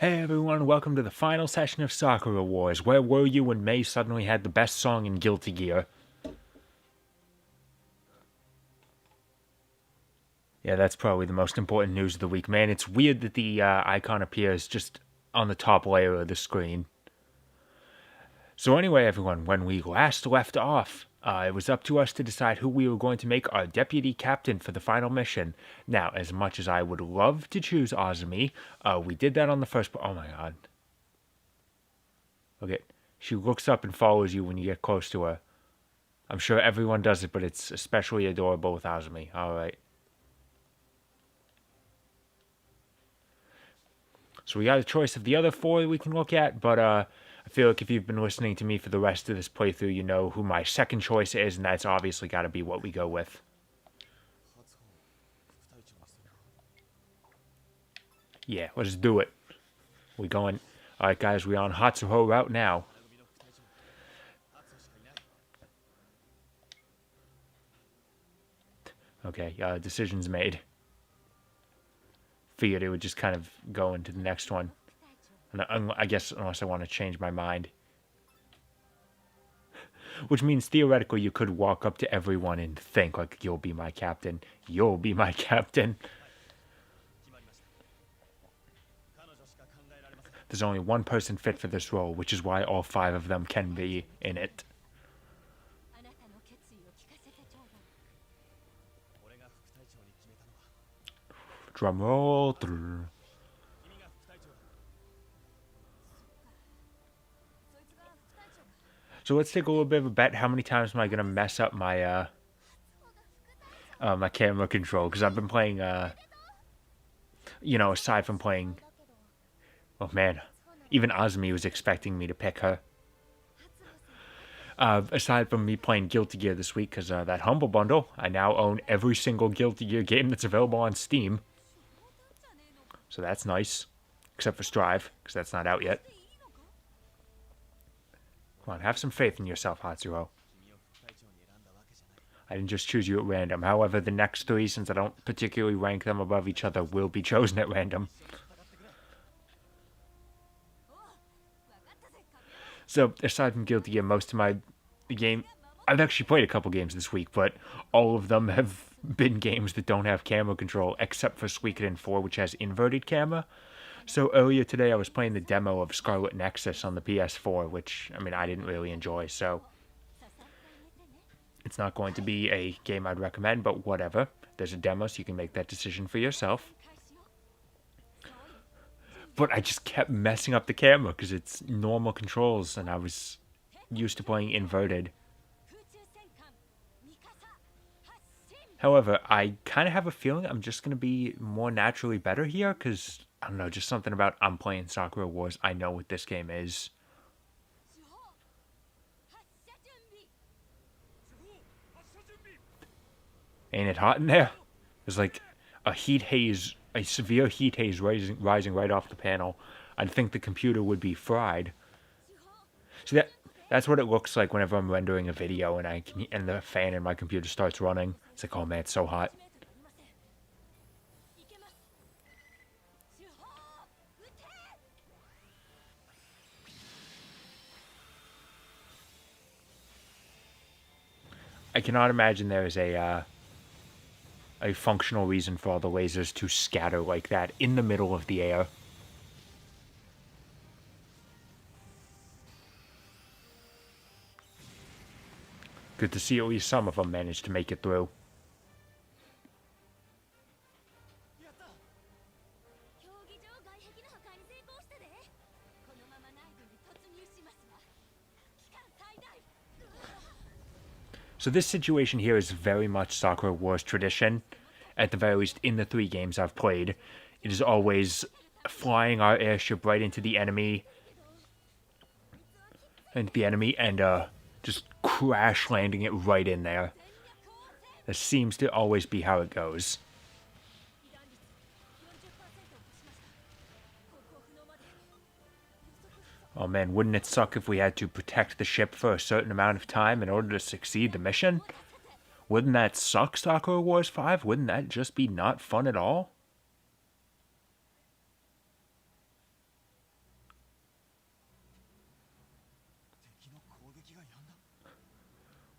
Hey everyone, welcome to the final session of Sakura Wars. Where were you when May suddenly had the best song in Guilty Gear? Yeah, that's probably the most important news of the week, man. It's weird that the icon appears just on the top layer of the screen. So anyway, everyone, when we last left off, it was up to us to decide who we were going to make our deputy captain for the final mission. Now, as much as I would love to choose Azumi, we did that on the first... Oh my god. Okay, she looks up and follows you when you get close to her. I'm sure everyone does it, but it's especially adorable with Azumi. Alright. So we got a choice of the other four we can look at, but I feel like if you've been listening to me for the rest of this playthrough, you know who my second choice is, and that's obviously got to be what we go with. Yeah, let's do it. We going... Alright guys, we on Hatsuho route now. Okay, decision's made. Figured it would just kind of go into the next one. And I guess unless I want to change my mind. Which means theoretically you could walk up to everyone and think like, you'll be my captain. You'll be my captain. There's only one person fit for this role, which is why all five of them can be in it. Drum roll. So let's take a little bit of a bet. How many times am I going to mess up my my camera control? Because I've been playing, aside from playing... Oh man, even Azumi was expecting me to pick her. Aside from me playing Guilty Gear this week, because that Humble Bundle, I now own every single Guilty Gear game that's available on Steam. So that's nice. Except for Strive, because that's not out yet. Come on, have some faith in yourself, Hatsuho. I didn't just choose you at random. However, the next three, since I don't particularly rank them above each other, will be chosen at random. So, aside from Guilty Gear, most of my game... I've actually played a couple games this week, but all of them have been games that don't have camera control, except for Suikoden 4, which has inverted camera. So earlier today, I was playing the demo of Scarlet Nexus on the PS4, which, I mean, I didn't really enjoy, so... It's not going to be a game I'd recommend, but whatever. There's a demo, so you can make that decision for yourself. But I just kept messing up the camera because it's normal controls and I was used to playing inverted. However, I kind of have a feeling I'm just going to be more naturally better here because, I don't know, just something about I'm playing Sakura Wars. I know what this game is. Ain't it hot in there? There's like a heat haze, a severe heat haze rising right off the panel. I'd think the computer would be fried. See, that's what it looks like whenever I'm rendering a video and the fan in my computer starts running. It's like, oh man, it's so hot. I cannot imagine there is a functional reason for all the lasers to scatter like that in the middle of the air. Good to see at least some of them managed to make it through. So this situation here is very much Sakura Wars tradition. At the very least, in the 3 games I've played, it is always flying our airship right into the enemy. And just crash landing it right in there. That seems to always be how it goes. Oh man, wouldn't it suck if we had to protect the ship for a certain amount of time in order to succeed the mission? Wouldn't that suck, Sakura Wars 5? Wouldn't that just be not fun at all?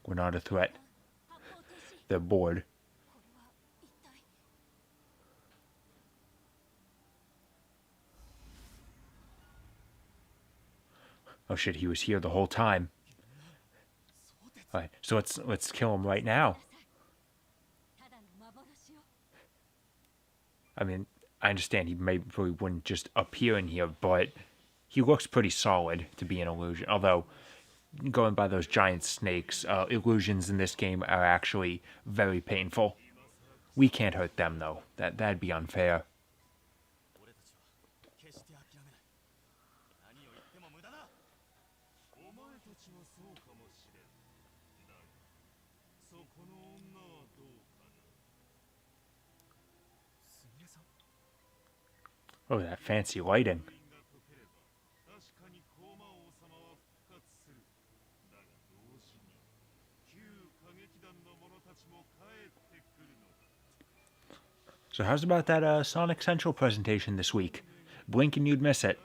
We're not a threat. They're bored. Oh shit, he was here the whole time. Alright, so let's kill him right now. I mean, I understand he probably wouldn't just appear in here, but he looks pretty solid to be an illusion. Although, going by those giant snakes, illusions in this game are actually very painful. We can't hurt them, though. That'd be unfair. Oh, that fancy lighting. So how's about that Sonic Central presentation this week? Blink and you'd miss it.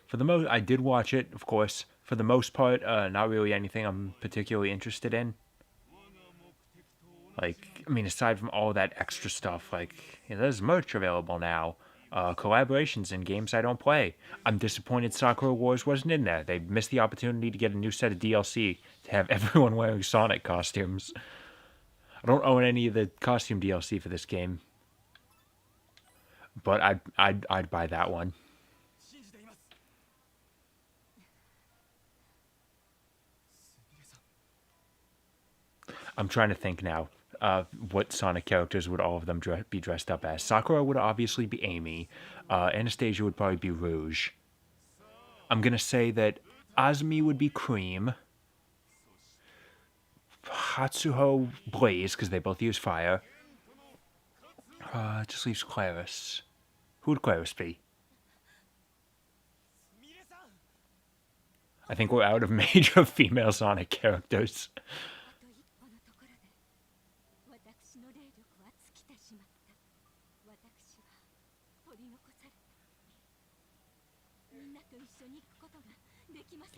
For the most, I did watch it, of course. For the most part, not really anything I'm particularly interested in. Like, I mean, aside from all that extra stuff, like, there's merch available now. Collaborations in games I don't play. I'm disappointed Sakura Wars wasn't in there. They missed the opportunity to get a new set of DLC to have everyone wearing Sonic costumes. I don't own any of the costume DLC for this game, but I'd buy that one. I'm trying to think now. What Sonic characters would all of them be dressed up as? Sakura would obviously be Amy. Anastasia would probably be Rouge. I'm gonna say that Azumi would be Cream. Hatsuho Blaze, because they both use fire. Just leaves Claris. Who would Claris be? I think we're out of major female Sonic characters.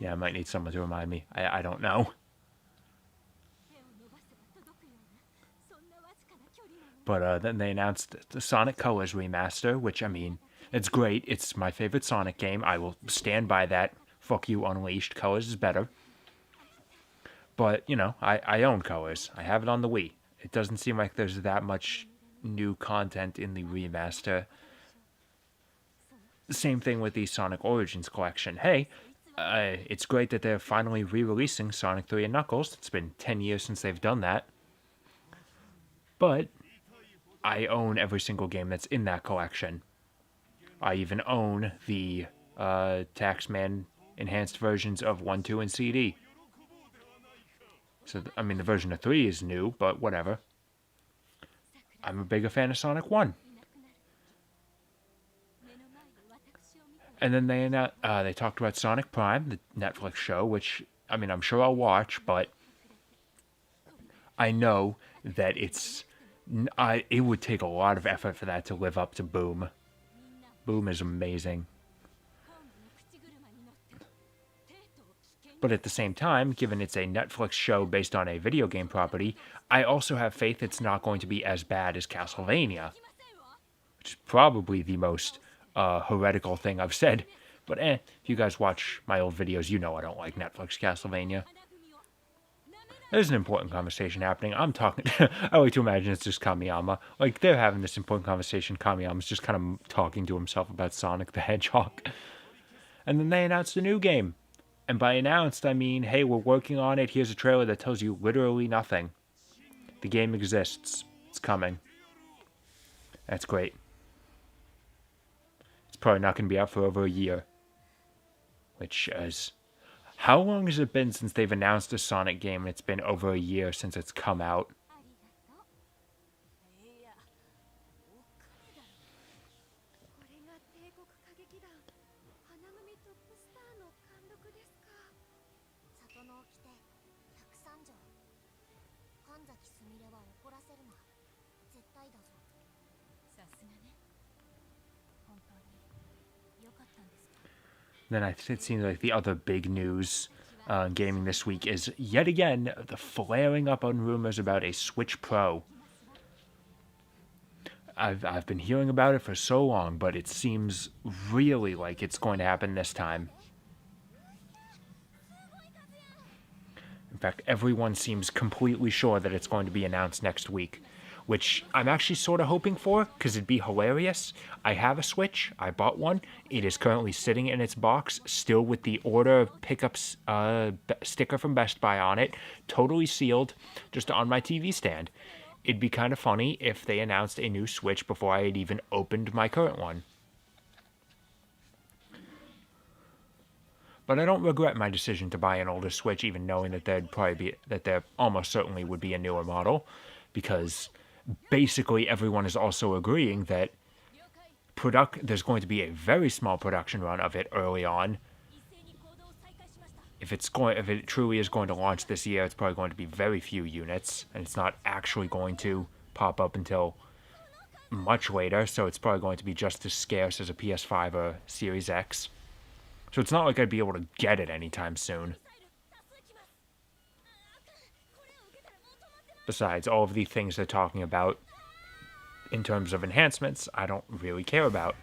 Yeah, I might need someone to remind me. I don't know. But then they announced the Sonic Colors remaster, which, I mean, it's great. It's my favorite Sonic game. I will stand by that. Fuck you, Unleashed. Colors is better. But, you know, I own Colors. I have it on the Wii. It doesn't seem like there's that much new content in the remaster. Same thing with the Sonic Origins collection. Hey, it's great that they're finally re-releasing Sonic 3 and Knuckles. It's been 10 years since they've done that. But I own every single game that's in that collection. I even own the Taxman enhanced versions of 1, 2, and CD. So, I mean, the version of 3 is new, but whatever. I'm a bigger fan of Sonic 1. And then they talked about Sonic Prime, the Netflix show, which, I mean, I'm sure I'll watch, but I know that it would take a lot of effort for that to live up to Boom. Boom is amazing. But at the same time, given it's a Netflix show based on a video game property, I also have faith it's not going to be as bad as Castlevania, which is probably the most heretical thing I've said. But if you guys watch my old videos, you know I don't like Netflix Castlevania. There's an important conversation happening. I'm talking... I like to imagine it's just Kamiyama. Like, they're having this important conversation. Kamiyama's just kind of talking to himself about Sonic the Hedgehog. And then they announced a new game. And by announced, I mean, hey, we're working on it. Here's a trailer that tells you literally nothing. The game exists. It's coming. That's great. It's probably not going to be out for over a year. Which is... How long has it been since they've announced a Sonic game? It's been over a year since it's come out. Then it seems like the other big news gaming this week is yet again the flaring up on rumors about a Switch Pro. I've been hearing about it for so long, but it seems really like it's going to happen this time. In fact, everyone seems completely sure that it's going to be announced next week, which I'm actually sort of hoping for, because it'd be hilarious. I have a Switch. I bought one. It is currently sitting in its box, still with the order pickup sticker from Best Buy on it, totally sealed, just on my TV stand. It'd be kind of funny if they announced a new Switch before I had even opened my current one. But I don't regret my decision to buy an older Switch, even knowing that there almost certainly would be a newer model, because basically everyone is also agreeing that there's going to be a very small production run of it early on. If it truly is going to launch this year, it's probably going to be very few units, and it's not actually going to pop up until much later, so it's probably going to be just as scarce as a PS5 or Series X. So it's not like I'd be able to get it anytime soon. Besides, all of the things they're talking about in terms of enhancements, I don't really care about.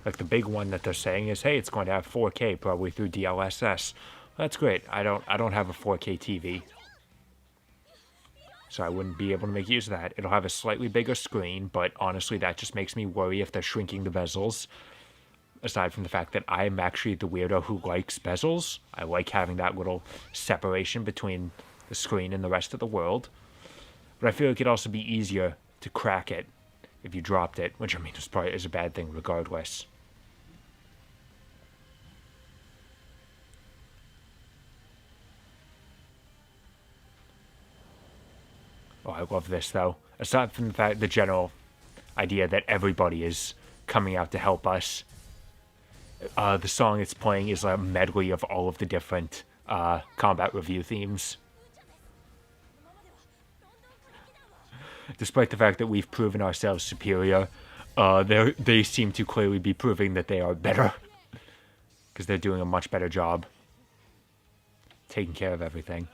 Like the big one that they're saying is, hey, it's going to have 4K probably through DLSS. That's great. I don't have a 4K TV, so I wouldn't be able to make use of that. It'll have a slightly bigger screen, but honestly, that just makes me worry if they're shrinking the bezels. Aside from the fact that I'm actually the weirdo who likes bezels. I like having that little separation between the screen and the rest of the world. But I feel like it'd also be easier to crack it if you dropped it, which I mean is a bad thing regardless. Oh, I love this though. Aside from the general idea that everybody is coming out to help us, the song it's playing is a medley of all of the different combat review themes. Despite the fact that we've proven ourselves superior, they seem to clearly be proving that they are better, because they're doing a much better job taking care of everything.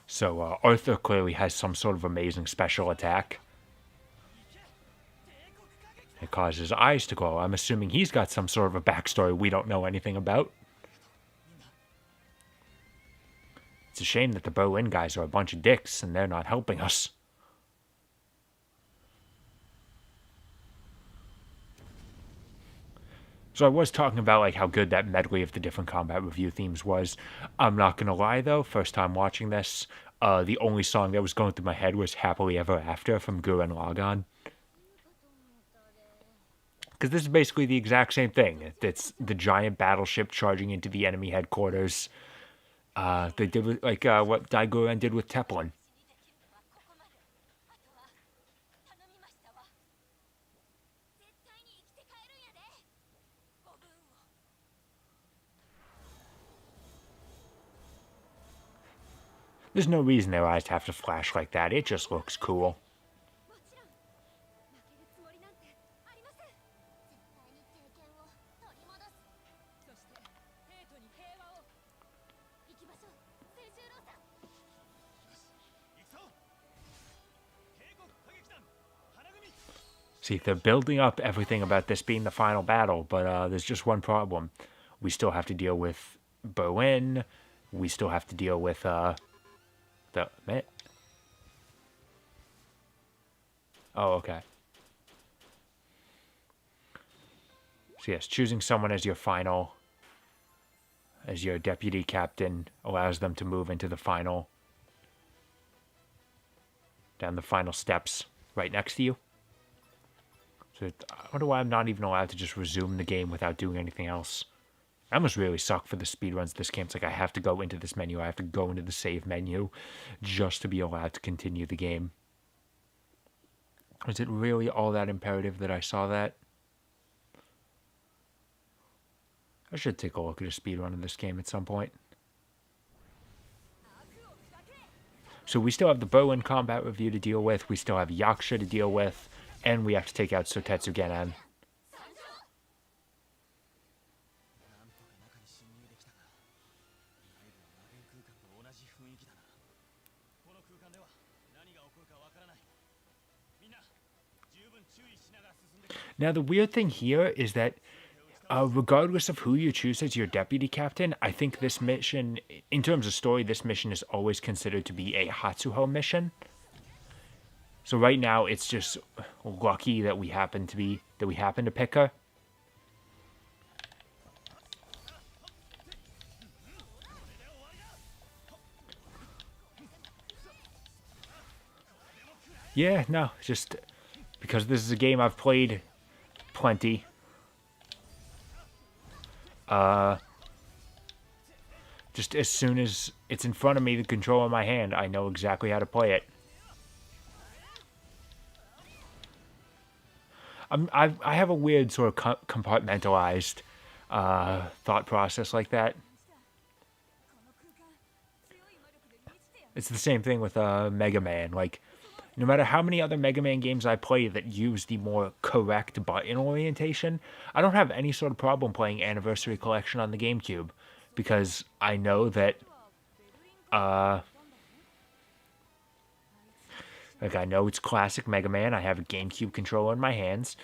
So Arthur clearly has some sort of amazing special attack. It causes his eyes to glow. I'm assuming he's got some sort of a backstory we don't know anything about. It's a shame that the Berlin guys are a bunch of dicks and they're not helping us. So I was talking about like how good that medley of the different combat review themes was. I'm not gonna lie though, first time watching this, the only song that was going through my head was Happily Ever After from Gurren Lagann. Because this is basically the exact same thing. It's the giant battleship charging into the enemy headquarters. They did with, what Daiguren did with Teplin. There's no reason their eyes have to flash like that. It just looks cool. See, they're building up everything about this being the final battle, but there's just one problem. We still have to deal with Berlin. We still have to deal with the... Oh, okay. So yes, choosing someone as your deputy captain allows them to move into the final, down the final steps right next to you. So I wonder why I'm not even allowed to just resume the game without doing anything else. I must really suck for the speedruns of this game. It's like I have to go into this menu, I have to go into the save menu just to be allowed to continue the game. Is it really all that imperative that I saw that? I should take a look at a speedrun of this game at some point. So we still have the Berlin combat review to deal with, we still have Yaksha to deal with, and we have to take out Sotetsu Genan. Now the weird thing here is that regardless of who you choose as your deputy captain, I think this mission, in terms of story, this mission is always considered to be a Hatsuho mission. So right now, it's just lucky that we happen to pick her. Yeah, no, just because this is a game I've played plenty. Just as soon as it's in front of me, the controller in my hand, I know exactly how to play it. I have a weird sort of compartmentalized thought process like that. It's the same thing with Mega Man. Like, no matter how many other Mega Man games I play that use the more correct button orientation, I don't have any sort of problem playing Anniversary Collection on the GameCube, because I know that, like, I know it's classic Mega Man. I have a GameCube controller in my hands.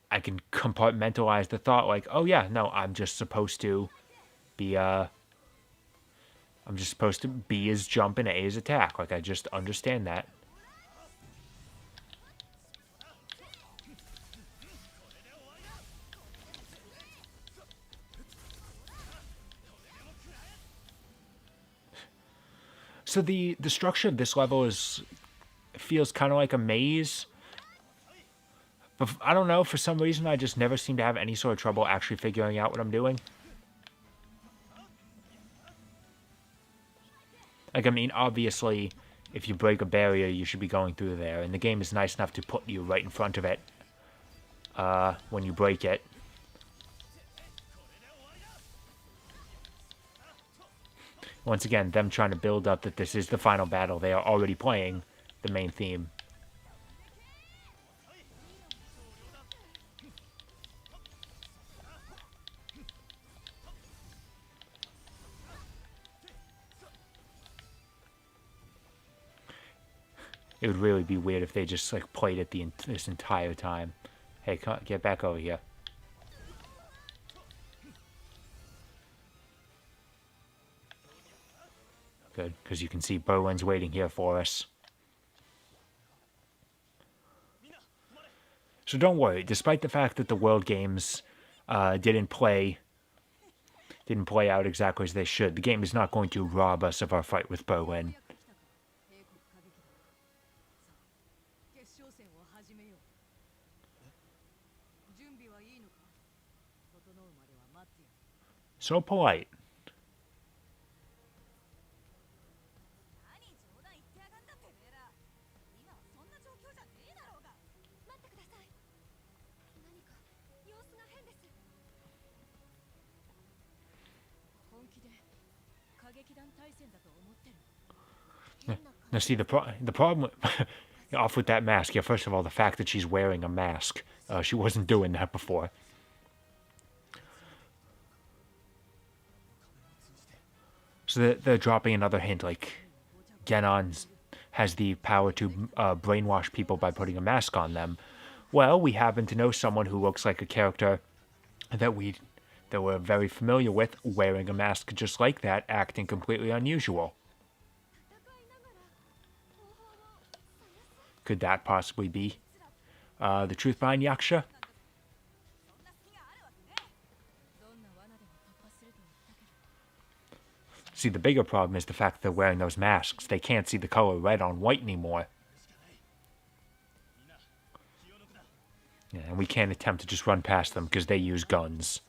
I can compartmentalize the thought, like, oh yeah, no, I'm just supposed to be B is jump and A is attack. Like, I just understand that. So the structure of this level feels kind of like a maze. But I don't know, for some reason I just never seem to have any sort of trouble actually figuring out what I'm doing. Like, I mean, obviously, if you break a barrier, you should be going through there. And the game is nice enough to put you right in front of it when you break it. Once again, them trying to build up that this is the final battle. They are already playing the main theme. It would really be weird if they just, like, played it this entire time. Hey, come on, get back over here. Good, because you can see Berlin's waiting here for us. So don't worry, despite the fact that the World Games didn't play out exactly as they should, the game is not going to rob us of our fight with Berlin. So polite. Now see, the problem off with that mask. Yeah, first of all, the fact that she's wearing a mask. She wasn't doing that before. So they're dropping another hint, like Genan has the power to brainwash people by putting a mask on them. Well, we happen to know someone who looks like a character that we're very familiar with, wearing a mask just like that, acting completely unusual. Could that possibly be the truth behind Yaksha? See, the bigger problem is the fact that they're wearing those masks. They can't see the color red on white anymore. Yeah, and we can't attempt to just run past them because they use guns.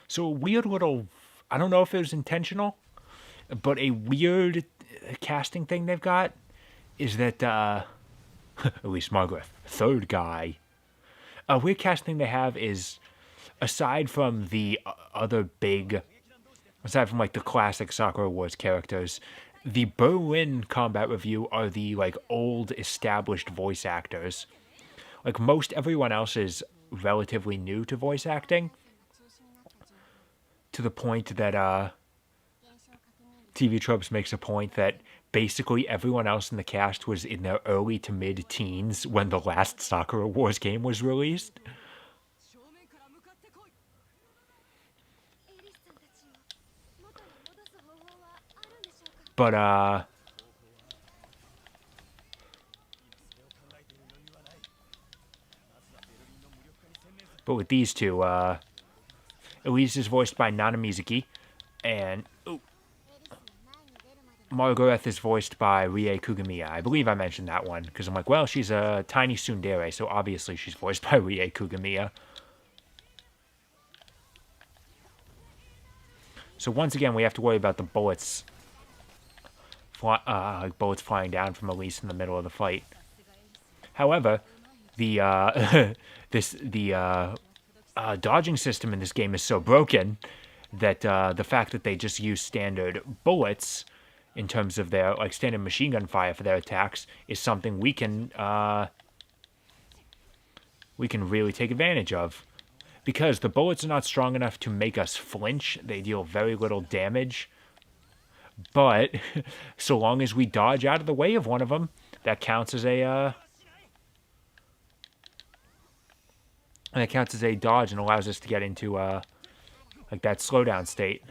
So a weird little, I don't know if it was intentional, but a weird casting thing they've got is that At least Margaret. Third guy. A weird casting they have is, aside from the other big, aside from like the classic Sakura Wars characters, the Berlin Combat Review are the like old established voice actors. Like most everyone else is relatively new to voice acting, to the point that TV Tropes makes a point that basically everyone else in the cast was in their early to mid-teens when the last Sakura Wars game was released. But with these two, Elise is voiced by Nana Mizuki, and Margaret is voiced by Rie Kugamiya. I believe I mentioned that one, because I'm like, well, she's a tiny tsundere, so obviously she's voiced by Rie Kugamiya. So once again, we have to worry about the bullets, bullets flying down from Elise in the middle of the fight. However, the dodging system in this game is so broken that the fact that they just use standard bullets in terms of their like standard machine gun fire for their attacks is something we can really take advantage of, because the bullets are not strong enough to make us flinch. They deal very little damage, but so long as we dodge out of the way of one of them, that counts as a dodge and allows us to get into like that slowdown state.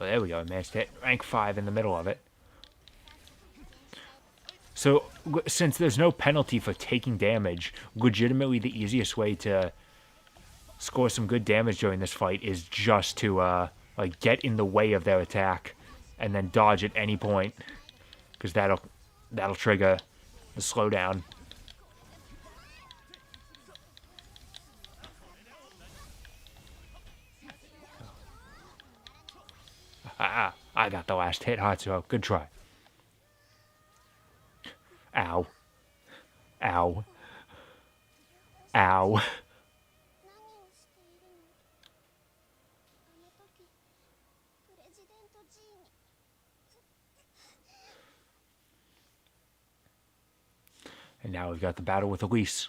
Oh, there we go. I managed to hit rank 5 in the middle of it. So, since there's no penalty for taking damage, legitimately the easiest way to score some good damage during this fight is just to like get in the way of their attack and then dodge at any point, because that'll trigger the slowdown. I got the last hit, Hatsuo. Good try. Ow. Ow. Ow. And now we've got the battle with Elise.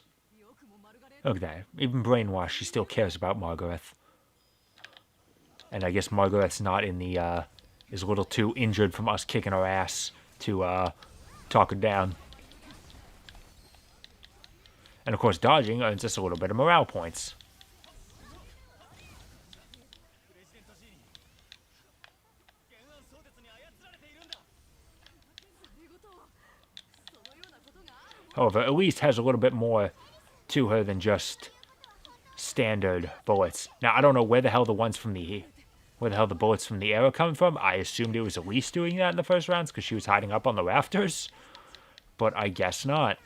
Look at that. Even brainwashed, she still cares about Margaret. And I guess Margaret's not in the, is a little too injured from us kicking her ass to, talk her down. And of course, dodging earns us a little bit of morale points. However, Elise has a little bit more to her than just standard bullets. Now, I don't know where the hell the bullets from the air are coming from. I assumed it was Elise doing that in the first rounds because she was hiding up on the rafters. But I guess not.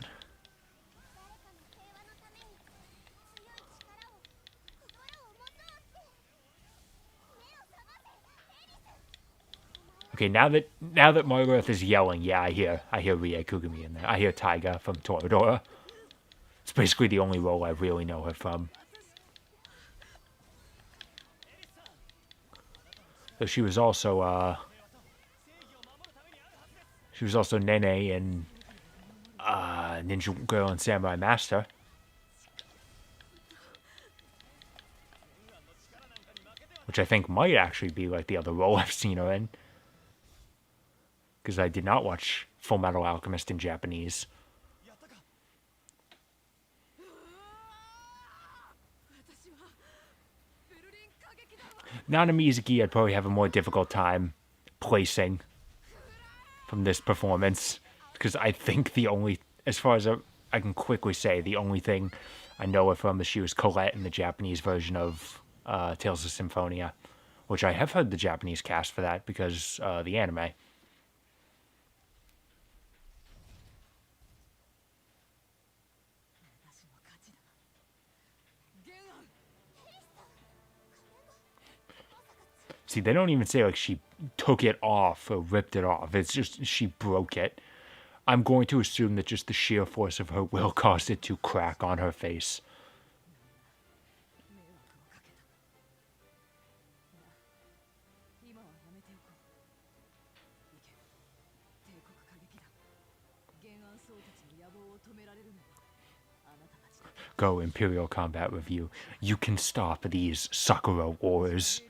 Okay, now that Margaret is yelling, yeah, I hear Rie Kugami in there. I hear Taiga from Toradora. It's basically the only role I really know her from. So she was also Nene in Ninja Girl and Samurai Master. Which I think might actually be like the other role I've seen her in. Because I did not watch Full Metal Alchemist in Japanese. Nana Mizuki, I'd probably have a more difficult time placing from this performance. Because I think as far as I can quickly say, the only thing I know her from is she was Colette in the Japanese version of Tales of Symphonia. Which I have heard the Japanese cast for that because the anime. See, they don't even say like she took it off or ripped it off. It's just she broke it. I'm going to assume that just the sheer force of her will caused it to crack on her face. Go, Imperial Combat Review. You can stop these Sakura Wars.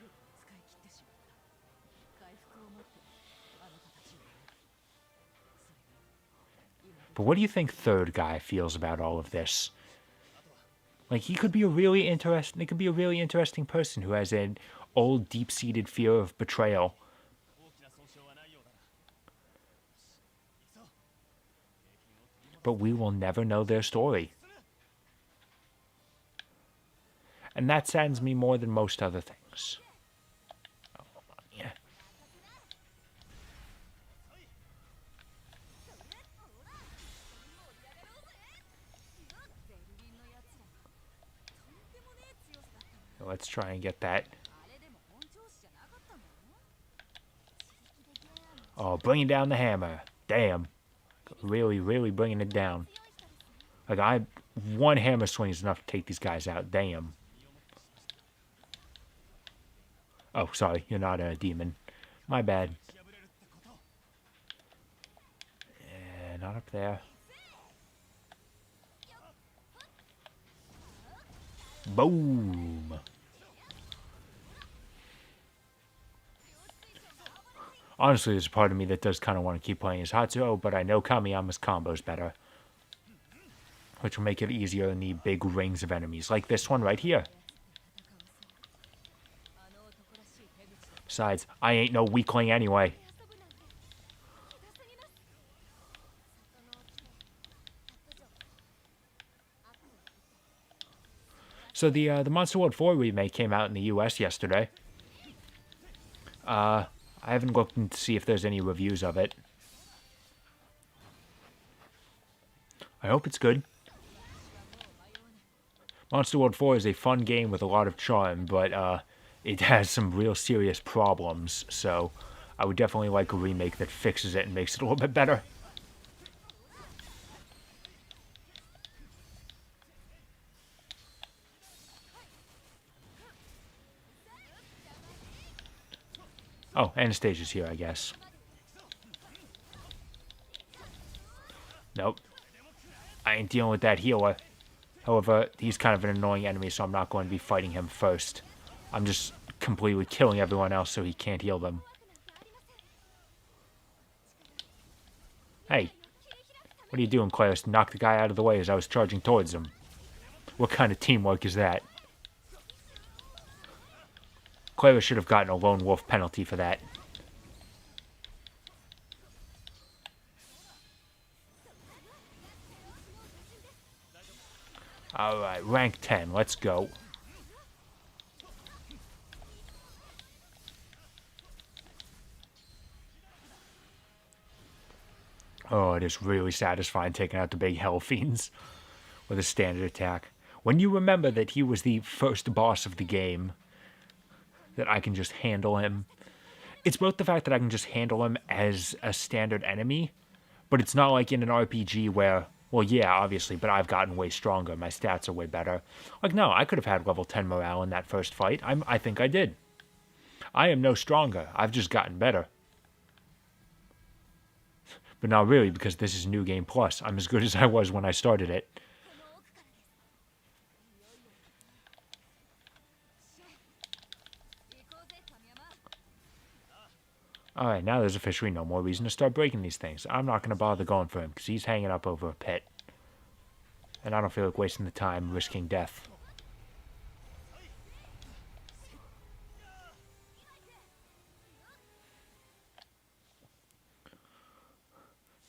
But what do you think third guy feels about all of this? Like, he could be a really interesting, it could be a really interesting person who has an old, deep-seated fear of betrayal. But we will never know their story. And that saddens me more than most other things. Oh, yeah. Let's try and get that. Oh, bringing down the hammer. Damn. Really, really bringing it down. Like, one hammer swing is enough to take these guys out. Damn. Oh, sorry, you're not a demon. My bad. Yeah, not up there. Boom. Honestly, there's a part of me that does kind of want to keep playing as Hatsuo, but I know Kamiyama's combo's better. Which will make it easier in the big rings of enemies, like this one right here. Besides, I ain't no weakling anyway. So the Monster World 4 remake came out in the US yesterday. I haven't looked to see if there's any reviews of it. I hope it's good. Monster World 4 is a fun game with a lot of charm, but it has some real serious problems, so I would definitely like a remake that fixes it and makes it a little bit better. Oh, Anastasia's here, I guess. Nope. I ain't dealing with that healer. However, he's kind of an annoying enemy, so I'm not going to be fighting him first. I'm just completely killing everyone else so he can't heal them. Hey. What are you doing, Claris? Knock the guy out of the way as I was charging towards him. What kind of teamwork is that? Claris should have gotten a lone wolf penalty for that. Alright, rank 10. Let's go. Oh, it is really satisfying taking out the big hell fiends with a standard attack. When you remember that he was the first boss of the game, that I can just handle him. It's both the fact that I can just handle him as a standard enemy, but it's not like in an RPG where, well, yeah, obviously, but I've gotten way stronger. My stats are way better. Like, no, I could have had level 10 morale in that first fight. I think I did. I am no stronger. I've just gotten better. But not really, because this is New Game Plus. I'm as good as I was when I started it. Alright, now there's officially no more reason to start breaking these things. I'm not going to bother going for him, because he's hanging up over a pit. And I don't feel like wasting the time risking death.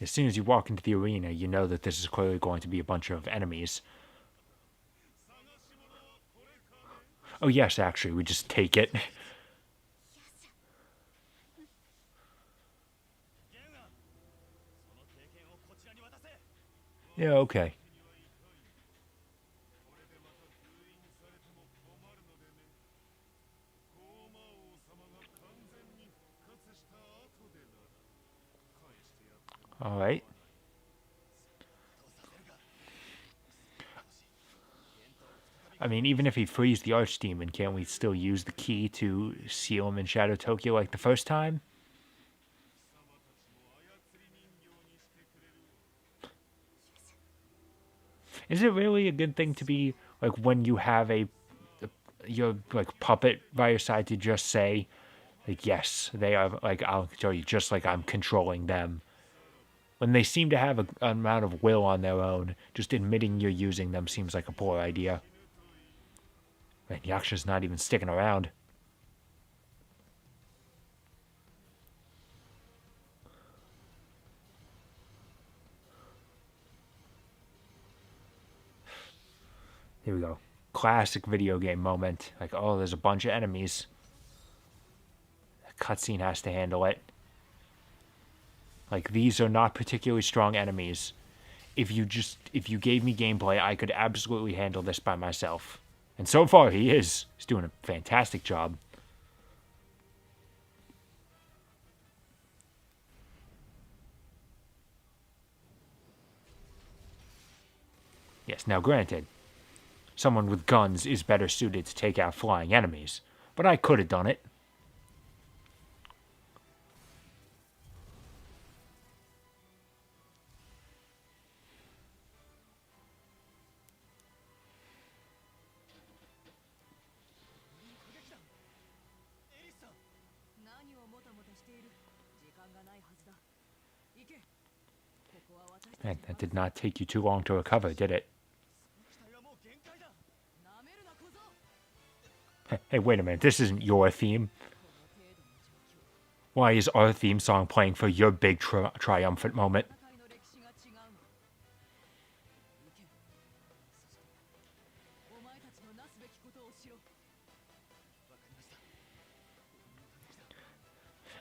As soon as you walk into the arena, you know that this is clearly going to be a bunch of enemies. Oh yes, actually, we just take it. Yeah, okay. Alright. I mean, even if he frees the Archdemon, can't we still use the key to seal him in Shadow Tokyo like the first time? Is it really a good thing to be, like, when you have your, like, puppet by your side to just say, like, yes, they are, like, I'll tell you, just like I'm controlling them. When they seem to have an amount of will on their own, just admitting you're using them seems like a poor idea. And Yaksha's not even sticking around. Here we go. Classic video game moment. Like, oh, there's a bunch of enemies. The cutscene has to handle it. Like, these are not particularly strong enemies. If you gave me gameplay, I could absolutely handle this by myself. And so far, he is. He's doing a fantastic job. Yes, now granted, someone with guns is better suited to take out flying enemies, but I could have done it. Man, that did not take you too long to recover, did it? Hey, wait a minute, this isn't your theme. Why is our theme song playing for your big triumphant moment?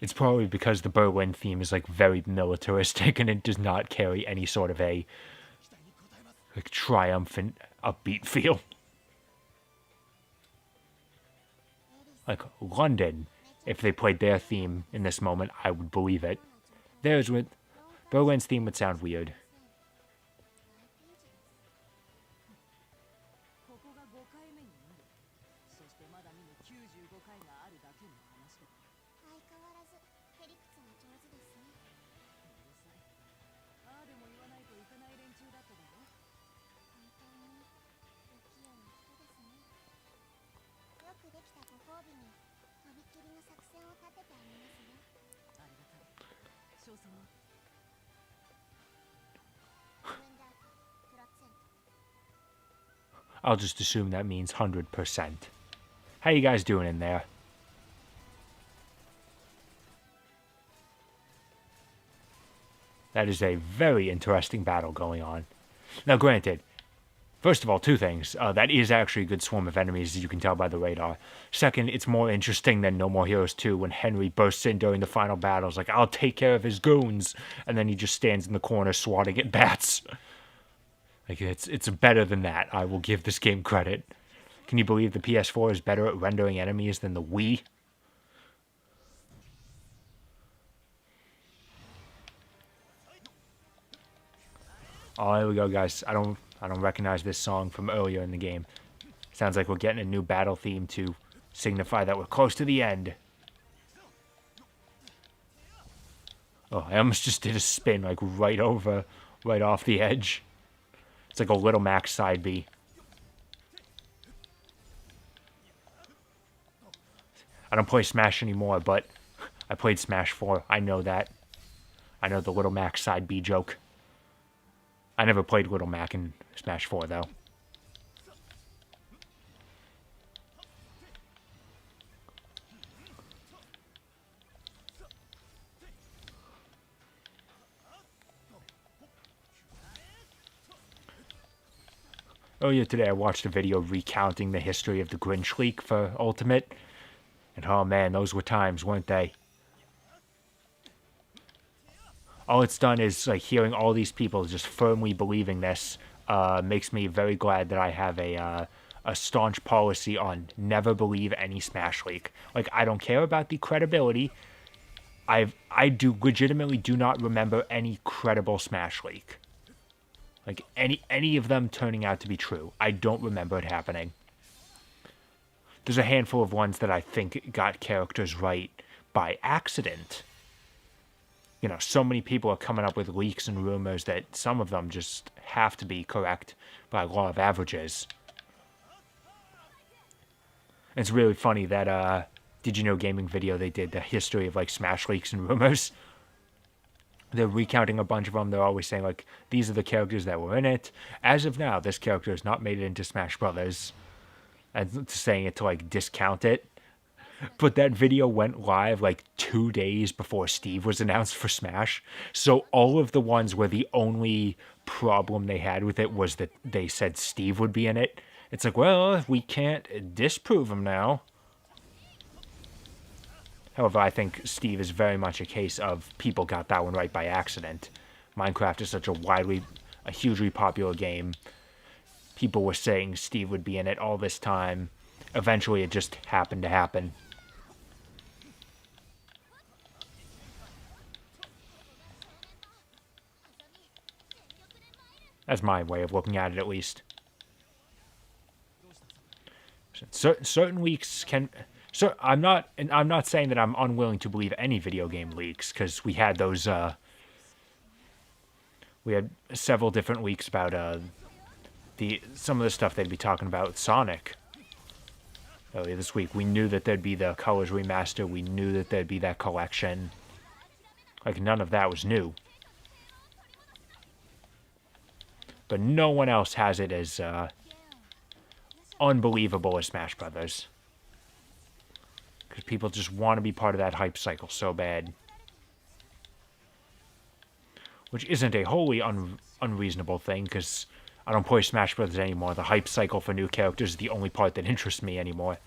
It's probably because the Berlin theme is like very militaristic and it does not carry any sort of a like triumphant, upbeat feel. Like London, if they played their theme in this moment, I would believe it. Berlin's theme would sound weird. I'll just assume that means 100%. How you guys doing in there? That is a very interesting battle going on. Now, granted, first of all, two things. That is actually a good swarm of enemies, as you can tell by the radar. Second, it's more interesting than No More Heroes 2 when Henry bursts in during the final battles, like, I'll take care of his goons, and then he just stands in the corner swatting at bats. Like, it's better than that. I will give this game credit. Can you believe the PS4 is better at rendering enemies than the Wii? Oh, here we go, guys. I don't recognize this song from earlier in the game. Sounds like we're getting a new battle theme to signify that we're close to the end. Oh, I almost just did a spin, like, right off the edge. It's like a Little Max side B. I don't play Smash anymore, but I played Smash 4. I know that. I know the Little Max side B joke. I never played Little Mac in Smash 4, though. Earlier today, I watched a video recounting the history of the Grinch leak for Ultimate. And oh man, those were times, weren't they? All it's done is, like, hearing all these people just firmly believing this makes me very glad that I have a staunch policy on never believe any Smash leak. Like, I don't care about the credibility. I legitimately do not remember any credible Smash leak. Like any of them turning out to be true. I don't remember it happening. There's a handful of ones that I think got characters right by accident. You know, so many people are coming up with leaks and rumors that some of them just have to be correct by law of averages. It's really funny that Did You Know Gaming video, they did the history of like Smash leaks and rumors. They're recounting a bunch of them. They're always saying like, these are the characters that were in it. As of now, this character has not made it into Smash Brothers. And saying it to like discount it. But that video went live like 2 days before Steve was announced for Smash. So all of the ones where the only problem they had with it was that they said Steve would be in it. It's like, well, we can't disprove him now. However, I think Steve is very much a case of people got that one right by accident. Minecraft is such a hugely popular game. People were saying Steve would be in it all this time. Eventually, it just happened to happen. That's my way of looking at it, at least. Certain leaks can... So I'm not saying that I'm unwilling to believe any video game leaks, because we had those, we had several different leaks about, some of the stuff they'd be talking about with Sonic. Earlier this week, we knew that there'd be the Colors Remaster, we knew that there'd be that collection. Like, none of that was new. But no one else has it as, unbelievable as Smash Brothers. Because people just want to be part of that hype cycle so bad. Which isn't a wholly unreasonable thing, because I don't play Smash Brothers anymore. The hype cycle for new characters is the only part that interests me anymore.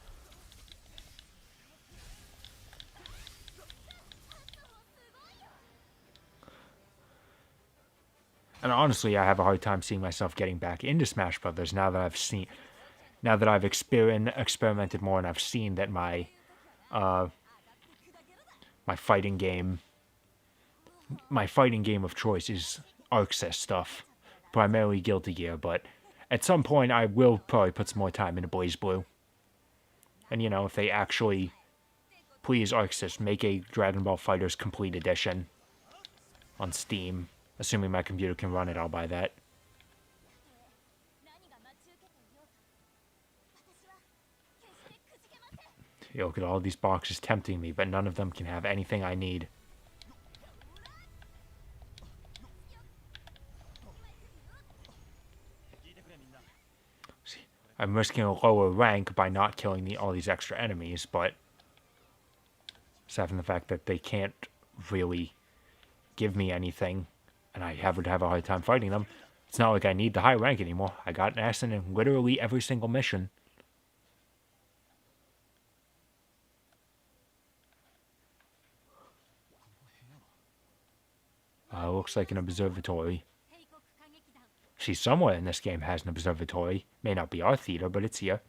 And honestly, I have a hard time seeing myself getting back into Smash Brothers now that I've experimented more and I've seen that my fighting game of choice is Arxis stuff, primarily Guilty Gear, but at some point I will probably put some more time into BlazBlue. And you know, if they actually please Arxis, make a Dragon Ball FighterZ Complete Edition on Steam. Assuming my computer can run it, I'll buy that. You look at all these boxes tempting me, but none of them can have anything I need. See, I'm risking a lower rank by not killing all these extra enemies, but aside from the fact that they can't really give me anything, and I would have a hard time fighting them, it's not like I need the high rank anymore. I got an S in literally every single mission. Looks like an observatory. See, somewhere in this game has an observatory. May not be our theater, but it's here.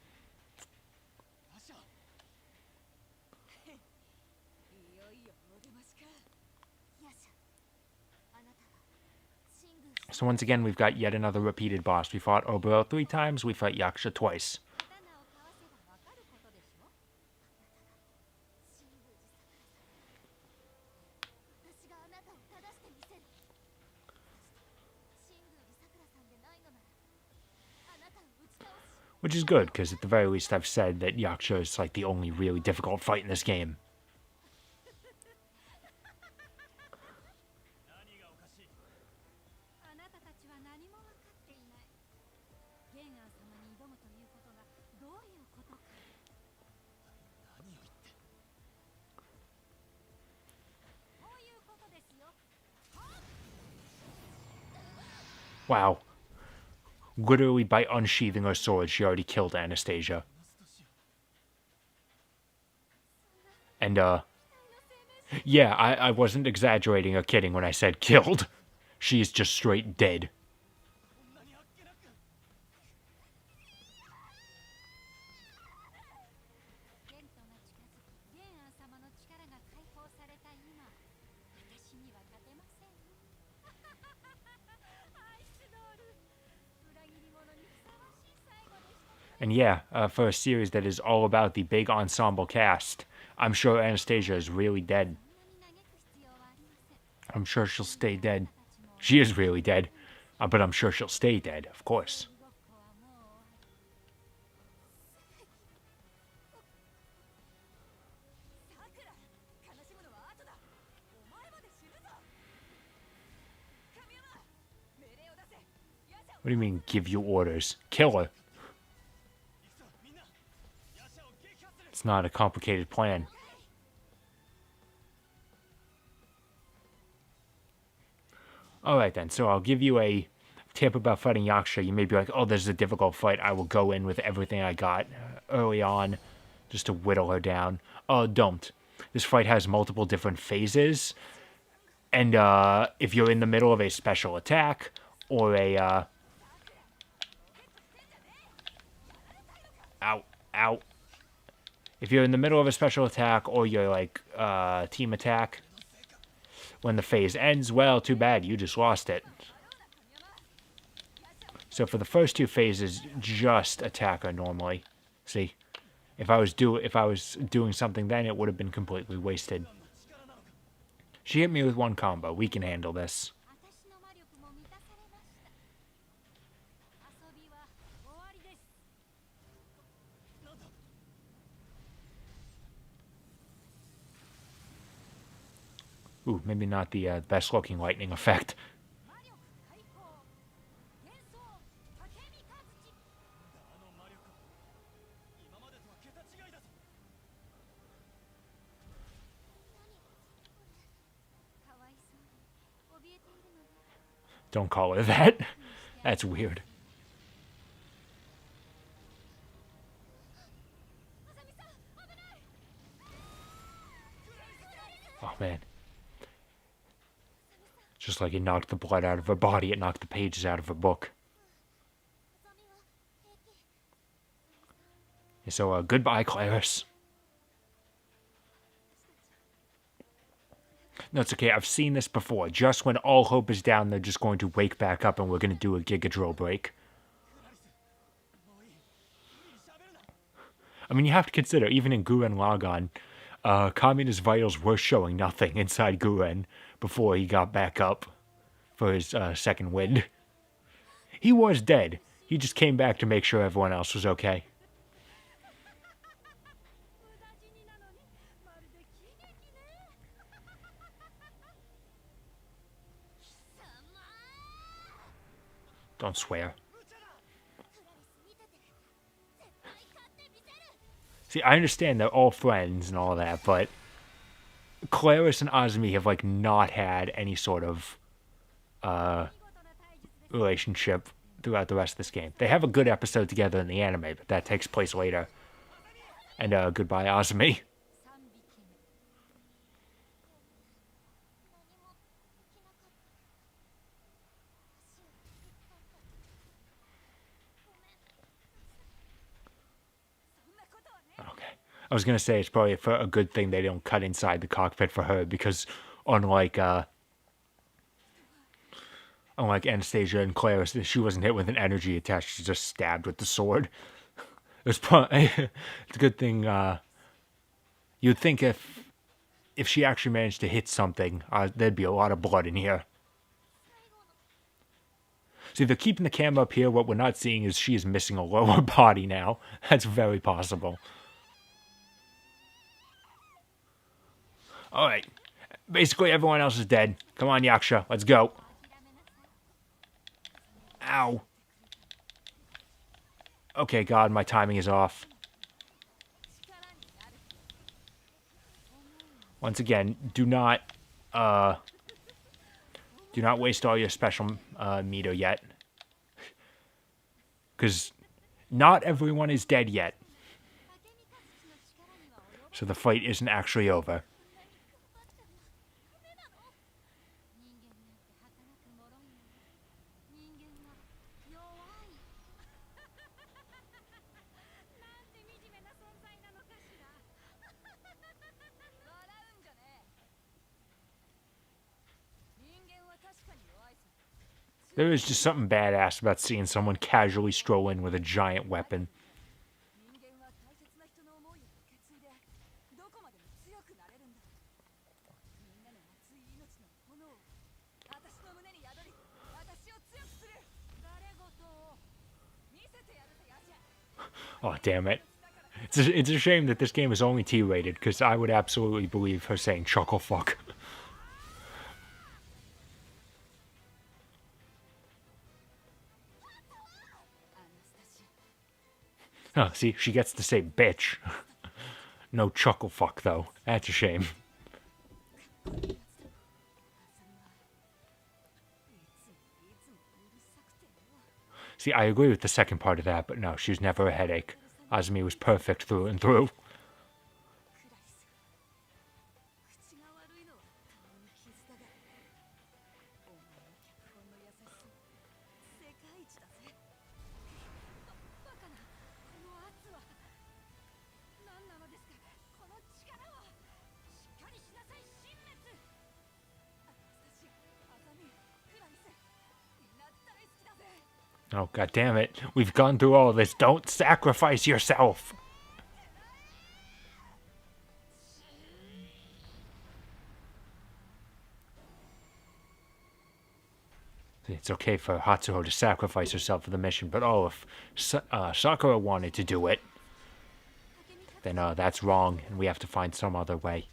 So once again, we've got yet another repeated boss. We fought Obero 3 times, we fought Yaksha twice. Which is good, because at the very least I've said that Yaksha is like the only really difficult fight in this game. Wow. Literally by unsheathing her sword, she already killed Anastasia. And, yeah, I wasn't exaggerating or kidding when I said killed. She is just straight dead. And yeah, for a series that is all about the big ensemble cast, I'm sure Anastasia is really dead. I'm sure she'll stay dead. She is really dead, but I'm sure she'll stay dead, of course. What do you mean, give you orders? Kill her. It's not a complicated plan. Alright then, so I'll give you a tip about fighting Yaksha. You may be like, oh, this is a difficult fight. I will go in with everything I got early on just to whittle her down. Oh, don't. This fight has multiple different phases. And if you're in the middle of a special attack or a... Ow, ow. If you're in the middle of a special attack or you're like team attack, when the phase ends, well, too bad, you just lost it. So for the first two phases, just attack her normally. See, if I was doing something then, it would have been completely wasted. She hit me with one combo. We can handle this. Ooh, maybe not the best looking lightning effect. Don't call her that. That's weird. Oh, man. Just like it knocked the blood out of her body, it knocked the pages out of her book. So, goodbye, Claris. No, it's okay. I've seen this before. Just when all hope is down, they're just going to wake back up and we're going to do a Giga Drill break. I mean, you have to consider, even in Gurren Lagann, Kamina's vitals were showing nothing inside Gurren before he got back up for his second wind. He was dead. He just came back to make sure everyone else was okay. Don't swear. See, I understand they're all friends and all that, but Claris and Azumi have, like, not had any sort of relationship throughout the rest of this game. They have a good episode together in the anime, but that takes place later. And goodbye, Azumi. Okay. I was going to say it's probably a good thing they don't cut inside the cockpit for her, because unlike Anastasia and Claris, she wasn't hit with an energy attack, she just stabbed with the sword. It's a good thing. You'd think if she actually managed to hit something, there'd be a lot of blood in here. See, they're keeping the camera up here. What we're not seeing is she is missing a lower body now. That's very possible. Alright. Basically, everyone else is dead. Come on, Yaksha. Let's go. Ow. Okay, God, my timing is off. Once again, do not waste all your special meter yet. Because not everyone is dead yet. So the fight isn't actually over. There is just something badass about seeing someone casually stroll in with a giant weapon. Oh, damn it. It's a shame that this game is only T-rated, because I would absolutely believe her saying chuckle fuck. Oh, see, she gets to say bitch. No chuckle fuck, though. That's a shame. See, I agree with the second part of that, but no, she was never a headache. Azumi was perfect through and through. Oh, god damn it. We've gone through all this. Don't sacrifice yourself. It's okay for Hatsuho to sacrifice herself for the mission, but oh, if Sakura wanted to do it, then that's wrong, and we have to find some other way.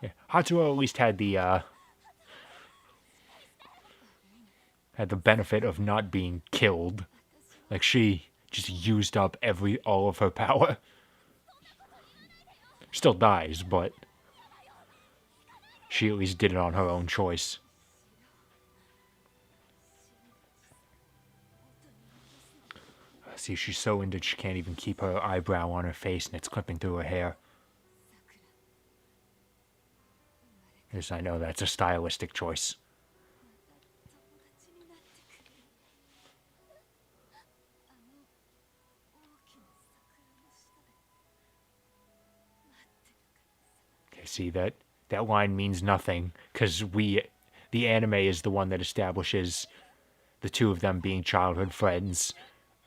Yeah, Hatsuho at least had the benefit of not being killed. Like, she just used up all of her power. Still dies, but she at least did it on her own choice. See, she's so injured she can't even keep her eyebrow on her face, and it's clipping through her hair. Yes, I know that's a stylistic choice. Okay, see, that line means nothing, because the anime is the one that establishes the two of them being childhood friends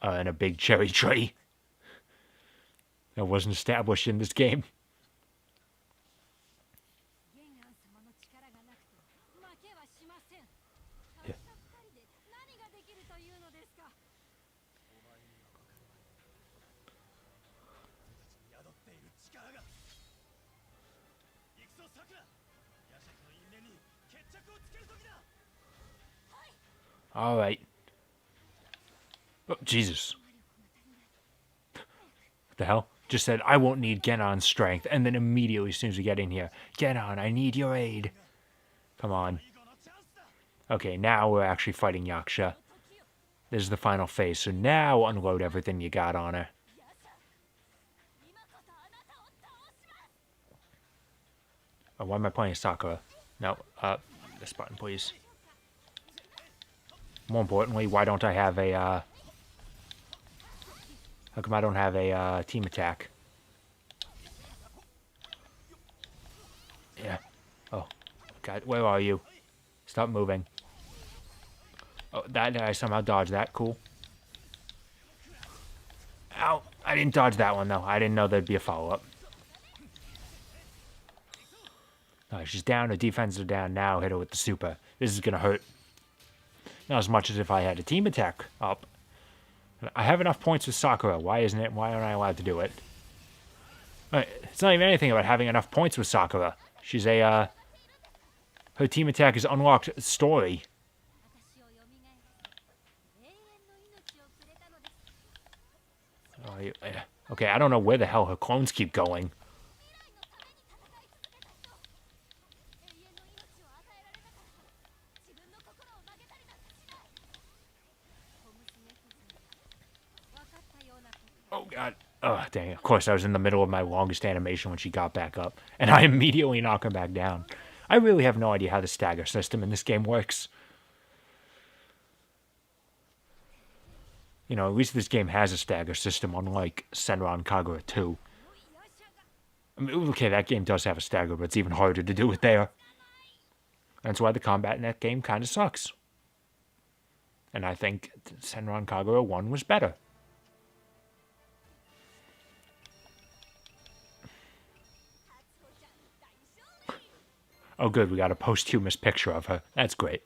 in a big cherry tree. That wasn't established in this game. Yeah. All right. Oh, Jesus. What the hell? Just said, I won't need Genon's strength, and then immediately, as soon as we get in here, Genon, I need your aid. Come on. Okay, now we're actually fighting Yaksha. This is the final phase, so now unload everything you got on her. Oh, why am I playing Sakura? No, this button, please. More importantly, why don't I have a, how come I don't have a, team attack? Yeah. Oh, God, where are you? Stop moving. Oh, I somehow dodged that. Cool. Ow! I didn't dodge that one, though. I didn't know there'd be a follow-up. Oh, she's down. Her defenses are down. Now hit her with the super. This is going to hurt. Not as much as if I had a team attack up. I have enough points with Sakura. Why aren't I allowed to do it? It's not even anything about having enough points with Sakura. She's a, her team attack is unlocked story. Okay, I don't know where the hell her clones keep going. Oh, God. Oh, dang. Of course, I was in the middle of my longest animation when she got back up, and I immediately knock her back down. I really have no idea how the stagger system in this game works. You know, at least this game has a stagger system, unlike Senran Kagura 2. I mean, okay, that game does have a stagger, but it's even harder to do it there. That's why the combat in that game kind of sucks. And I think Senran Kagura 1 was better. Oh, good, we got a posthumous picture of her. That's great.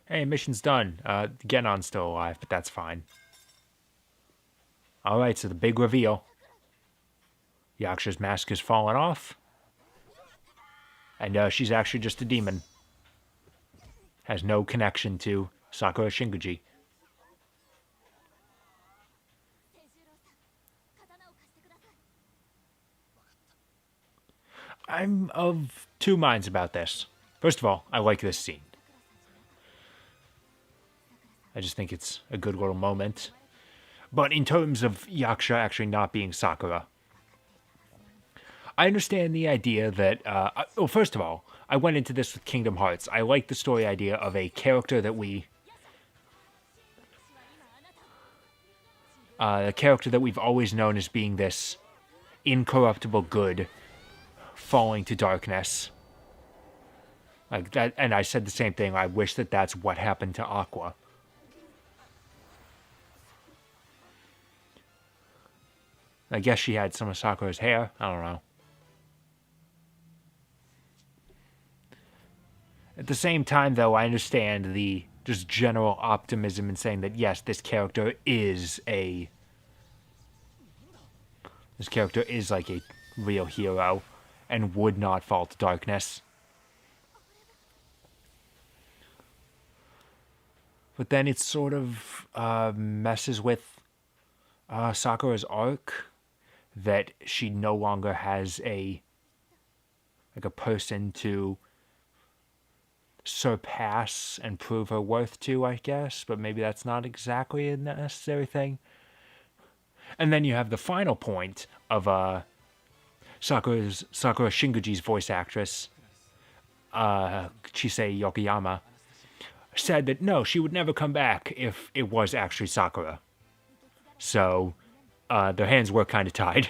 Hey, mission's done. Genon's still alive, but that's fine. Alright, so the big reveal. Yaksha's mask has fallen off. And she's actually just a demon. Has no connection to Sakura Shinguji. I'm of two minds about this. First of all, I like this scene. I just think it's a good little moment. But in terms of Yaksha actually not being Sakura, I understand the idea that, well, first of all, I went into this with Kingdom Hearts. I like the story idea of a character that we've always known as being this incorruptible good falling to darkness. Like that, and I said the same thing. I wish that that's what happened to Aqua. I guess she had some of Sakura's hair. I don't know. At the same time, though, I understand the just general optimism in saying that, yes, this character is like a real hero and would not fall to darkness. But then it sort of messes with Sakura's arc that she no longer has a person to surpass and prove her worth to, I guess, but maybe that's not exactly a necessary thing. And then you have the final point of Sakura Shinguji's voice actress, Chisei Yokoyama, said that no, she would never come back if it was actually Sakura. So their hands were kind of tied.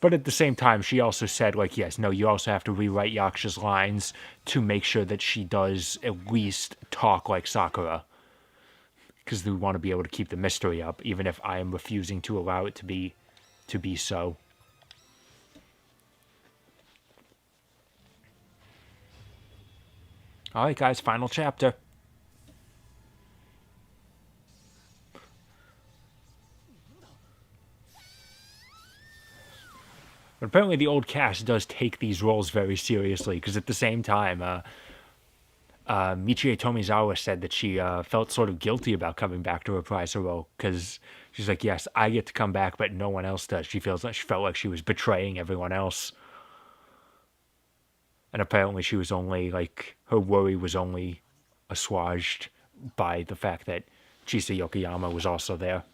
But at the same time, she also said, like, yes, no, you also have to rewrite Yaksha's lines to make sure that she does at least talk like Sakura. Because we want to be able to keep the mystery up, even if I am refusing to allow it to be so. Alright, guys, final chapter. But apparently the old cast does take these roles very seriously, because at the same time, Michie Tomizawa said that she felt sort of guilty about coming back to reprise her role, because she's like, yes, I get to come back, but no one else does. She felt like she was betraying everyone else. And apparently she was only, like, her worry was only assuaged by the fact that Chisei Yokoyama was also there.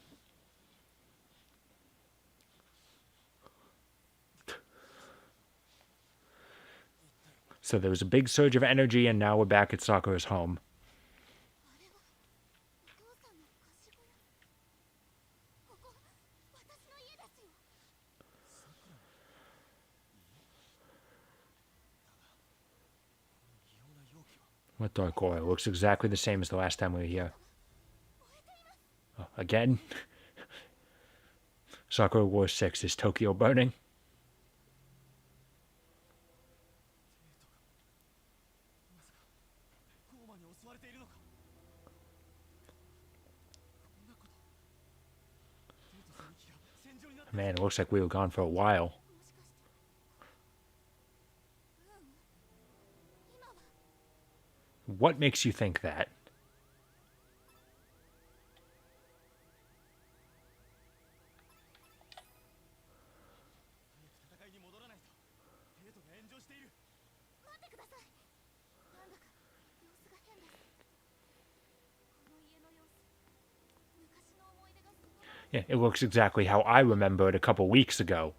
So there was a big surge of energy, and now we're back at Sakura's home. What dark oil? Looks exactly the same as the last time we were here. Oh, again? Sakura Wars 6, is Tokyo burning? Man, it looks like we were gone for a while. What makes you think that? Yeah, it looks exactly how I remember it a couple weeks ago.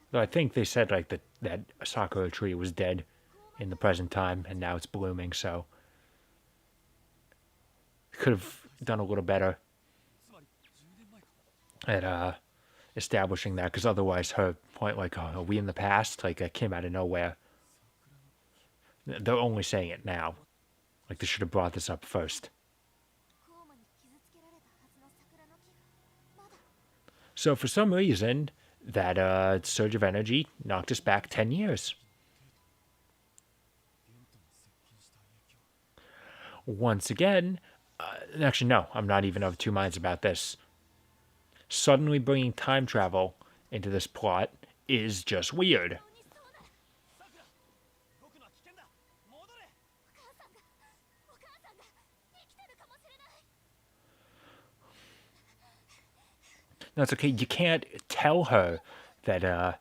Though I think they said like that Sakura tree was dead in the present time, and now it's blooming, so could have done a little better at establishing that, because otherwise her point, like, oh, are we in the past? Like, that came out of nowhere. They're only saying it now. Like, they should have brought this up first. So for some reason, that surge of energy knocked us back 10 years. Once again, actually no, I'm not even of two minds about this. Suddenly bringing time travel into this plot is just weird. No, it's okay. You can't tell her that,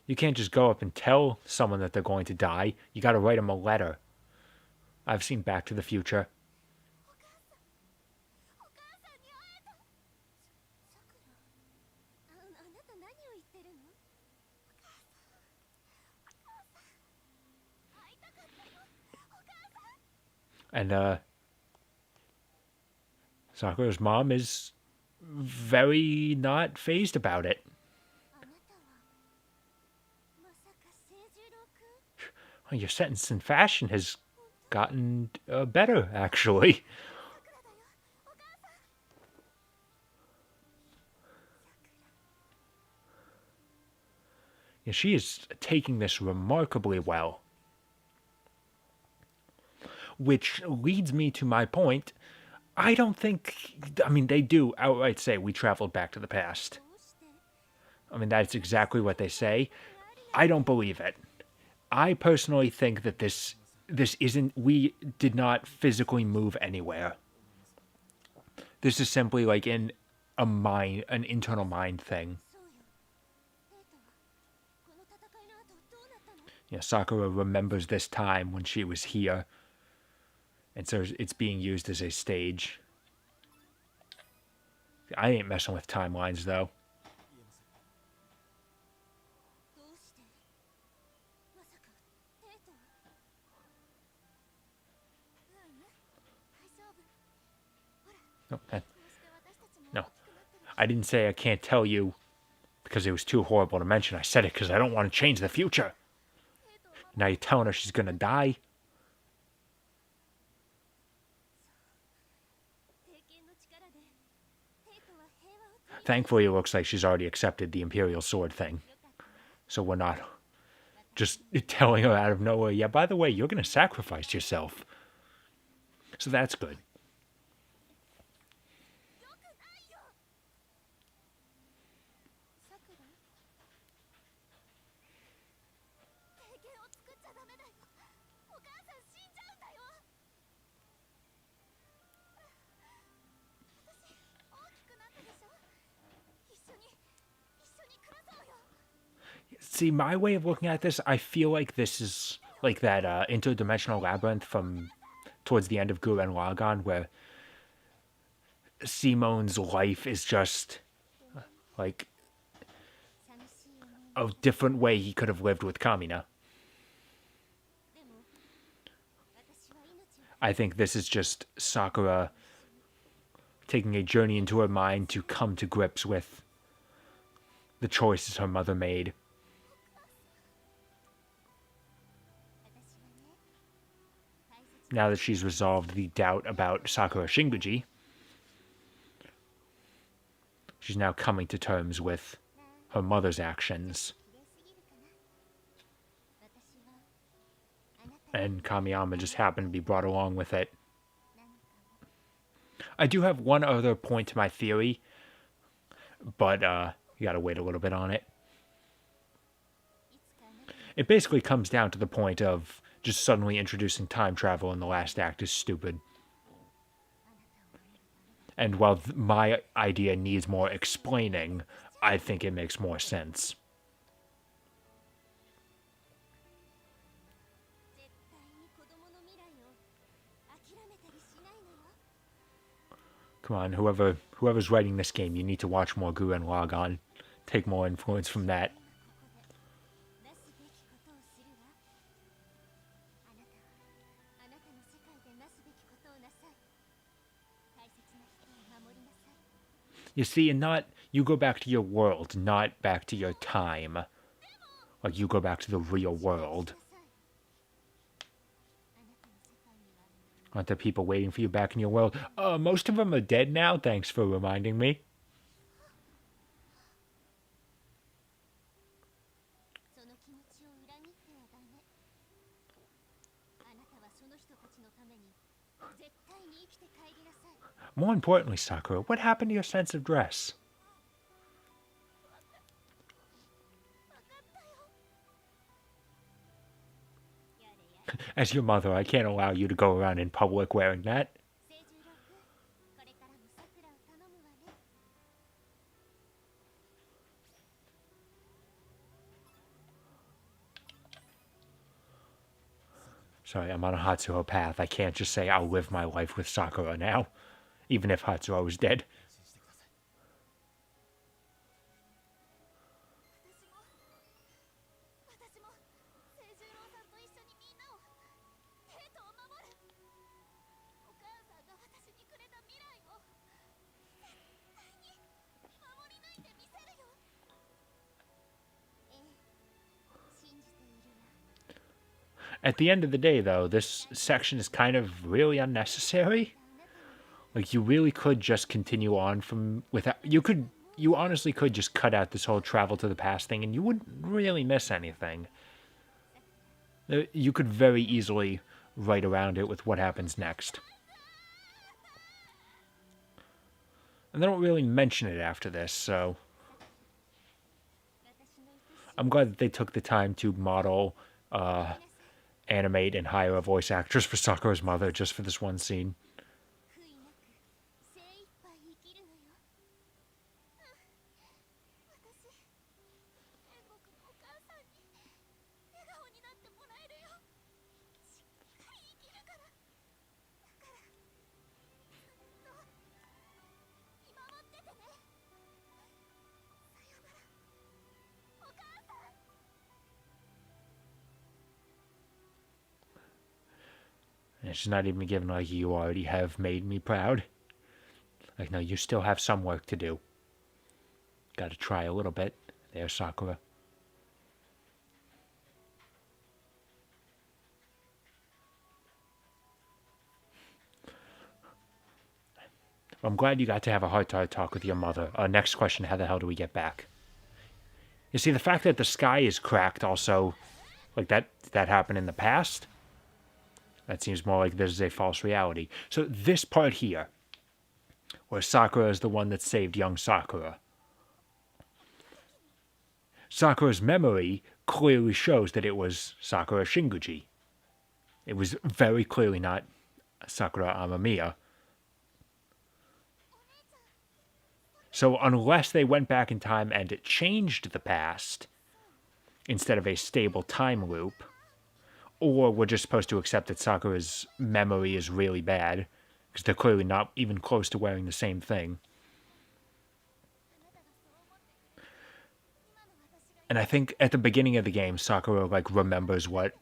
you can't just go up and tell someone that they're going to die. You gotta write them a letter. I've seen Back to the Future. And, Sakura's mom is very not phased about it. Your sentence in fashion has gotten better, actually. Yeah, she is taking this remarkably well. Which leads me to my point. I don't think... I mean, they do outright say we traveled back to the past. I mean, that's exactly what they say. I don't believe it. I personally think that this isn't... We did not physically move anywhere. This is simply like an internal mind thing. Yeah, Sakura remembers this time when she was here. And so it's being used as a stage. I ain't messing with timelines, though. No. I didn't say I can't tell you because it was too horrible to mention. I said it because I don't want to change the future. Now you're telling her she's going to die? Thankfully, it looks like she's already accepted the Imperial Sword thing. So we're not just telling her out of nowhere, yeah, by the way, you're going to sacrifice yourself. So that's good. See, my way of looking at this, I feel like this is like that interdimensional labyrinth from towards the end of Gurren Lagann, where Simone's life is just like a different way he could have lived with Kamina. I think this is just Sakura taking a journey into her mind to come to grips with the choices her mother made. Now that she's resolved the doubt about Sakura Shinguji, she's now coming to terms with her mother's actions. And Kamiyama just happened to be brought along with it. I do have one other point to my theory, but you gotta wait a little bit on it. It basically comes down to the point of just suddenly introducing time travel in the last act is stupid. And while my idea needs more explaining, I think it makes more sense. Come on, whoever's writing this game, you need to watch more Gurren Lagann. Take more influence from that. You see, and not, you go back to your world, not back to your time. Like, you go back to the real world. Aren't there people waiting for you back in your world? Most of them are dead now, thanks for reminding me. More importantly, Sakura, what happened to your sense of dress? As your mother, I can't allow you to go around in public wearing that. Sorry, I'm on a Hatsuho path. I can't just say I'll live my life with Sakura now, even if Hatsuho is dead. At the end of the day, though, this section is kind of really unnecessary. Like, you really could just continue on from without. You honestly could just cut out this whole travel to the past thing, and you wouldn't really miss anything. You could very easily write around it with what happens next. And they don't really mention it after this, so I'm glad that they took the time to model, animate, and hire a voice actress for Sakura's mother just for this one scene. And she's not even given, like, you already have made me proud. Like, no, you still have some work to do. Gotta try a little bit. There's Sakura. I'm glad you got to have a heart-to-heart talk with your mother. Next question, how the hell do we get back? You see, the fact that the sky is cracked also, like, that happened in the past, that seems more like this is a false reality. So this part here, where Sakura is the one that saved young Sakura, Sakura's memory clearly shows that it was Sakura Shinguji. It was very clearly not Sakura Amamiya. So unless they went back in time and it changed the past, instead of a stable time loop, or we're just supposed to accept that Sakura's memory is really bad, because they're clearly not even close to wearing the same thing. And I think at the beginning of the game, Sakura, like, remembers what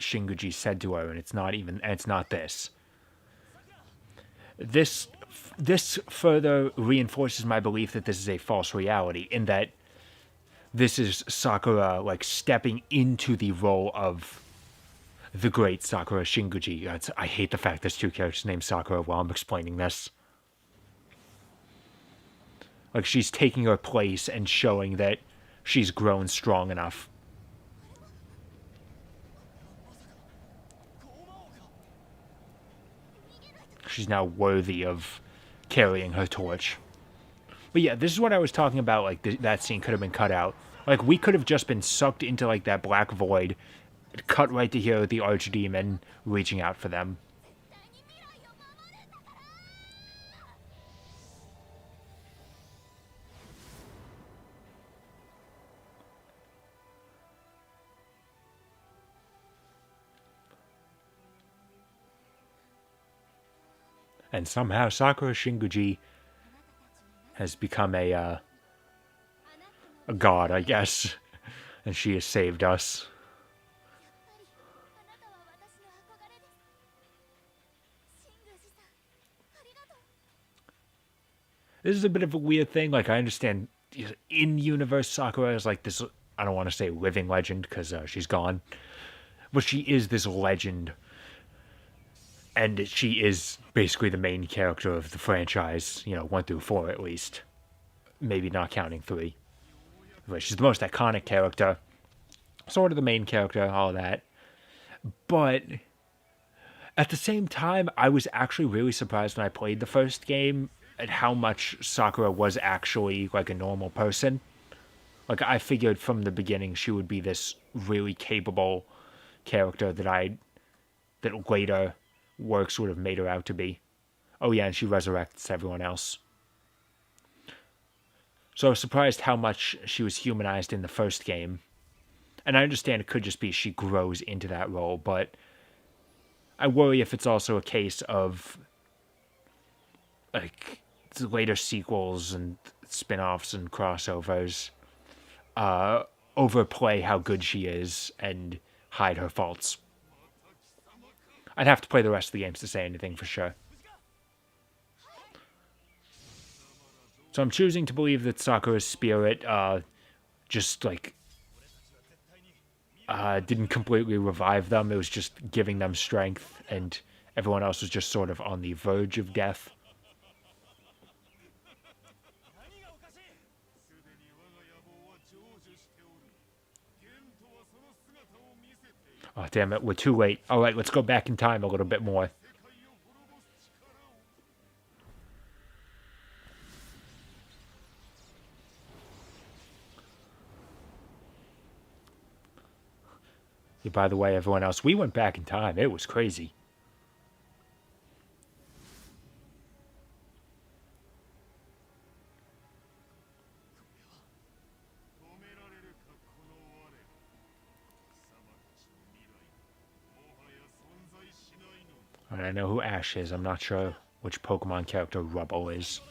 Shinguji said to her, and it's not this. This further reinforces my belief that this is a false reality, in that this is Sakura, like, stepping into the role of the great Sakura Shinguji. I hate the fact there's two characters named Sakura while I'm explaining this. Like, she's taking her place and showing that she's grown strong enough. She's now worthy of carrying her torch. But yeah, this is what I was talking about, like, that scene could have been cut out. Like, we could have just been sucked into, like, that black void, cut right to here with the archdemon reaching out for them. And somehow Sakura Shinguji has become a god, I guess. And she has saved us. This is a bit of a weird thing. Like, I understand in-universe Sakura is like this, I don't want to say living legend, because she's gone. But she is this legend. And she is basically the main character of the franchise, 1 through 4 at least. Maybe not counting 3. But she's the most iconic character, sort of the main character, all that. But at the same time, I was actually really surprised when I played the first game at how much Sakura was actually like a normal person. Like, I figured from the beginning she would be this really capable character that later works would have made her out to be. Oh yeah, and she resurrects everyone else. So I was surprised how much she was humanized in the first game. And I understand it could just be she grows into that role, but I worry if it's also a case of like later sequels and spin-offs and crossovers overplay how good she is and hide her faults. I'd have to play the rest of the games to say anything for sure. So I'm choosing to believe that Sakura's spirit just like didn't completely revive them. It was just giving them strength, and everyone else was just sort of on the verge of death. Oh, damn it, we're too late. All right, let's go back in time a little bit more. Yeah, by the way, everyone else, we went back in time. It was crazy. All right, I know who Ash is. I'm not sure which Pokemon character Rubble is.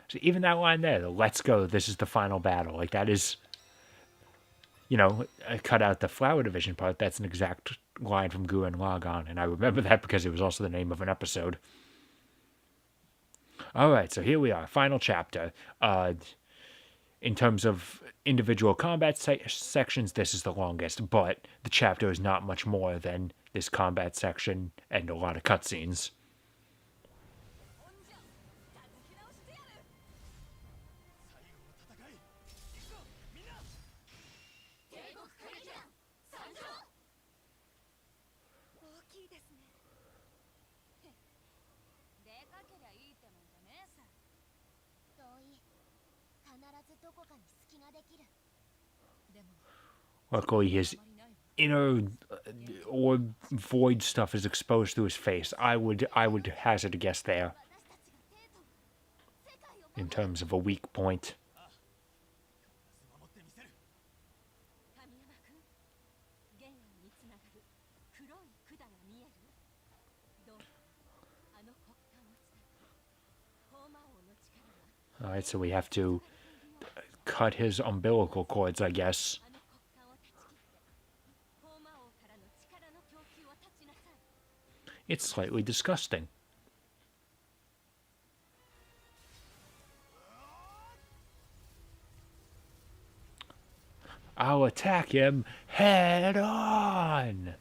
So even that line there, the "Let's go, this is the final battle," like that is, I cut out the Flower Division part. That's an exact line from Gurren Lagann, and I remember that because it was also the name of an episode. All right, so here we are, final chapter. In terms of individual combat sections, this is the longest, but the chapter is not much more than this combat section and a lot of cutscenes. Luckily, his inner or void stuff is exposed to his face. I would hazard a guess there in terms of a weak point. All right, so we have to cut his umbilical cords, I guess. It's slightly disgusting. I'll attack him head on.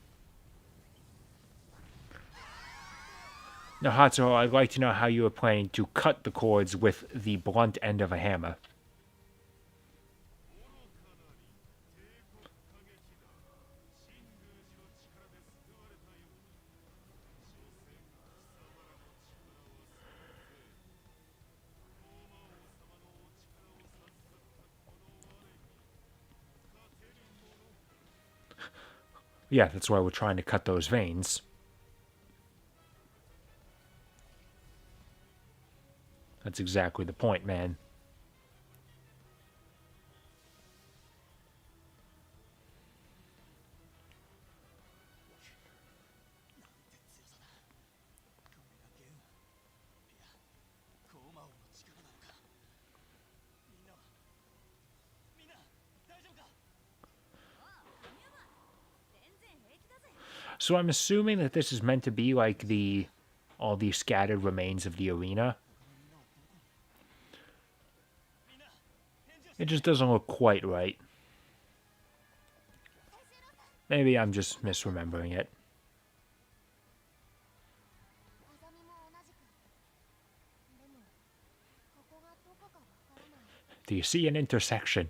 Now, Hatsuho, I'd like to know how you are planning to cut the cords with the blunt end of a hammer. Yeah, that's why we're trying to cut those veins. That's exactly the point, man. So I'm assuming that this is meant to be like all the scattered remains of the arena. It just doesn't look quite right. Maybe I'm just misremembering it. Do you see an intersection?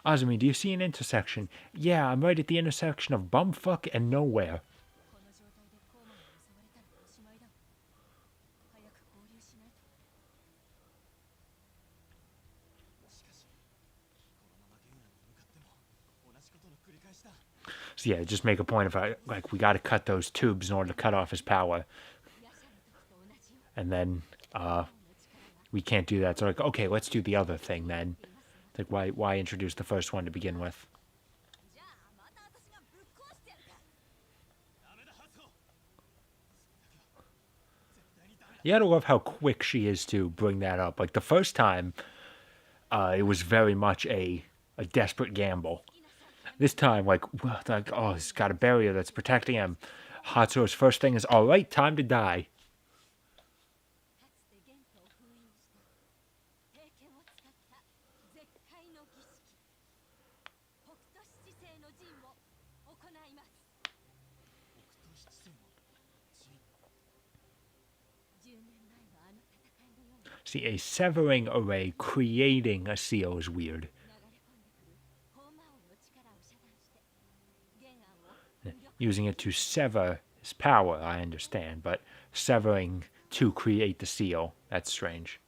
Azumi, do you see an intersection? Yeah, I'm right at the intersection of bumfuck and nowhere. So yeah, just make a point of like we got to cut those tubes in order to cut off his power, and then we can't do that. So like, okay, let's do the other thing then. Like, why introduce the first one to begin with? You gotta love how quick she is to bring that up. Like the first time, it was very much a desperate gamble. This time, like, oh, he's got a barrier that's protecting him. Hatsuo's first thing is, all right, time to die. See, a severing array creating a seal is weird. Using it to sever his power, I understand, but severing to create the seal, that's strange.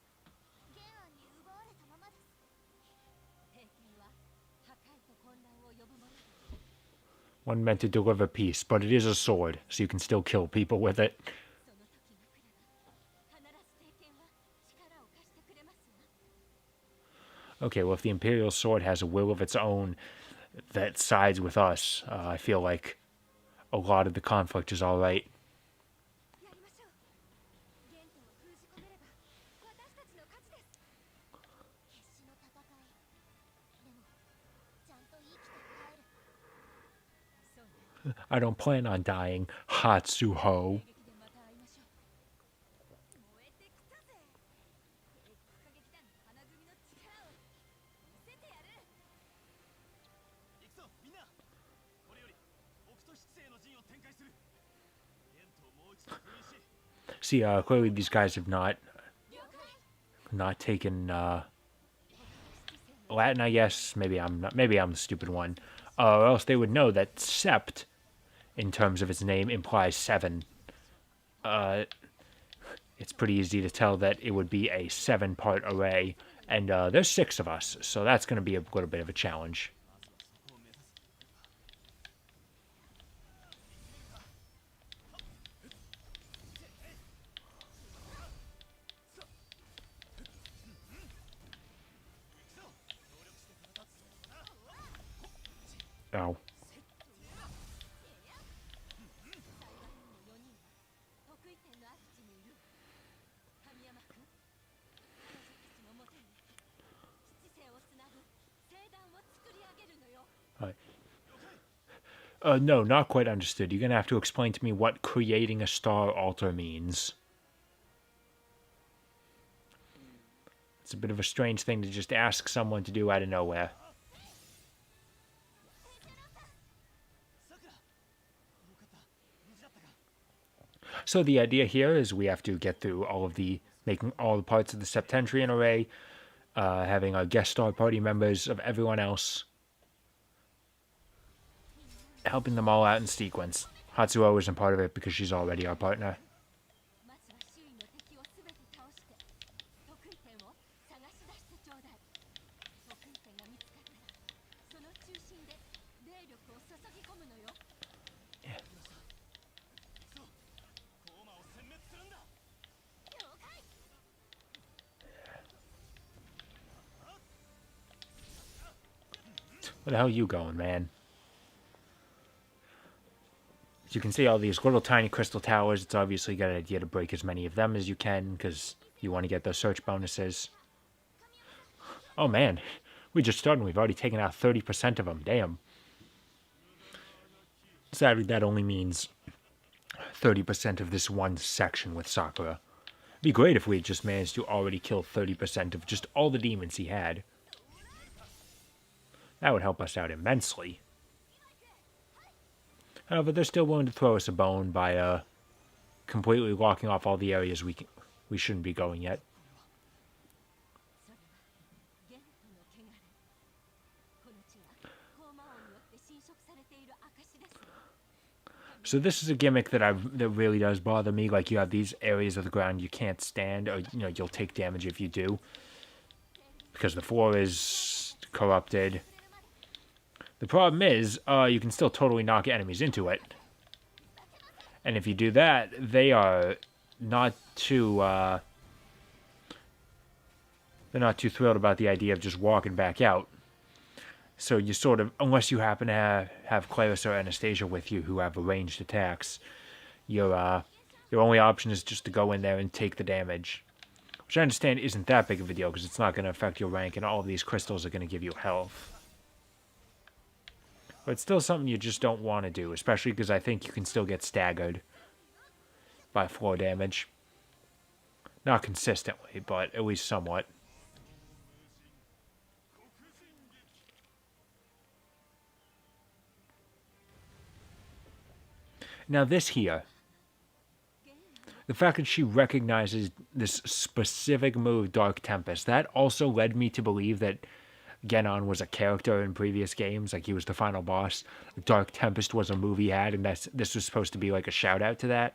One meant to deliver peace, but it is a sword, so you can still kill people with it. Okay, well, if the Imperial Sword has a will of its own that sides with us, I feel like a lot of the conflict is all right. I don't plan on dying, Hatsuho. See, clearly these guys have not taken Latin, I guess. Maybe I'm the stupid one. Or else they would know that sept, in terms of its name, implies 7. It's pretty easy to tell that it would be a 7-part array, and there's 6 of us, so that's going to be a little bit of a challenge. Oh. No, not quite understood. You're going to have to explain to me what creating a star altar means. It's a bit of a strange thing to just ask someone to do out of nowhere. So the idea here is we have to get through making all the parts of the Septentrian array, having our guest star party members of everyone else, helping them all out in sequence. Hatsuo isn't part of it because she's already our partner. Where the hell are you going, man? As you can see all these little tiny crystal towers, it's obviously a good idea to break as many of them as you can, because you want to get those search bonuses. Oh man, we just started and we've already taken out 30% of them, damn. Sadly, that only means 30% of this one section with Sakura. Be great if we had just managed to already kill 30% of just all the demons he had. That would help us out immensely. However, they're still willing to throw us a bone by completely locking off all the areas we shouldn't be going yet. So this is a gimmick that really does bother me. Like, you have these areas of the ground you can't stand, or you'll take damage if you do, because the floor is corrupted. The problem is, you can still totally knock enemies into it, and if you do that, they are not too they're not too thrilled about the idea of just walking back out. So you sort of, unless you happen to have Claris or Anastasia with you who have ranged attacks, your only option is just to go in there and take the damage. Which I understand isn't that big of a deal, because it's not going to affect your rank, and all of these crystals are going to give you health. But it's still something you just don't want to do, especially because I think you can still get staggered by floor damage. Not consistently, but at least somewhat. Now this here, the fact that she recognizes this specific move, Dark Tempest, that also led me to believe that Genan was a character in previous games, like he was the final boss. Dark Tempest was a move he had, and this was supposed to be like a shout out to that.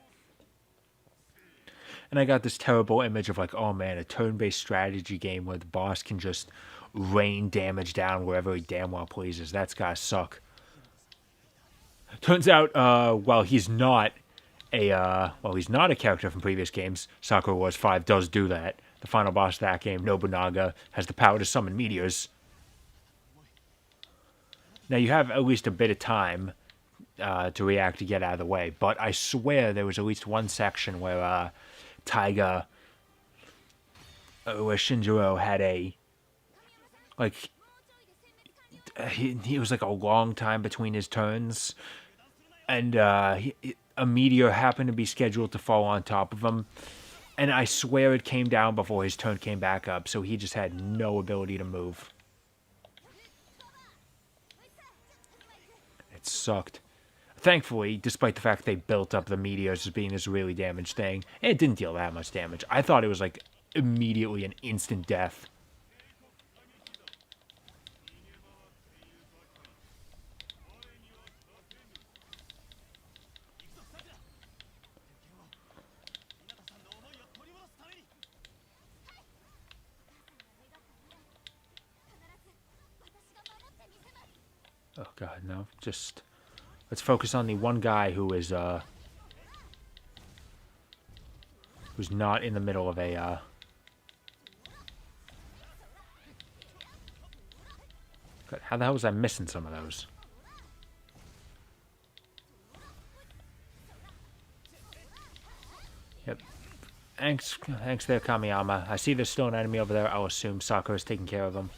And I got this terrible image of like, oh man, a turn-based strategy game where the boss can just rain damage down wherever he damn well pleases. That's gotta suck. Turns out, while he's not a character from previous games, Sakura Wars 5 does do that. The final boss of that game, Nobunaga, has the power to summon meteors. Now you have at least a bit of time to react to get out of the way, but I swear there was at least one section where Taiga, where Shinjiro had he was like a long time between his turns, and a meteor happened to be scheduled to fall on top of him, and I swear it came down before his turn came back up, so he just had no ability to move. It sucked. Thankfully, despite the fact they built up the meteors as being this really damaged thing, it didn't deal that much damage. I thought it was like immediately an instant death. Oh god, no. Just let's focus on the one guy who is who's not in the middle of a God, how the hell was I missing some of those? Yep. Thanks there, Kamiyama. I see there's still an enemy over there. I'll assume Sakura's taking care of him.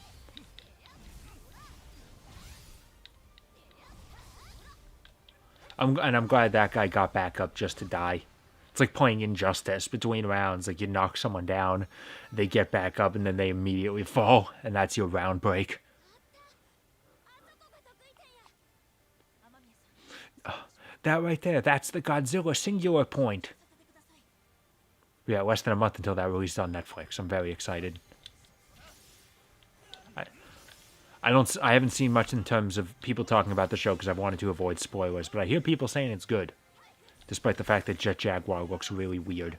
I'm glad that guy got back up just to die. It's like playing Injustice between rounds. Like, you knock someone down, they get back up, and then they immediately fall, and that's your round break. That right there, that's the Godzilla singular point. Yeah, less than a month until that released on Netflix. I'm very excited. I haven't seen much in terms of people talking about the show because I've wanted to avoid spoilers, but I hear people saying it's good, despite the fact that Jet Jaguar looks really weird.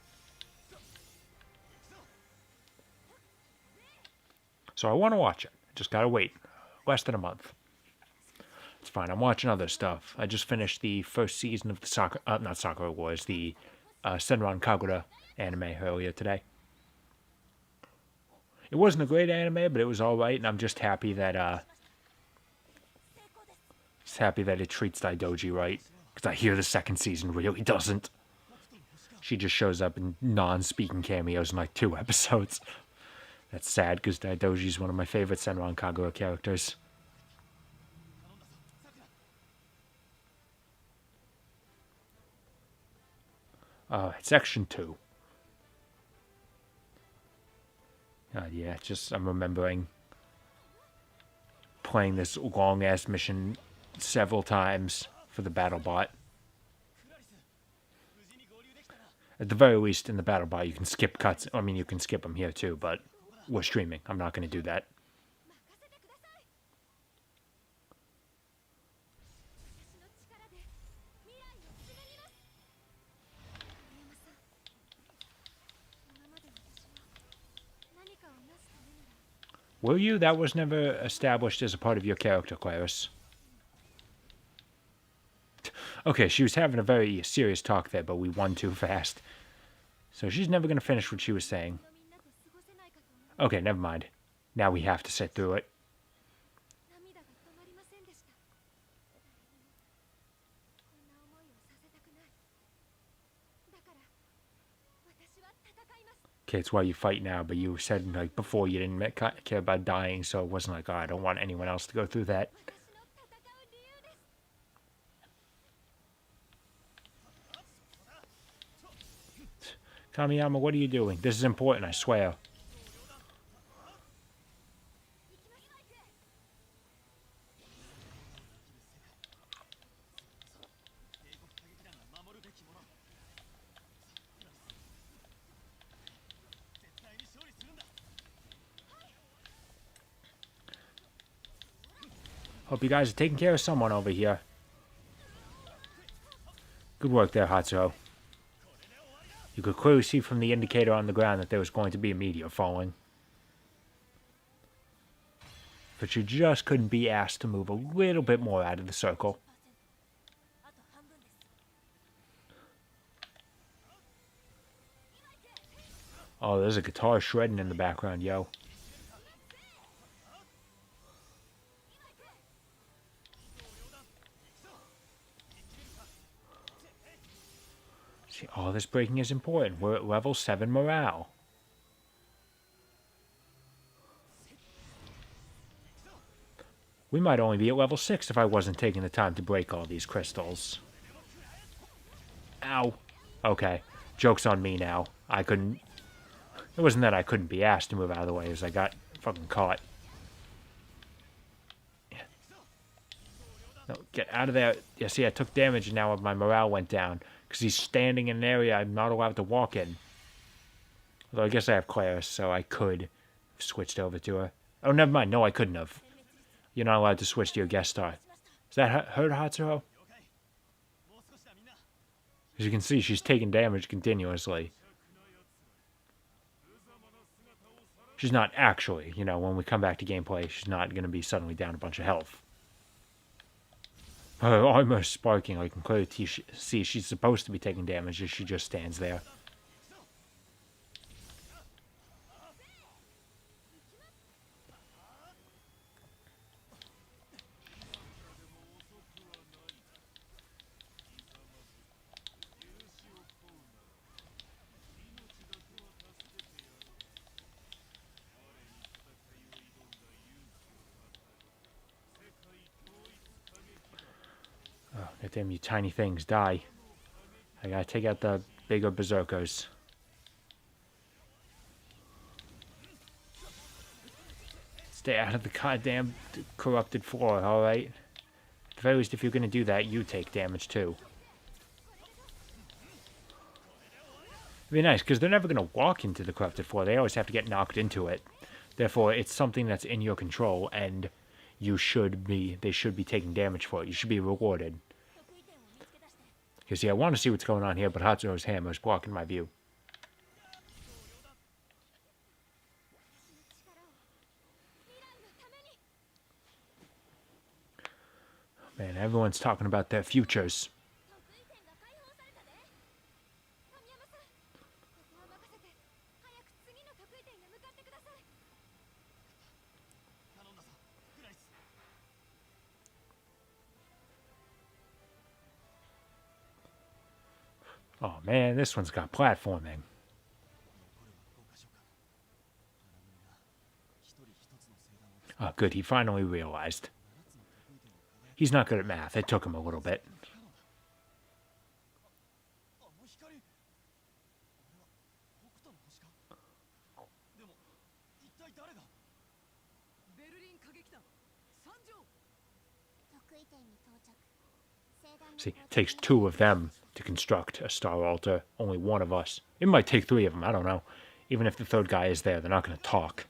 So I want to watch it. Just gotta wait. Less than a month. It's fine. I'm watching other stuff. I just finished the first season of the not Sakura Wars, the Senran Kagura anime earlier today. It wasn't a great anime, but it was all right, and I'm just happy that it treats Daidoji right, because I hear the second season really doesn't. She just shows up in non-speaking cameos in like 2 episodes. That's sad, because Daidoji's one of my favorite Senran Kagura characters. Section 2. Yeah, just I'm remembering playing this long-ass mission several times for the battle bot. At the very least, in the battle bot, you can skip cuts. I mean, you can skip them here too, but we're streaming. I'm not going to do that. Were you? That was never established as a part of your character, Claris. Okay, she was having a very serious talk there, but we won too fast. So she's never going to finish what she was saying. Okay, never mind. Now we have to sit through it. Okay, it's why you fight now, but you said like before you didn't care about dying, so it wasn't like, oh, I don't want anyone else to go through that. Kamiyama, what are you doing? This is important, I swear. Hope you guys are taking care of someone over here. Good work there, Hatsuho. You could clearly see from the indicator on the ground that there was going to be a meteor falling. But you just couldn't be asked to move a little bit more out of the circle. Oh, there's a guitar shredding in the background, yo. See, all this breaking is important. We're at level 7 morale. We might only be at level 6 if I wasn't taking the time to break all these crystals. Ow. Okay. Joke's on me now. I couldn't... It wasn't that I couldn't be asked to move out of the way, as I got fucking caught. No, get out of there. Yeah, see, I took damage and now my morale went down. Because he's standing in an area I'm not allowed to walk in. Although I guess I have Claris, so I could have switched over to her. Oh, never mind. No, I couldn't have. You're not allowed to switch to your guest star. Is that her, Hatsuho? As you can see, she's taking damage continuously. She's not actually, you know, when we come back to gameplay, she's not going to be suddenly down a bunch of health. Her armor is sparking. I can clearly see she's supposed to be taking damage as she just stands there. God damn you tiny things, die. I gotta take out the bigger berserkers. Stay out of the goddamn corrupted floor, alright? At the very least, if you're gonna do that, you take damage too. It'd be nice, because they're never gonna walk into the corrupted floor. They always have to get knocked into it. Therefore, it's something that's in your control, and they should be taking damage for it. You should be rewarded. Because, yeah, I want to see what's going on here, but Hatsuho's hammer is blocking my view. Man, everyone's talking about their futures. Oh man, this one's got platforming. Oh good, he finally realized. He's not good at math. It took him a little bit. See, it takes 2 of them to construct a star altar. Only 1 of us. It might take 3 of them, I don't know. Even if the 3rd guy is there, they're not going to talk.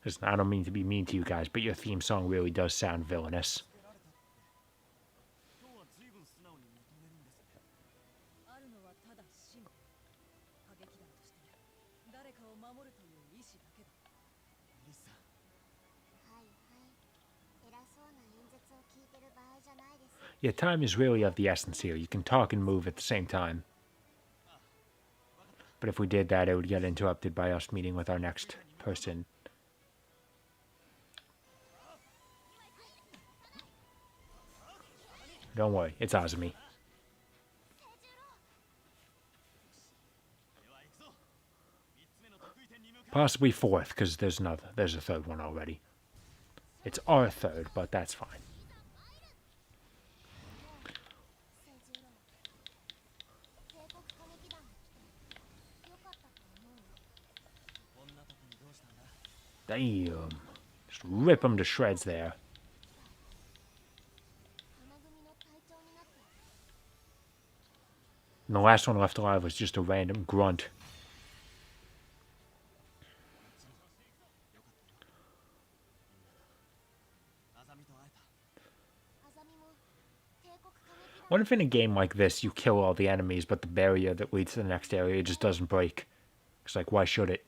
Listen, I don't mean to be mean to you guys, but your theme song really does sound villainous. Yeah, time is really of the essence here. You can talk and move at the same time. But if we did that, it would get interrupted by us meeting with our next person. Don't worry, it's Azumi. Possibly 4th, because there's a 3rd one already. It's our 3rd, but that's fine. Damn. Just rip them to shreds there. And the last one left alive was just a random grunt. What if in a game like this you kill all the enemies, but the barrier that leads to the next area just doesn't break? It's like, why should it?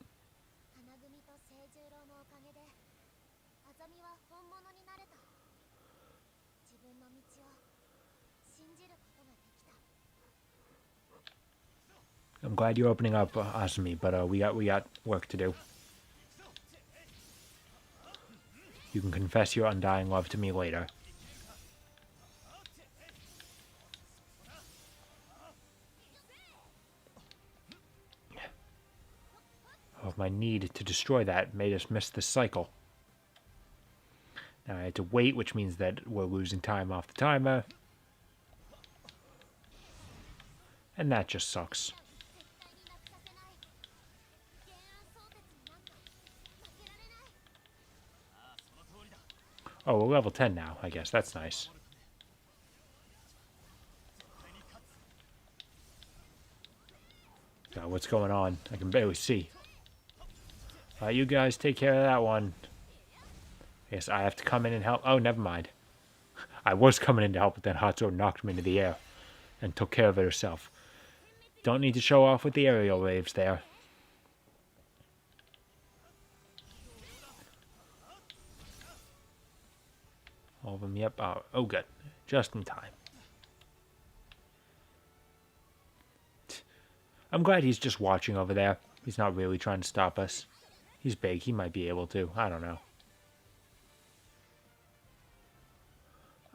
I'm glad you're opening up, Asumi, but we got work to do. You can confess your undying love to me later. Oh, my need to destroy that made us miss this cycle. Now I had to wait, which means that we're losing time off the timer. And that just sucks. Oh, we're level 10 now, I guess. That's nice. God, what's going on? I can barely see. You guys take care of that one. Yes, I have to come in and help. Oh, never mind. I was coming in to help, but then Hatsuo knocked me into the air and took care of it herself. Don't need to show off with the aerial waves there. All of them, yep. Oh, good. Just in time. I'm glad he's just watching over there. He's not really trying to stop us. He's big. He might be able to. I don't know.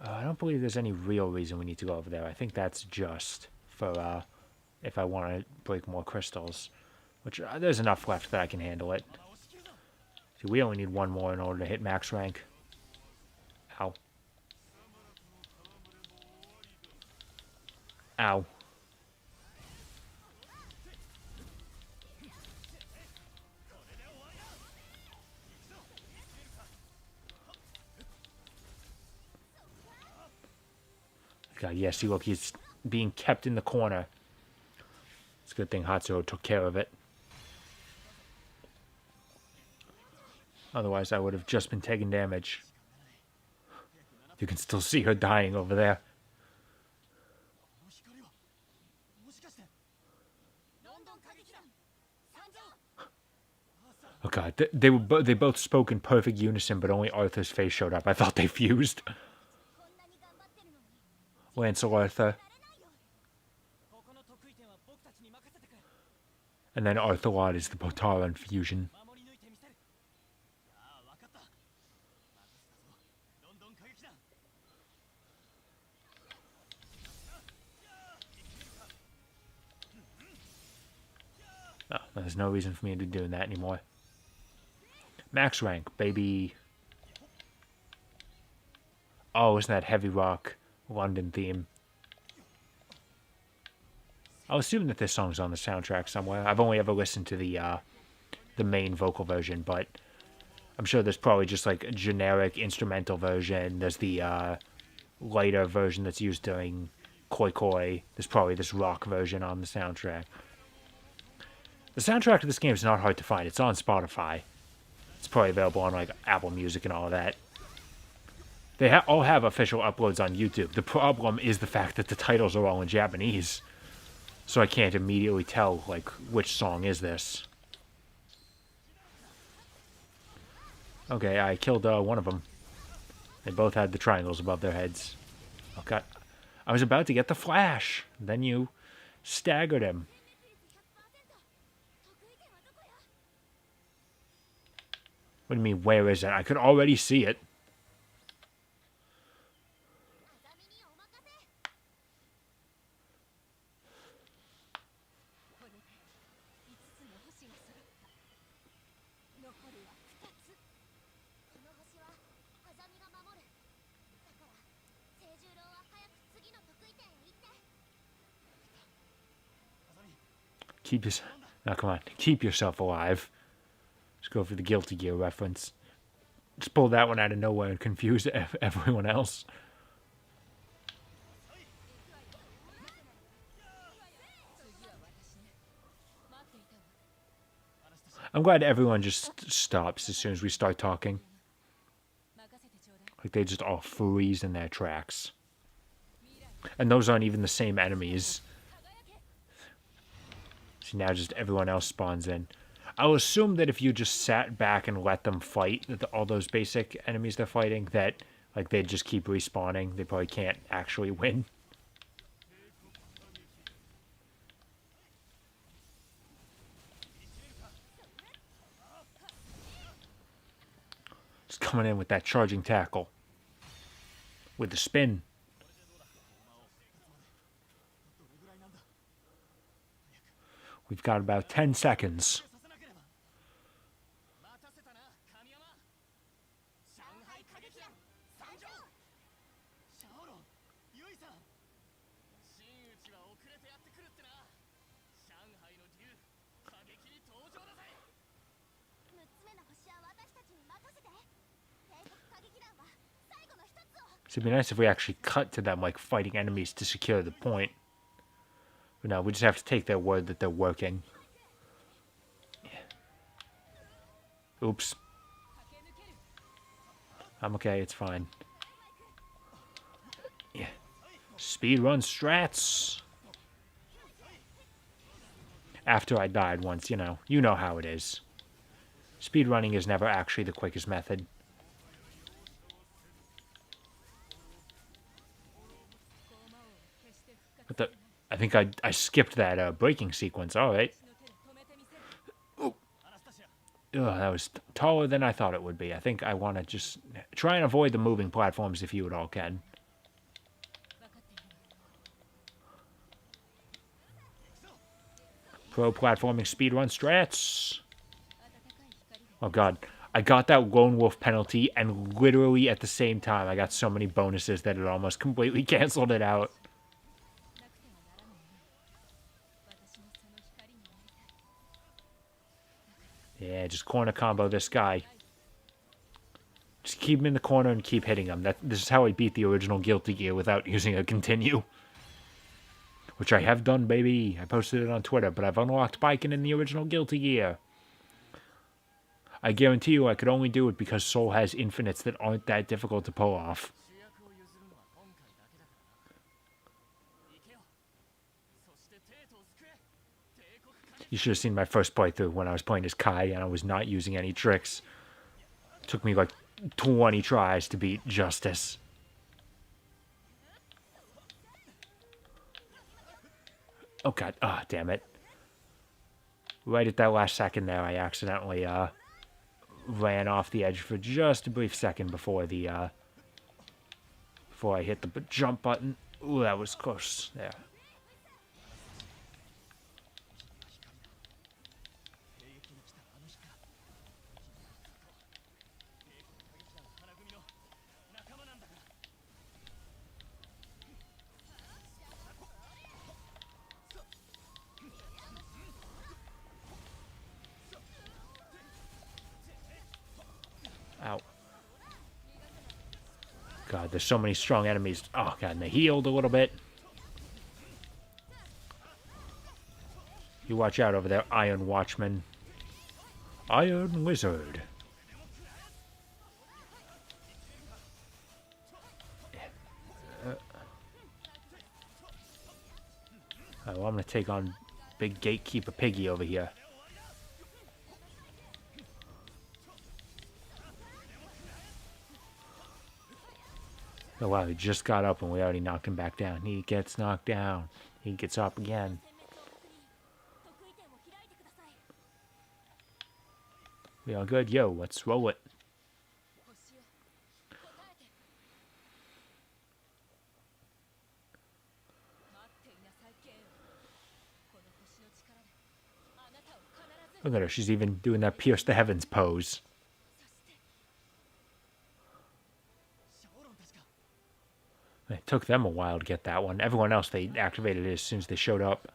I don't believe there's any real reason we need to go over there. I think that's just for if I want to break more crystals. Which, there's enough left that I can handle it. See, we only need 1 more in order to hit max rank. Ow. Ow. God, yeah, see, look, he's being kept in the corner. It's a good thing Hatsuo took care of it. Otherwise, I would have just been taking damage. You can still see her dying over there. Oh god, they both spoke in perfect unison, but only Arthur's face showed up. I thought they fused. Lancel Arthur. And then Arthur Lord is the Potara fusion. Oh, There's no reason for me to be doing that anymore. Max rank, baby. Oh, isn't that heavy rock London theme? I'll assume that this song's on the soundtrack somewhere. I've only ever listened to the main vocal version, but I'm sure there's probably just like a generic instrumental version. There's the lighter version that's used during Koi Koi. There's probably this rock version on the soundtrack. The soundtrack to this game is not hard to find. It's on Spotify. It's probably available on like Apple Music and all of that. They all have official uploads on YouTube. The problem is the fact that the titles are all in Japanese, so I can't immediately tell like which song is this. Okay, I killed one of them. They both had the triangles above their heads. Okay, I was about to get the flash. Then you staggered him. What do you mean, where is it? I could already see it. Now come on, keep yourself alive. Just go for the Guilty Gear reference. Just pull that one out of nowhere and confuse everyone else. I'm glad everyone just stops as soon as we start talking. Like they just all freeze in their tracks. And those aren't even the same enemies. See, now just everyone else spawns in. I'll assume that if you just sat back and let them fight all those basic enemies they're fighting, that like they'd just keep respawning. They probably can't actually win. Just coming in with that charging tackle. With the spin. We've got about 10 seconds. So it'd be nice if we actually cut to them like fighting enemies to secure the point. But no, we just have to take their word that they're working. Yeah. Oops. I'm okay, it's fine. Yeah. Speedrun strats. After I died once, you know how it is. Speedrunning is never actually the quickest method. But I think I skipped that braking sequence. All right. Oh, that was taller than I thought it would be. I think I want to just try and avoid the moving platforms if you at all can. Pro platforming speedrun strats. Oh god. I got that lone wolf penalty, and literally at the same time I got so many bonuses that it almost completely canceled it out. Yeah, just corner combo this guy. Just keep him in the corner and keep hitting him. This is how I beat the original Guilty Gear without using a continue. Which I have done, baby. I posted it on Twitter, but I've unlocked biking in the original Guilty Gear. I guarantee you I could only do it because Soul has infinites that aren't that difficult to pull off. You should have seen my first playthrough when I was playing as Kai and I was not using any tricks. It took me like 20 tries to beat Justice. Oh god, damn it. Right at that last second there, I accidentally ran off the edge for just a brief second before I hit the jump button. Ooh, that was close there. God, there's so many strong enemies. Oh, God, and they healed a little bit. You watch out over there, Iron Watchman. Iron Wizard. Well, I'm going to take on Big Gatekeeper Piggy over here. Oh, wow, he just got up and we already knocked him back down. He gets knocked down. He gets up again. We all good? Yo, let's roll it. Look at her, she's even doing that pierce the heavens pose. It took them a while to get that one. Everyone else, they activated it as soon as they showed up.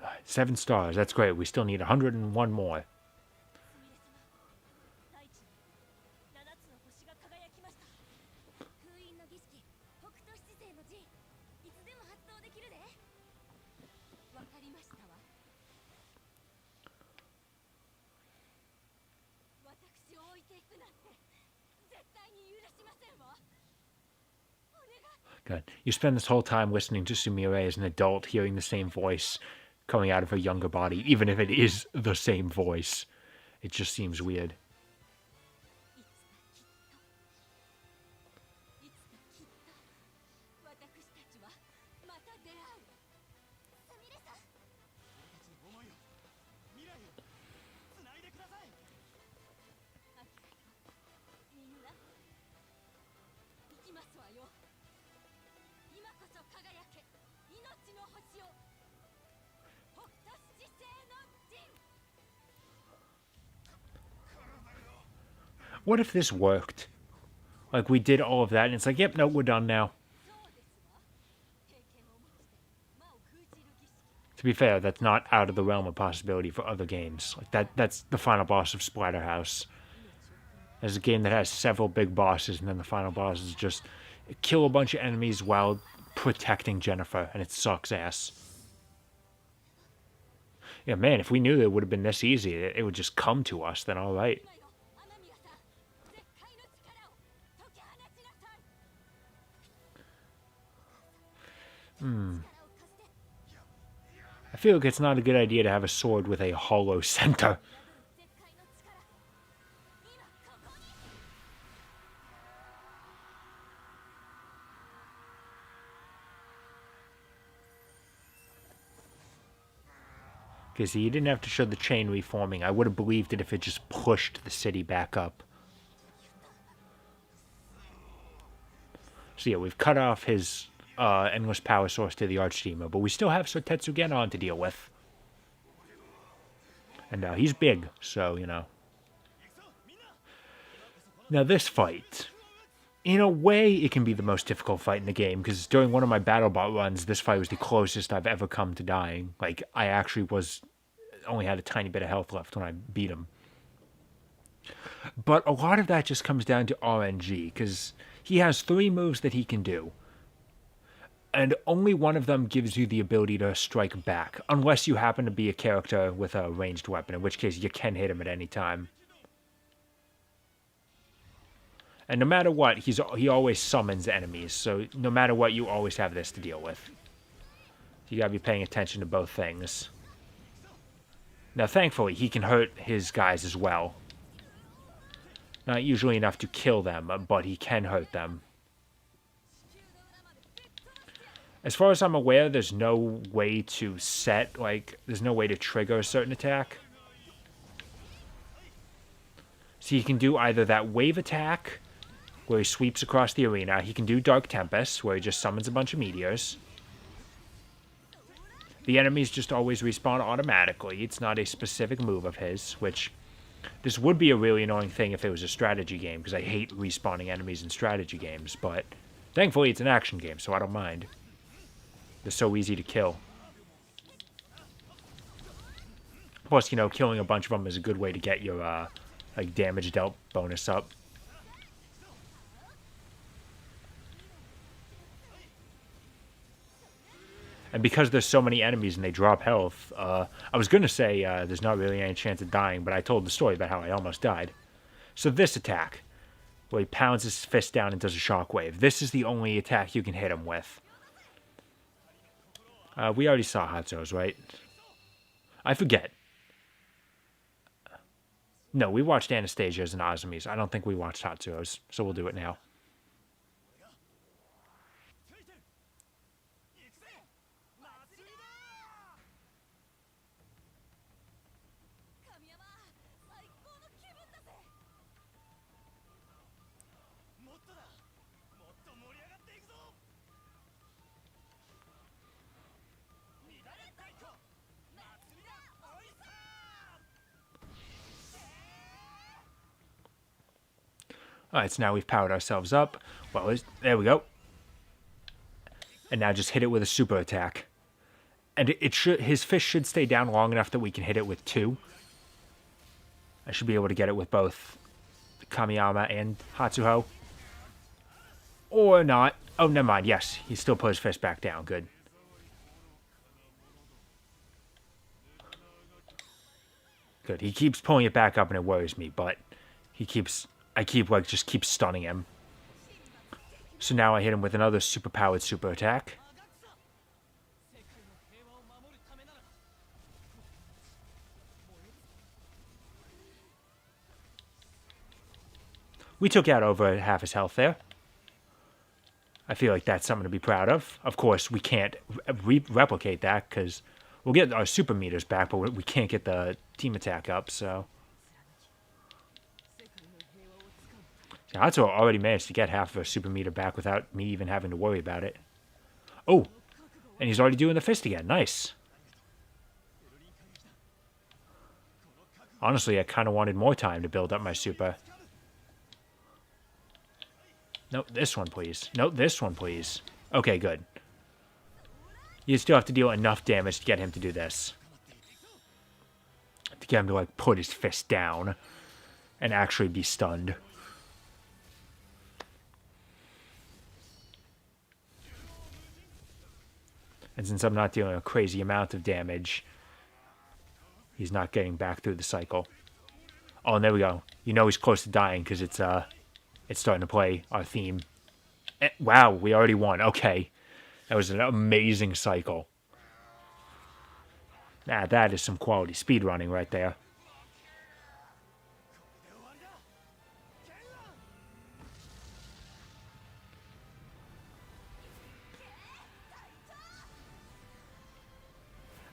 Right, 7 stars, that's great. We still need 101 more. God, you spend this whole time listening to Sumire as an adult, hearing the same voice coming out of her younger body, even if it is the same voice. It just seems weird. What if this worked? Like, we did all of that, and it's like, yep, no, we're done now. To be fair, that's not out of the realm of possibility for other games. Like, that's the final boss of Splatterhouse. There's a game that has several big bosses, and then the final boss is just kill a bunch of enemies while protecting Jennifer, and it sucks ass. Yeah, man, if we knew it would have been this easy, it would just come to us, then all right. I feel like it's not a good idea to have a sword with a hollow center. Because he didn't have to show the chain reforming. I would have believed it if it just pushed the city back up. So yeah, we've cut off his endless power source to the Archdemon, but we still have Sotetsu Genan to deal with. And he's big, so, you know. Now this fight, in a way, it can be the most difficult fight in the game, because during one of my BattleBot runs, this fight was the closest I've ever come to dying. Like, I actually only had a tiny bit of health left when I beat him. But a lot of that just comes down to RNG, because he has 3 moves that he can do. And only one of them gives you the ability to strike back, unless you happen to be a character with a ranged weapon, in which case you can hit him at any time. And no matter what, he always summons enemies, so no matter what, you always have this to deal with. You gotta be paying attention to both things. Now, thankfully, he can hurt his guys as well. Not usually enough to kill them, but he can hurt them. As far as I'm aware, there's no way to set, like, there's no way to trigger a certain attack. So he can do either that wave attack, where he sweeps across the arena. He can do Dark Tempest, where he just summons a bunch of meteors. The enemies just always respawn automatically. It's not a specific move of his, which this would be a really annoying thing if it was a strategy game, because I hate respawning enemies in strategy games, but thankfully it's an action game, so I don't mind. They're so easy to kill. Plus, you know, killing a bunch of them is a good way to get your, like, damage dealt bonus up. And because there's so many enemies and they drop health, I was going to say there's not really any chance of dying, but I told the story about how I almost died. So this attack, where he pounds his fist down and does a shockwave, this is the only attack you can hit him with. We already saw Hatsuo's, right? I forget. No, we watched Anastasia's and Azumi's. I don't think we watched Hatsuo's, so we'll do it now. Alright, so now we've powered ourselves up. Well, there we go. And now just hit it with a super attack. And his fist should stay down long enough that we can hit it with 2. I should be able to get it with both Kamiyama and Hatsuho. Or not. Oh, never mind. Yes, he still put his fist back down. Good. Good. He keeps pulling it back up and it worries me, but I just keep stunning him. So now I hit him with another super-powered super attack. We took out over half his health there. I feel like that's something to be proud of. Of course, we can't replicate that because we'll get our super meters back, but we can't get the team attack up, so... Hatsuo already managed to get half of her super meter back without me even having to worry about it. Oh, and he's already doing the fist again. Nice. Honestly, I kind of wanted more time to build up my super. No, this one, please. No, this one, please. Okay, good. You still have to deal enough damage to get him to do this. To get him to, like, put his fist down and actually be stunned. And since I'm not dealing a crazy amount of damage, he's not getting back through the cycle. Oh, and there we go. You know he's close to dying because it's starting to play our theme. Wow, we already won. Okay. That was an amazing cycle. Nah, that is some quality speedrunning right there.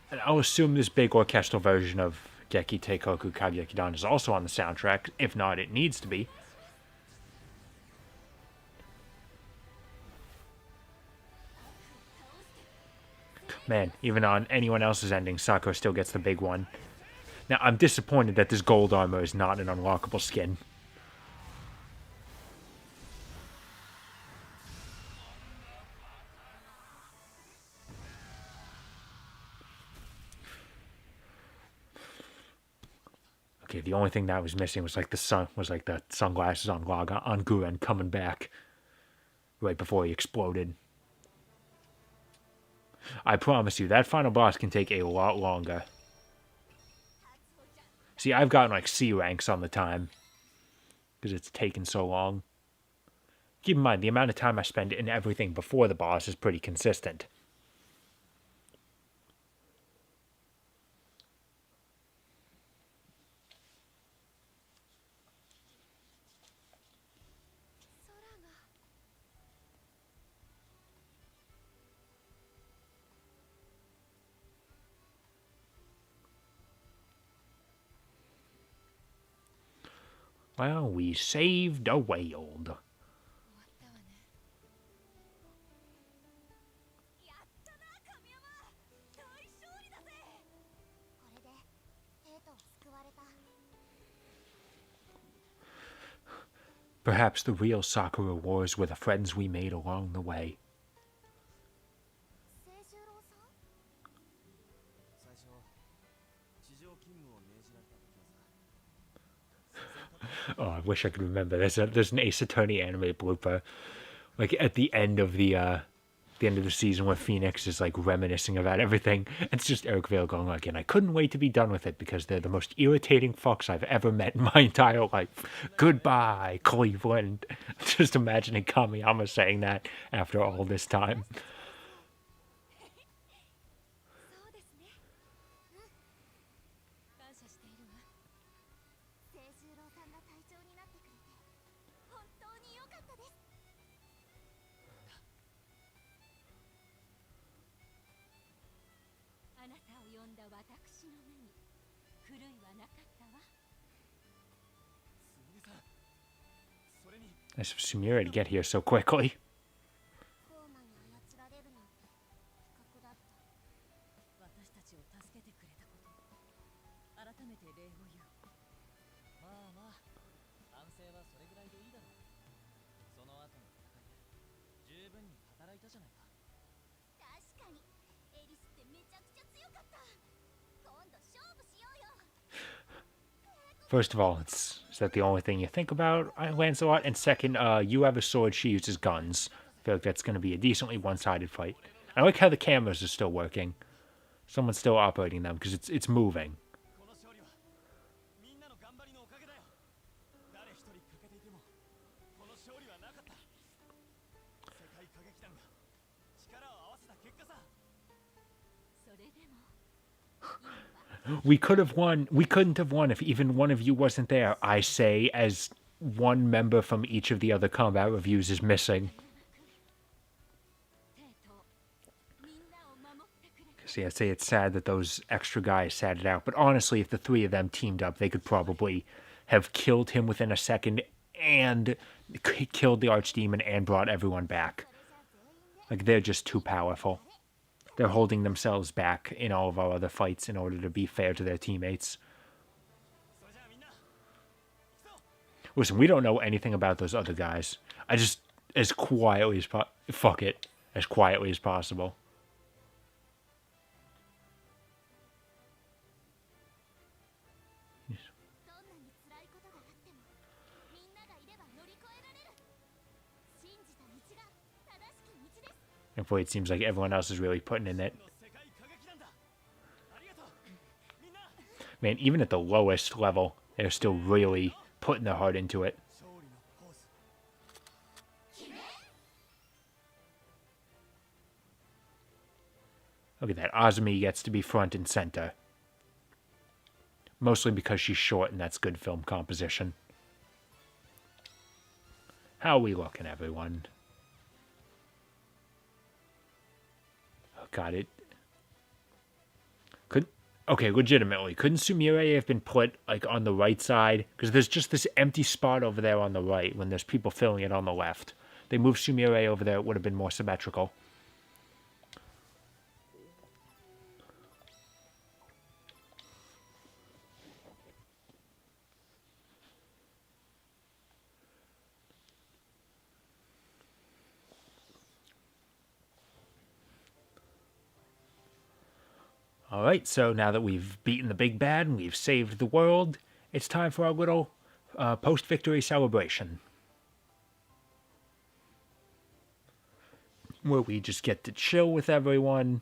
And I'll assume this big orchestral version of Geki Teikoku Kagekidan is also on the soundtrack. If not, it needs to be. Man, even on anyone else's ending, Sakura still gets the big one. Now, I'm disappointed that this gold armor is not an unlockable skin. Okay, the only thing that was missing was like the sunglasses on Guren coming back right before he exploded. I promise you, that final boss can take a lot longer. See, I've gotten like C ranks on the time because it's taken so long. Keep in mind, the amount of time I spend in everything before the boss is pretty consistent. Well, we saved a world. Perhaps the real Sakura Wars were the friends we made along the way. Oh, I wish I could remember. There's an Ace Attorney anime blooper, like at the end of the season where Phoenix is like reminiscing about everything. It's just Eric Vale going like, and I couldn't wait to be done with it because they're the most irritating fucks I've ever met in my entire life. Goodbye, Cleveland. Just imagining Kamiyama saying that after all this time. Nice of Sumire to get here so quickly. First of all, is that the only thing you think about, Lancelot? And second, you have a sword, she uses guns. I feel like that's going to be a decently one-sided fight. I like how the cameras are still working. Someone's still operating them because it's moving. We could have won. We couldn't have won if even one of you wasn't there. I say as one member from each of the other combat reviews is missing. See, I say it's sad that those extra guys sat it out. But honestly, if the three of them teamed up, they could probably have killed him within a second and killed the Archdemon and brought everyone back. Like, they're just too powerful. They're holding themselves back in all of our other fights in order to be fair to their teammates. Listen, we don't know anything about those other guys. I just, as quietly as fuck it, as quietly as possible. And boy, it seems like everyone else is really putting in it. Man, even at the lowest level, they're still really putting their heart into it. Look at that. Azumi gets to be front and center. Mostly because she's short and that's good film composition. How are we looking, everyone? Oh, God, it... Okay, legitimately, couldn't Sumire have been put, like, on the right side? Because there's just this empty spot over there on the right when there's people filling it on the left. They moved Sumire over there, it would have been more symmetrical. Alright, so now that we've beaten the big bad and we've saved the world, it's time for our little post-victory celebration. Where we just get to chill with everyone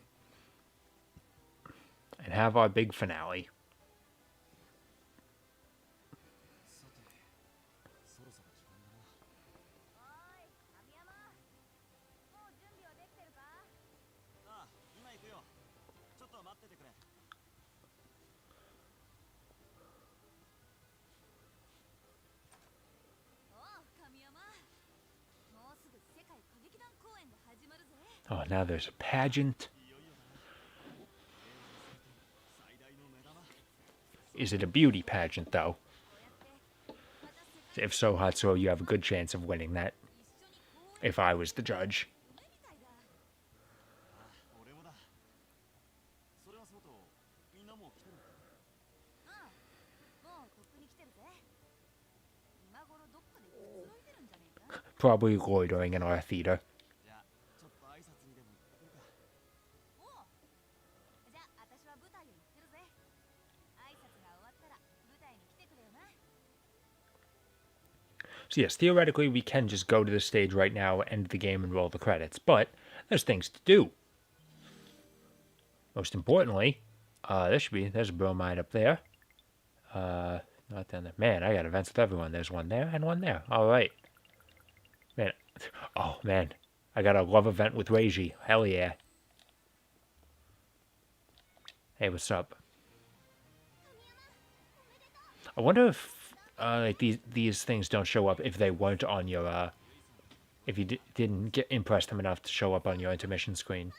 and have our big finale. Oh, now there's a pageant. Is it a beauty pageant, though? If so, Hatsuro, you have a good chance of winning that. If I was the judge. Probably loitering in our theater. So yes, theoretically we can just go to the stage right now, end the game, and roll the credits, but there's things to do. Most importantly, there's a bromide up there. Not down there. Man, I got events with everyone. There's one there and one there. All right. Man, oh man, I got a love event with Reiji. Hell yeah. Hey, what's up? I wonder if like these things don't show up if they weren't on your if you didn't get impress them enough to show up on your intermission screen.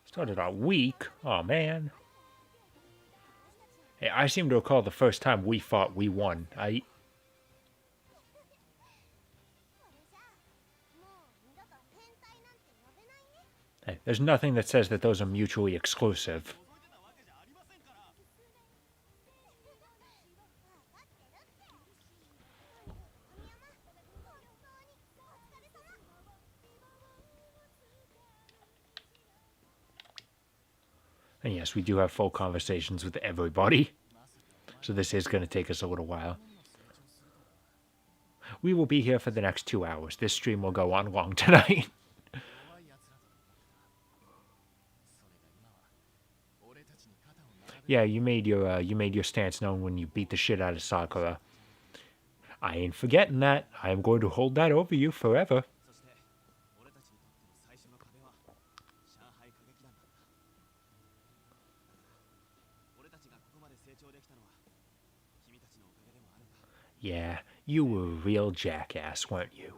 Started out weak. Oh man. Hey, I seem to recall the first time we fought, we won. Hey, there's nothing that says that those are mutually exclusive. And yes, we do have full conversations with everybody. So this is going to take us a little while. We will be here for the next 2 hours. This stream will go on long tonight. Yeah, you made your stance known when you beat the shit out of Sakura. I ain't forgetting that. I am going to hold that over you forever. Yeah, you were a real jackass, weren't you?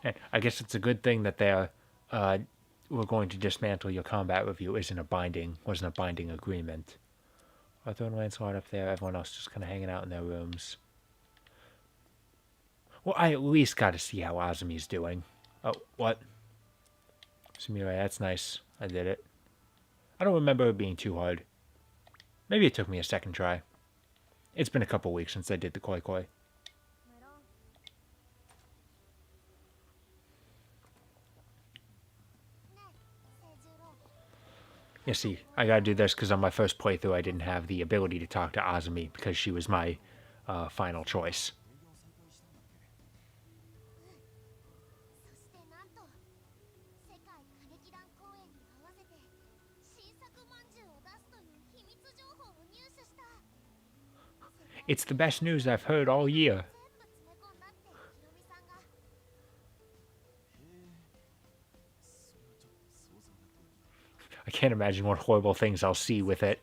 And I guess it's a good thing that we're going to dismantle your combat review wasn't a binding agreement. Arthur and Lancelot up there, everyone else just kind of hanging out in their rooms. Well, I at least got to see how Azumi's doing. Oh, what? Sumire, that's nice. I did it. I don't remember it being too hard. Maybe it took me a second try. It's been a couple weeks since I did the koi koi. You see, I gotta do this because on my first playthrough I didn't have the ability to talk to Azumi because she was my final choice. It's the best news I've heard all year. I can't imagine what horrible things I'll see with it.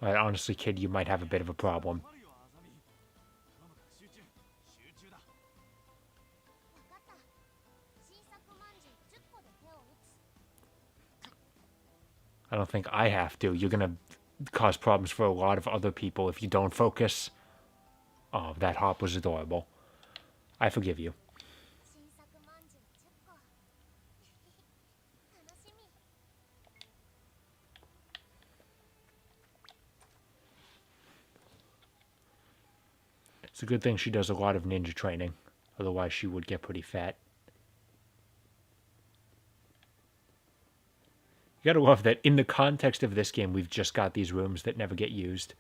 Honestly, kid, you might have a bit of a problem. I don't think I have to. You're gonna cause problems for a lot of other people if you don't focus. Oh, that hop was adorable. I forgive you. It's a good thing she does a lot of ninja training. Otherwise, she would get pretty fat. You gotta love that in the context of this game, we've just got these rooms that never get used.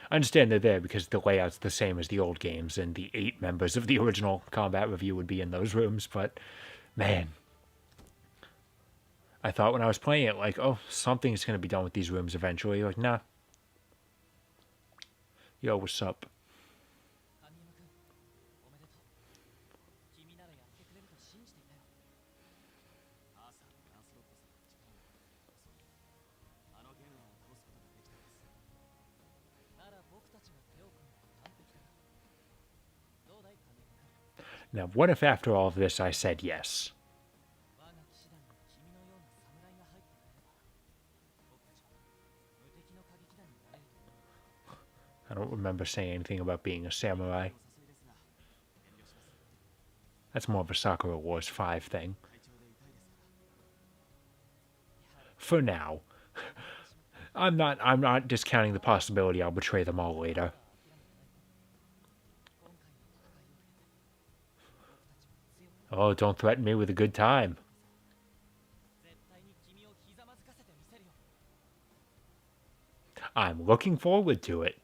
I understand they're there because the layout's the same as the old games, and the 8 members of the original combat review would be in those rooms, but man. I thought when I was playing it, like, oh, something's gonna be done with these rooms eventually. Like, nah. Yo, what's up? Now, what if after all of this I said yes? I don't remember saying anything about being a samurai. That's more of a Sakura Wars 5 thing. For now. I'm not discounting the possibility I'll betray them all later. Oh, don't threaten me with a good time. I'm looking forward to it.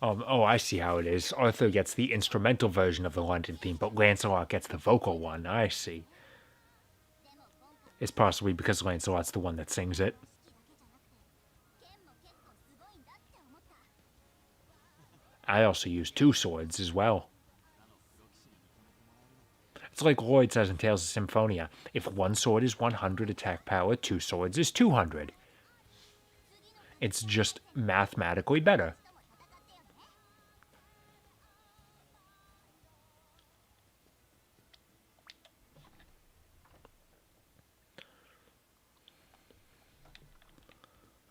Oh, I see how it is. Arthur gets the instrumental version of the London theme, but Lancelot gets the vocal one. I see. It's possibly because Lancelot's the one that sings it. I also use 2 swords as well. It's like Lloyd says in Tales of Symphonia. If 1 sword is 100 attack power, 2 swords is 200. It's just mathematically better.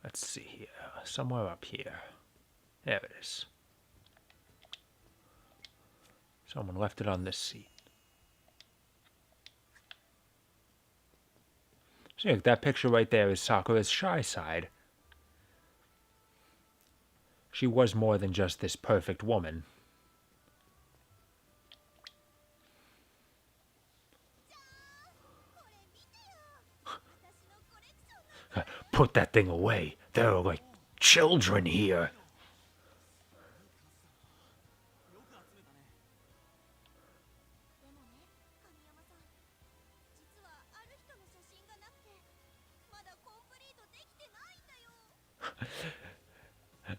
Let's see here. Somewhere up here. There it is. Someone left it on this seat. So yeah, that picture right there is Sakura's shy side. She was more than just this perfect woman. Put that thing away. There are like children here.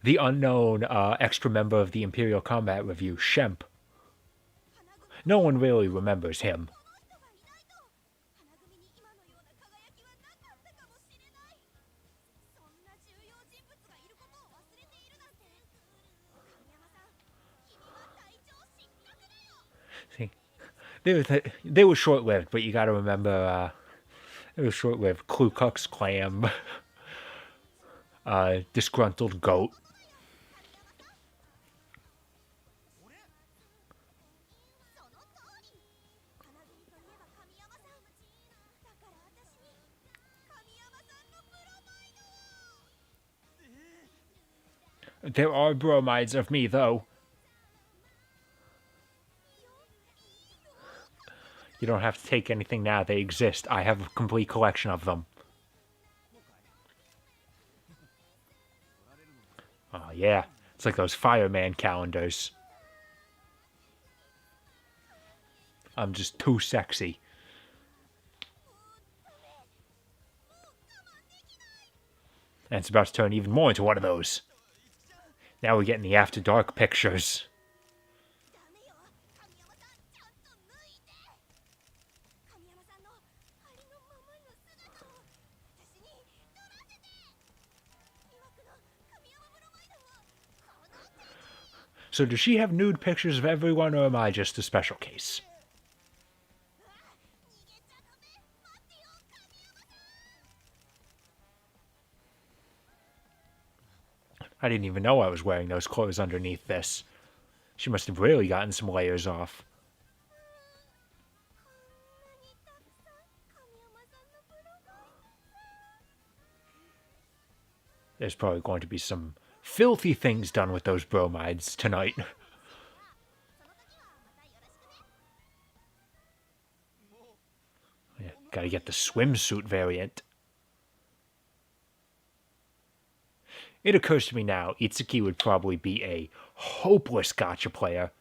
The unknown extra member of the Imperial Combat Review, Shemp. No one really remembers him. See, they were short-lived, but you got to remember they were short-lived. Ku Klux Klan, disgruntled goat. There are bromides of me, though. You don't have to take anything now. They exist. I have a complete collection of them. Oh, yeah. It's like those fireman calendars. I'm just too sexy. And it's about to turn even more into one of those. Now we're getting the after dark pictures. So does she have nude pictures of everyone, or am I just a special case? I didn't even know I was wearing those clothes underneath this. She must have really gotten some layers off. There's probably going to be some filthy things done with those bromides tonight. Yeah, gotta get the swimsuit variant. It occurs to me now, Itsuki would probably be a hopeless gacha player.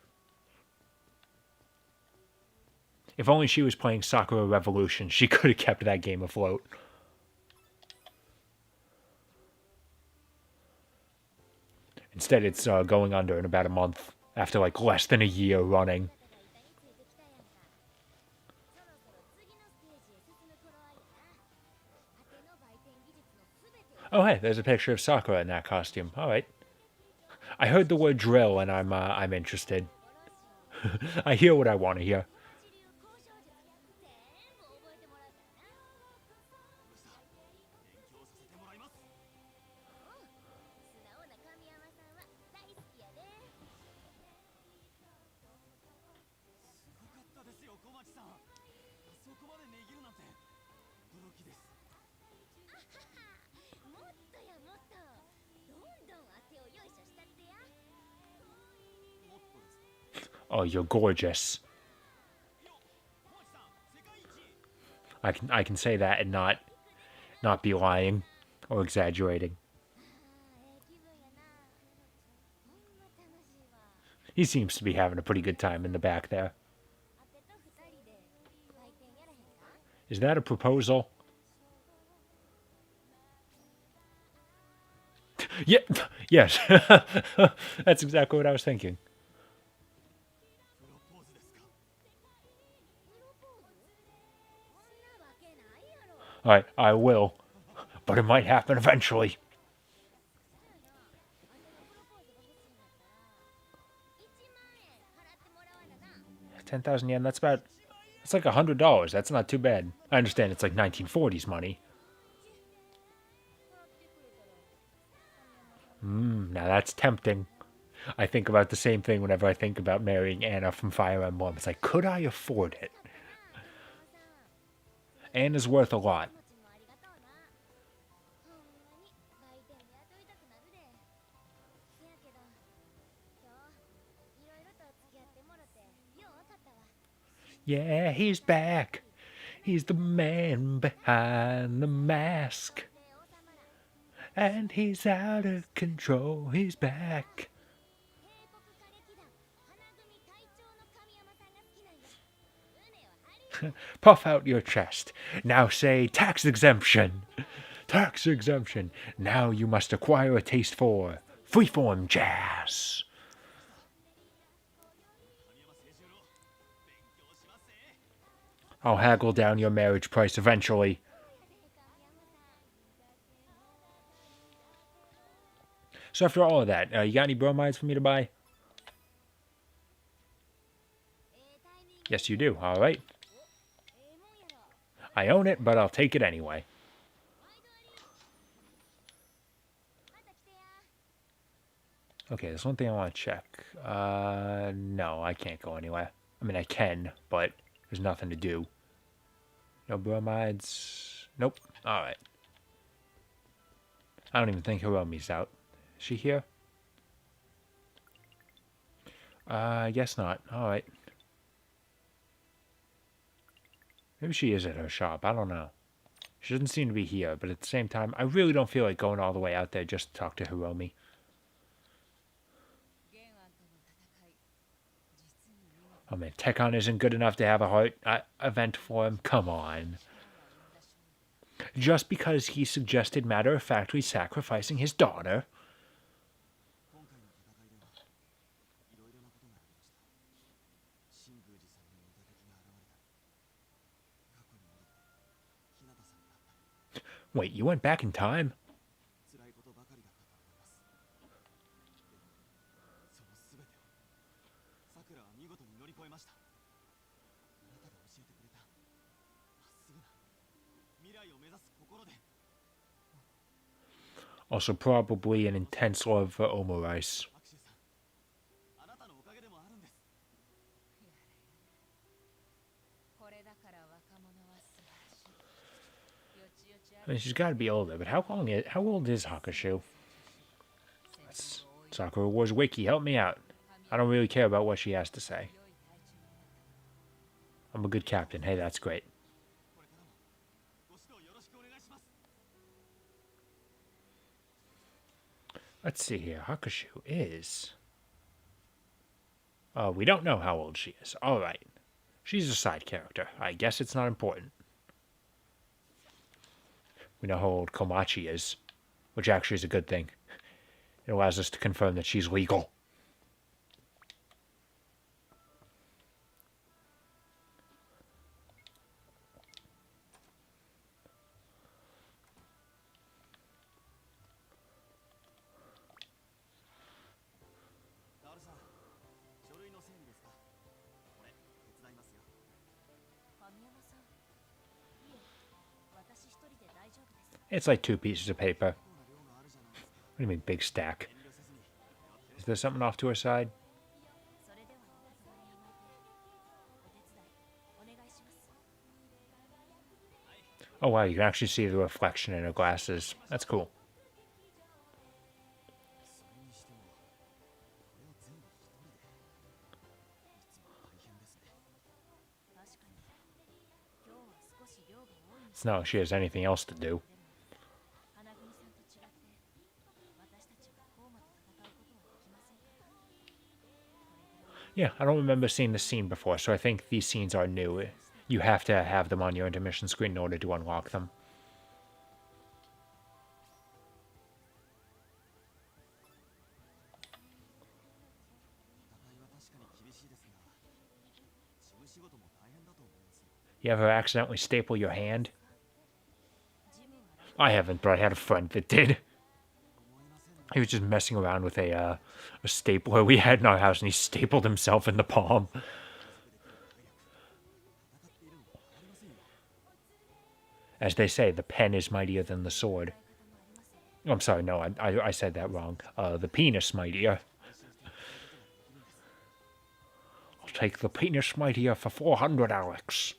If only she was playing Sakura Revolution, she could have kept that game afloat. Instead, it's going under in about a month, after like less than a year running. Oh, hey, there's a picture of Sakura in that costume. All right. I heard the word drill, and I'm interested. I hear what I want to hear. Oh, you're gorgeous. I can say that and not be lying or exaggerating. He seems to be having a pretty good time in the back there. Is that a proposal? Yeah, yes. That's exactly what I was thinking. Alright, I will. But it might happen eventually. 10,000 yen, that's about... It's like $100. That's not too bad. I understand it's like 1940s money. Now that's tempting. I think about the same thing whenever I think about marrying Anna from Fire Emblem. It's like, could I afford it? Anna's worth a lot. Yeah, he's back. He's the man behind the mask. And he's out of control. He's back. Puff out your chest. Now say tax exemption. Tax exemption. Now you must acquire a taste for freeform jazz. I'll haggle down your marriage price eventually. So after all of that, you got any bromides for me to buy? Yes, you do. All right. I own it, but I'll take it anyway. Okay, there's one thing I want to check. No, I can't go anywhere. I mean, I can, but there's nothing to do. No bromides. Nope. All right. I don't even think Hiromi's out. Is she here? I guess not. All right. Maybe she is at her shop. I don't know. She doesn't seem to be here, but at the same time, I really don't feel like going all the way out there just to talk to Hiromi. Oh man, Tekon isn't good enough to have a heart event for him? Come on. Just because he suggested matter-of-factly sacrificing his daughter? Wait, you went back in time? Also probably an intense love for omurice. I mean, she's got to be older, but how old is Hakushu? That's Sakura Wars Wiki, help me out. I don't really care about what she has to say. I'm a good captain. Hey, that's great. Let's see here. Hakushu is... we don't know how old she is. All right. She's a side character. I guess it's not important. We know how old Komachi is, which actually is a good thing. It allows us to confirm that she's legal. It's like 2 pieces of paper. What do you mean, big stack? Is there something off to her side? Oh wow, you can actually see the reflection in her glasses. That's cool. It's not like she has anything else to do. Yeah, I don't remember seeing this scene before, so I think these scenes are new. You have to have them on your intermission screen in order to unlock them. You ever accidentally staple your hand? I haven't, but I had a friend that did. He was just messing around with a stapler we had in our house, and he stapled himself in the palm. As they say, the pen is mightier than the sword. I'm sorry, no, I said that wrong. The penis mightier. I'll take the penis mightier for 400, Alex.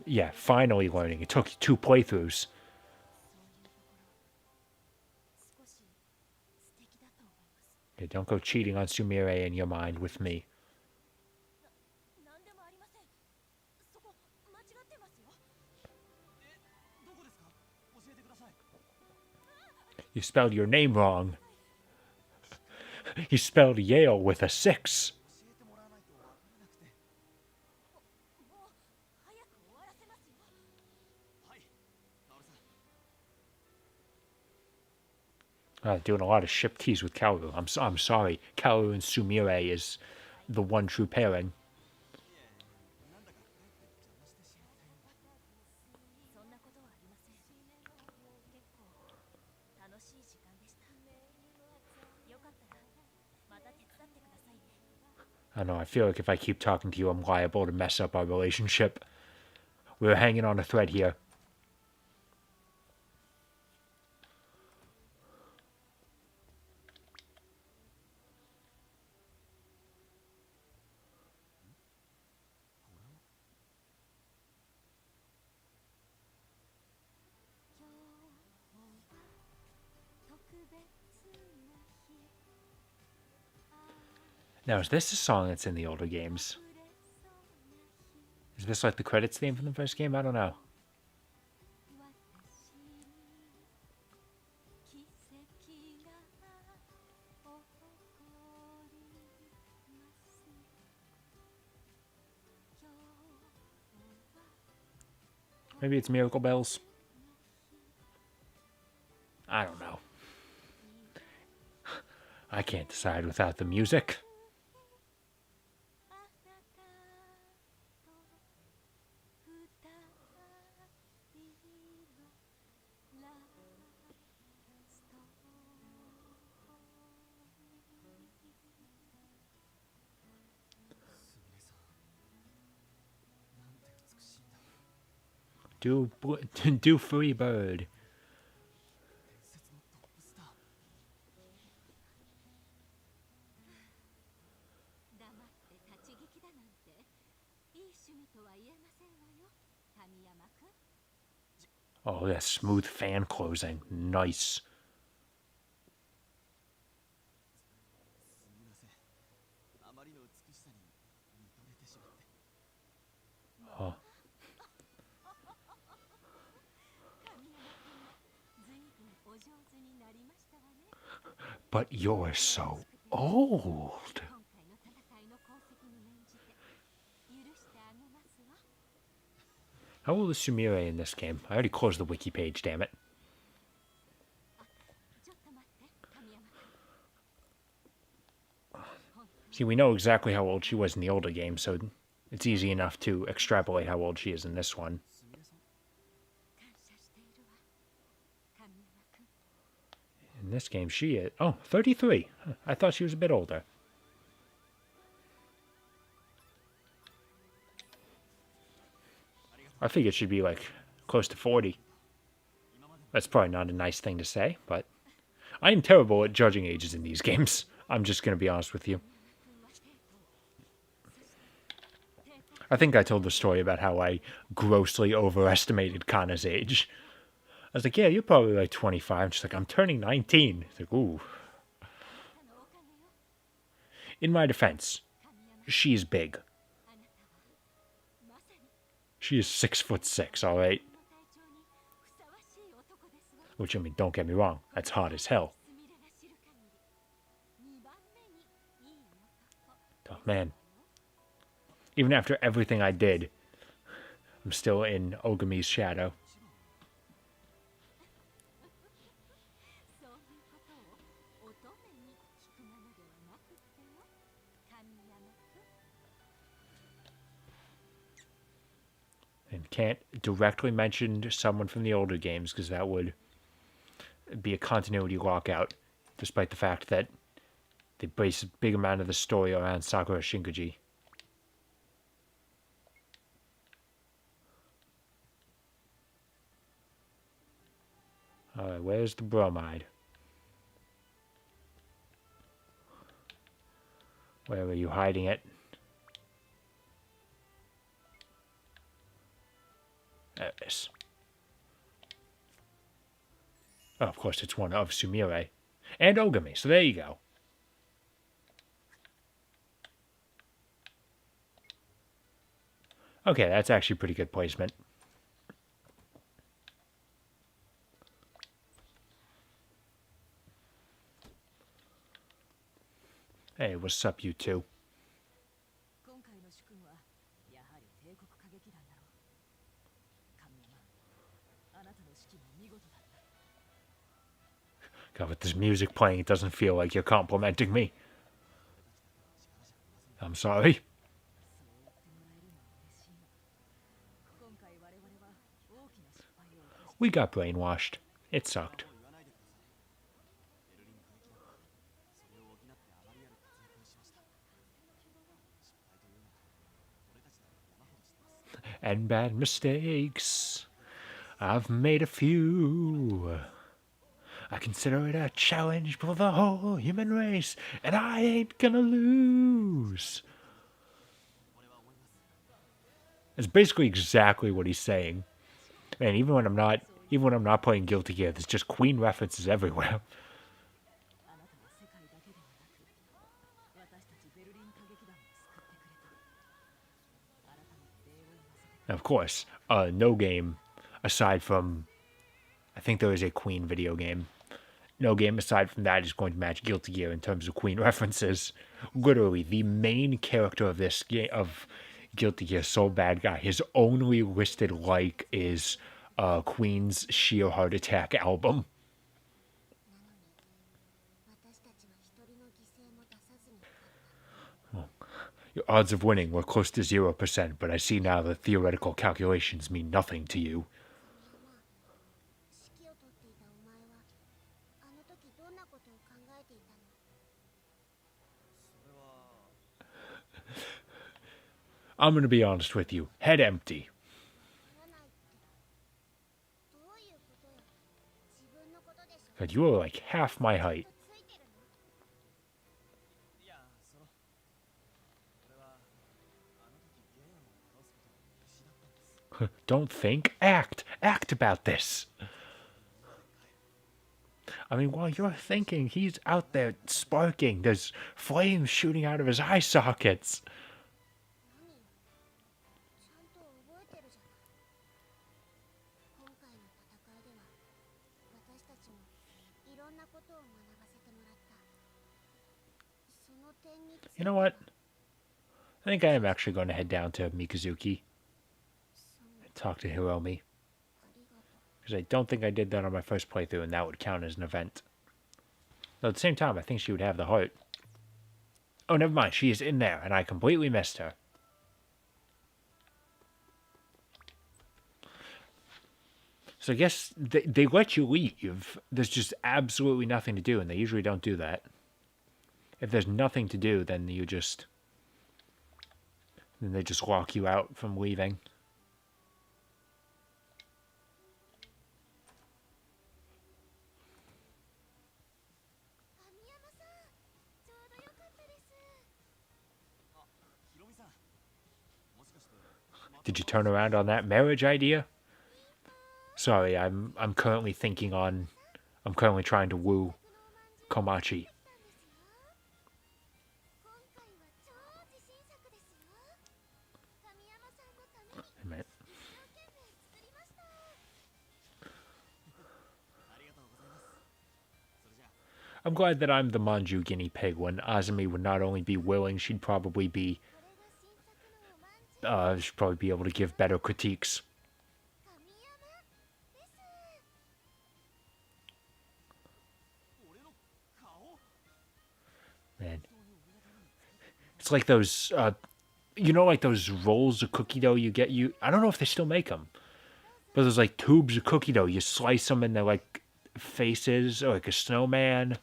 Yeah, finally learning. It took 2 playthroughs. Yeah, don't go cheating on Sumire in your mind with me. You spelled your name wrong. You spelled Yale with a 6. Doing a lot of ship keys with Kaoru. I'm sorry. Kaoru and Sumire is the one true pairing. I know, I feel like if I keep talking to you, I'm liable to mess up our relationship. We're hanging on a thread here. Now, is this a song that's in the older games? Is this like the credits theme from the first game? I don't know. Maybe it's Miracle Bells? I don't know. I can't decide without the music. Do Free Bird. Oh, that smooth fan closing. Nice. Oh. But you're so old. How old is Sumire in this game? I already closed the wiki page, damn it. See, we know exactly how old she was in the older game, so it's easy enough to extrapolate how old she is in this one. In this game, she is... Oh, 33. I thought she was a bit older. I figured she'd be, like, close to 40. That's probably not a nice thing to say, but... I am terrible at judging ages in these games. I'm just going to be honest with you. I think I told the story about how I grossly overestimated Kana's age. I was like, yeah, you're probably like 25. And she's like, I'm turning 19. It's like, ooh. In my defense, she's big. She is 6'6", all right? Which, I mean, don't get me wrong, that's hot as hell. Oh, man. Even after everything I did, I'm still in Ogami's shadow. And can't directly mention someone from the older games because that would be a continuity lockout, despite the fact that they base a big amount of the story around Sakura Shinkaji. Alright, where's the bromide? Where are you hiding it? There it is. Oh, of course, it's one of Sumire. And Ogami, so there you go. Okay, that's actually pretty good placement. Hey, what's up, you two? God, with this music playing, it doesn't feel like you're complimenting me. I'm sorry. We got brainwashed. It sucked. And bad mistakes. I've made a few. I consider it a challenge for the whole human race, and I ain't gonna lose. It's basically exactly what he's saying. Man, even when I'm not playing Guilty Gear, there's just Queen references everywhere. Now, of course, no game aside from, I think there is a Queen video game. No game aside from that is going to match Guilty Gear in terms of Queen references. Literally, the main character of this game, of Guilty Gear, Soul Bad Guy, his only listed like is Queen's Sheer Heart Attack album. Well, your odds of winning were close to 0%, but I see now that theoretical calculations mean nothing to you. I'm going to be honest with you. Head empty. God, you are like half my height. Don't think, act. Act about this. I mean, while you're thinking, he's out there sparking. There's flames shooting out of his eye sockets. You know what? I think I am actually going to head down to Mikazuki and talk to Hiromi. Because I don't think I did that on my first playthrough, and that would count as an event. Though at the same time, I think she would have the heart. Oh, never mind. She is in there, and I completely missed her. So I guess they let you leave. There's just absolutely nothing to do, and they usually don't do that. If there's nothing to do, then they just lock you out from leaving. Did you turn around on that marriage idea? Sorry, I'm currently I'm currently trying to woo Komachi. I'm glad that I'm the Manju guinea pig. When Azumi would not only be willing, she'd probably be able to give better critiques. Man, it's like those, like those rolls of cookie dough you get. I don't know if they still make them, but there's like tubes of cookie dough. You slice them and they're like faces or like a snowman.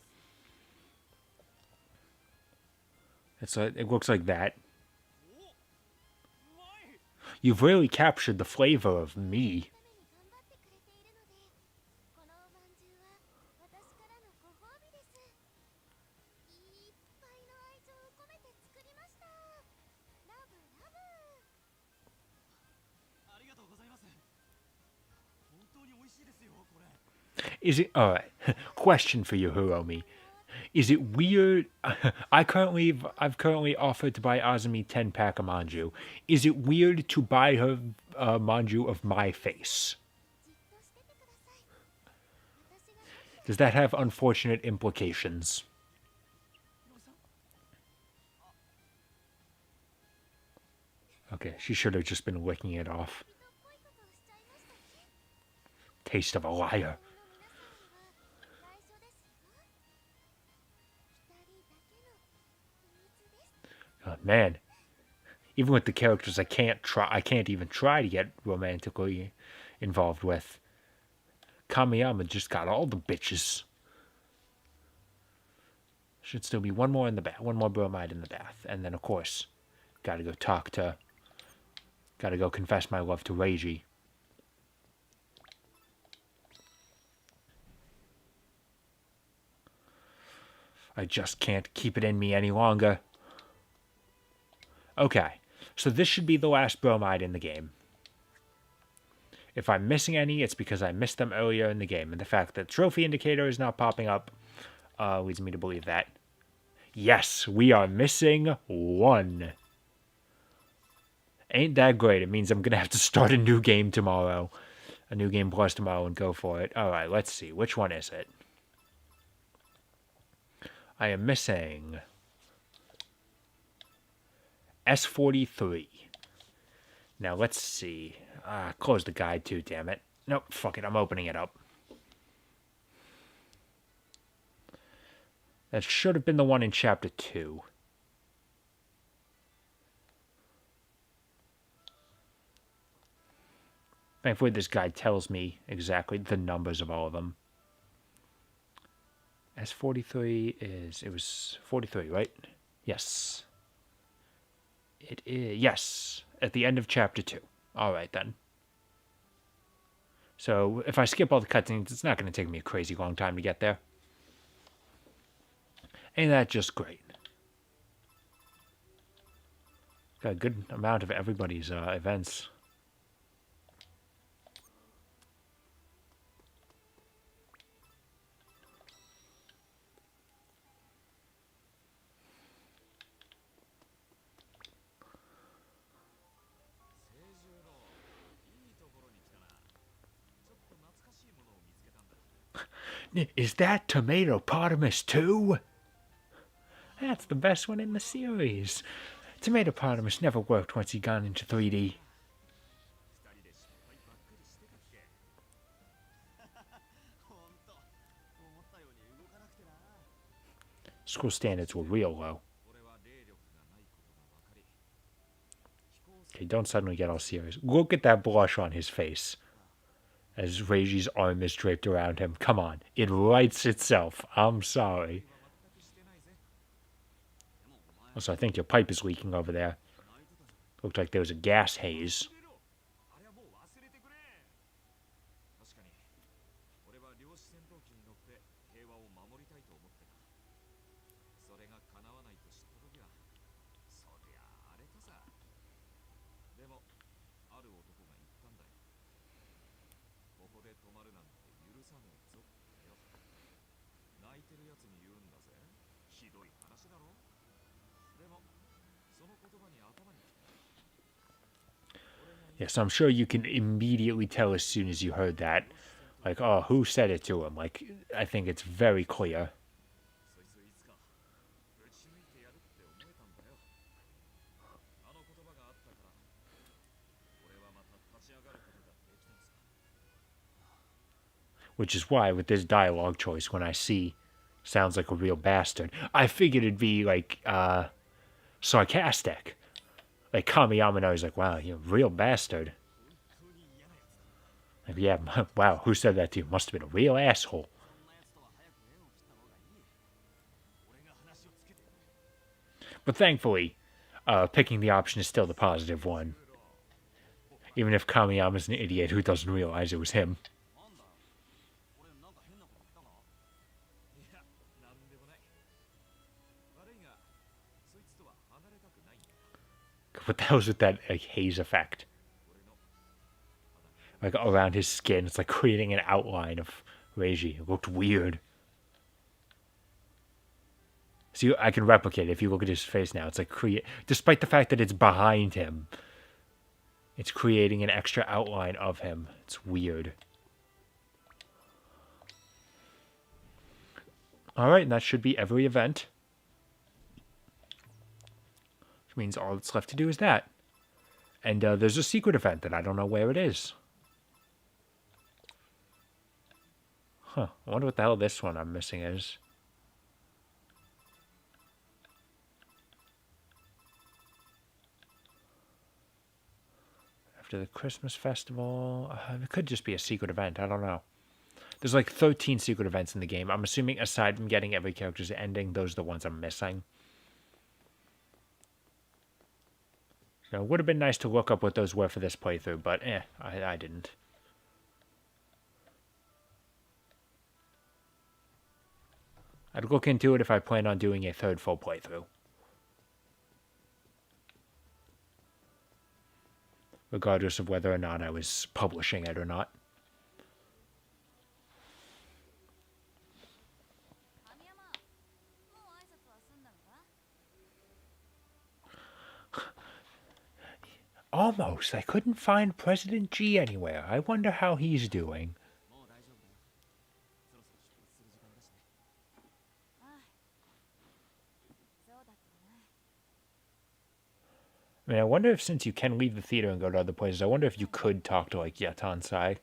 It looks like that. You've really captured the flavor of me. Is it alright? Question for you, Hiromi. Is it weird? I've currently offered to buy Azumi 10-pack of manju. Is it weird to buy her manju of my face? Does that have unfortunate implications? Okay, she should have just been licking it off. Taste of a liar. Oh, man, even with the characters I can't even try to get romantically involved with. Kamiyama just got all the bitches. Should still be one more in the bath, one more bromide in the bath, and then of course, gotta go confess my love to Reiji. I just can't keep it in me any longer. Okay, so this should be the last bromide in the game. If I'm missing any, it's because I missed them earlier in the game, and the fact that trophy indicator is not popping up leads me to believe that. Yes, we are missing one. Ain't that great? It means I'm going to have to start a new game tomorrow. A new game plus tomorrow and go for it. Alright, let's see. Which one is it? I am missing S43. Now, let's see. Close the guide too, damn it. Nope, fuck it. I'm opening it up. That should have been the one in Chapter 2. Thankfully, this guide tells me exactly the numbers of all of them. S43 it was 43, right? Yes. It is, yes, at the end of Chapter 2. Alright, then. So, if I skip all the cutscenes, it's not going to take me a crazy long time to get there. Ain't that just great? Got a good amount of everybody's events. Is that Tomatopotamus too? That's the best one in the series. Tomatopotamus never worked once he'd gone into 3D. School standards were real low. Okay, don't suddenly get all serious. Look at that blush on his face. as Reiji's arm is draped around him. Come on, it writes itself. I'm sorry. Also, I think your pipe is leaking over there. Looked like there was a gas haze. Yes, I'm sure you can immediately tell as soon as you heard that. Like, oh, who said it to him? Like, I think it's very clear. Which is why, with this dialogue choice, when I see sounds like a real bastard, I figured it'd be, like, sarcastic. Like, Kamiyama knows, like, wow, you're a real bastard. Like, yeah, wow, who said that to you? Must have been a real asshole. But thankfully, picking the option is still the positive one. Even if Kamiyama's an idiot who doesn't realize it was him. What the hell's with that like, haze effect? Like around his skin, it's like creating an outline of Reiji. It looked weird. See, I can replicate it. If you look at his face now, it's like despite the fact that it's behind him, it's creating an extra outline of him. It's weird. Alright, and that should be every event. Which means all that's left to do is that. And there's a secret event that I don't know where it is. Huh, I wonder what the hell this one I'm missing is. After the Christmas festival, it could just be a secret event, I don't know. There's like 13 secret events in the game. I'm assuming aside from getting every character's ending, those are the ones I'm missing. So it would have been nice to look up what those were for this playthrough, but I didn't. I'd look into it if I plan on doing a third full playthrough. Regardless of whether or not I was publishing it or not. Almost. I couldn't find President G anywhere. I wonder how he's doing. I mean, I wonder if since you can leave the theater and go to other places, I wonder if you could talk to, like, Yatansai.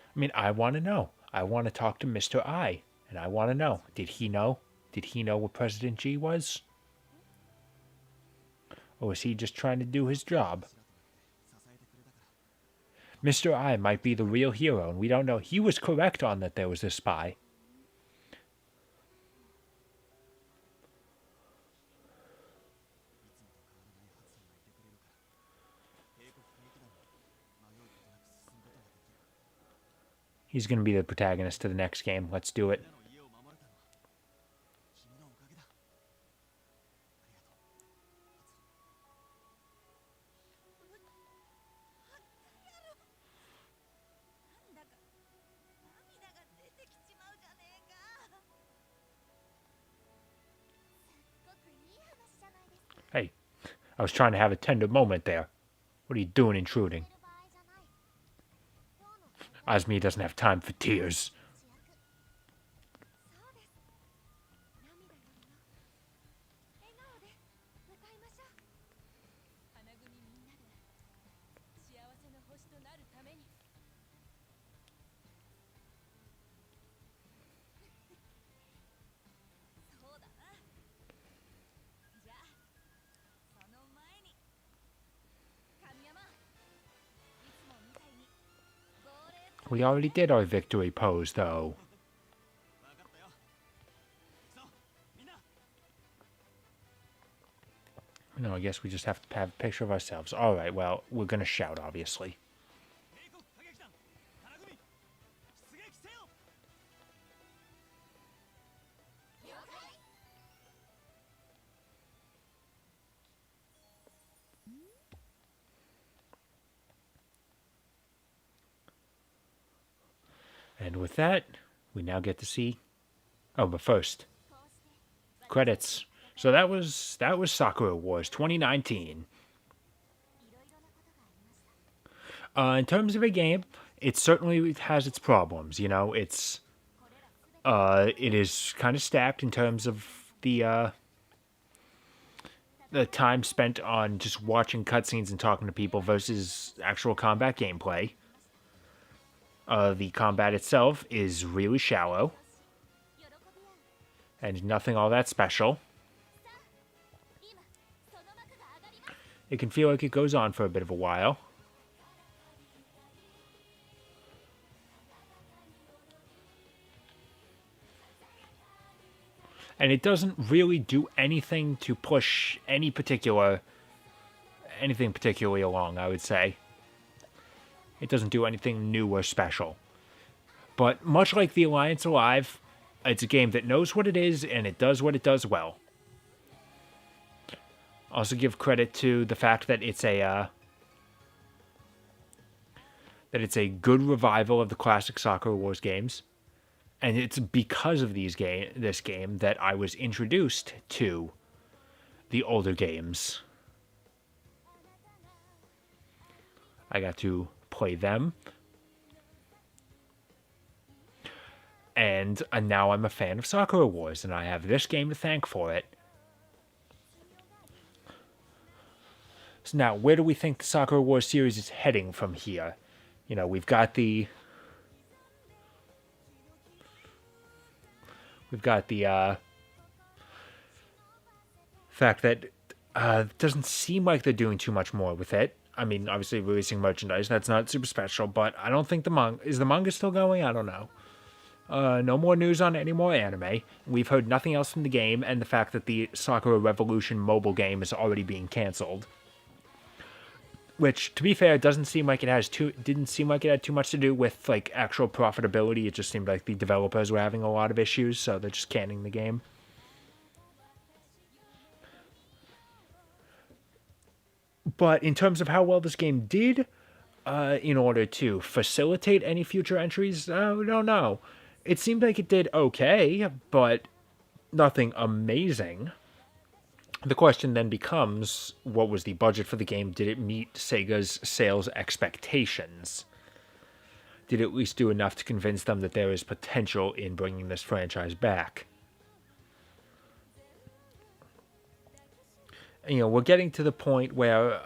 I mean, I want to know. I want to talk to Mr. I, and I want to know. Did he know? Did he know what President G was? Or was he just trying to do his job? Mr. I might be the real hero, and we don't know. He was correct on that there was a spy. He's going to be the protagonist to the next game. Let's do it. Hey, I was trying to have a tender moment there. What are you doing intruding? Asmi doesn't have time for tears. We already did our victory pose, though. No, I guess we just have to have a picture of ourselves. Alright, well, we're gonna shout, obviously. And with that, we now get to see... Oh, but first, credits. So that was Sakura Wars 2019. In terms of a game, it certainly has its problems. You know, it is kind of stacked in terms of the time spent on just watching cutscenes and talking to people versus actual combat gameplay. The combat itself is really shallow and nothing all that special. It can feel like it goes on for a bit of a while. And it doesn't really do anything to push anything particularly along, I would say. It doesn't do anything new or special. But much like The Alliance Alive, it's a game that knows what it is and it does what it does well. Also give credit to the fact that it's a good revival of the classic Sakura Wars games. And it's because of this game that I was introduced to the older games. I got to play them. And now I'm a fan of Sakura Wars, and I have this game to thank for it. So now, where do we think the Sakura Wars series is heading from here? You know, we've got the fact that it doesn't seem like they're doing too much more with it. I mean, obviously releasing merchandise, that's not super special, but I don't think the manga... Is the manga still going? I don't know. No more news on any more anime. We've heard nothing else from the game, and the fact that the Sakura Revolution mobile game is already being cancelled. Which, to be fair, didn't seem like it had too much to do with like actual profitability. It just seemed like the developers were having a lot of issues, so they're just canning the game. But in terms of how well this game did, in order to facilitate any future entries, I don't know. It seemed like it did okay, but nothing amazing. The question then becomes, what was the budget for the game? Did it meet Sega's sales expectations? Did it at least do enough to convince them that there is potential in bringing this franchise back? You know, we're getting to the point where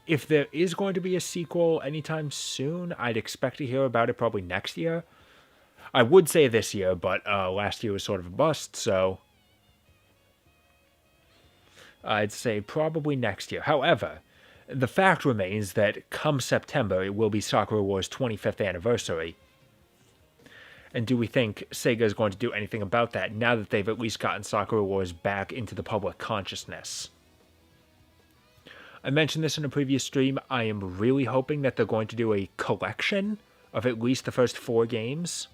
if there is going to be a sequel anytime soon, I'd expect to hear about it probably next year. I would say this year, but last year was sort of a bust, so I'd say probably next year. However, the fact remains that come September, it will be Sakura Wars' 25th anniversary. And do we think Sega is going to do anything about that now that they've at least gotten Sakura Wars back into the public consciousness? I mentioned this in a previous stream. I am really hoping that they're going to do a collection of at least the first 4 games.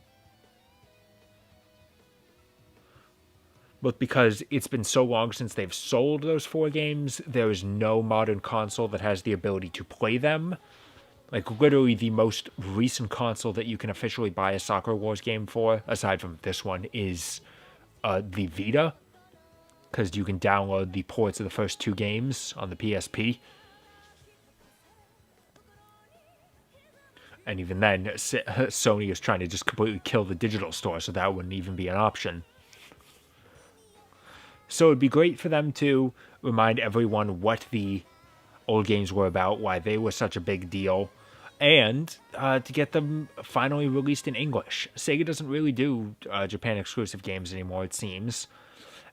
But because it's been so long since they've sold those 4 games, there is no modern console that has the ability to play them. Like, literally the most recent console that you can officially buy a Sakura Wars game for, aside from this one, is the Vita. Because you can download the ports of the first 2 games on the PSP. And even then, Sony is trying to just completely kill the digital store, so that wouldn't even be an option. So it'd be great for them to remind everyone what the old games were about, why they were such a big deal, and to get them finally released in English. Sega doesn't really do Japan-exclusive games anymore, it seems.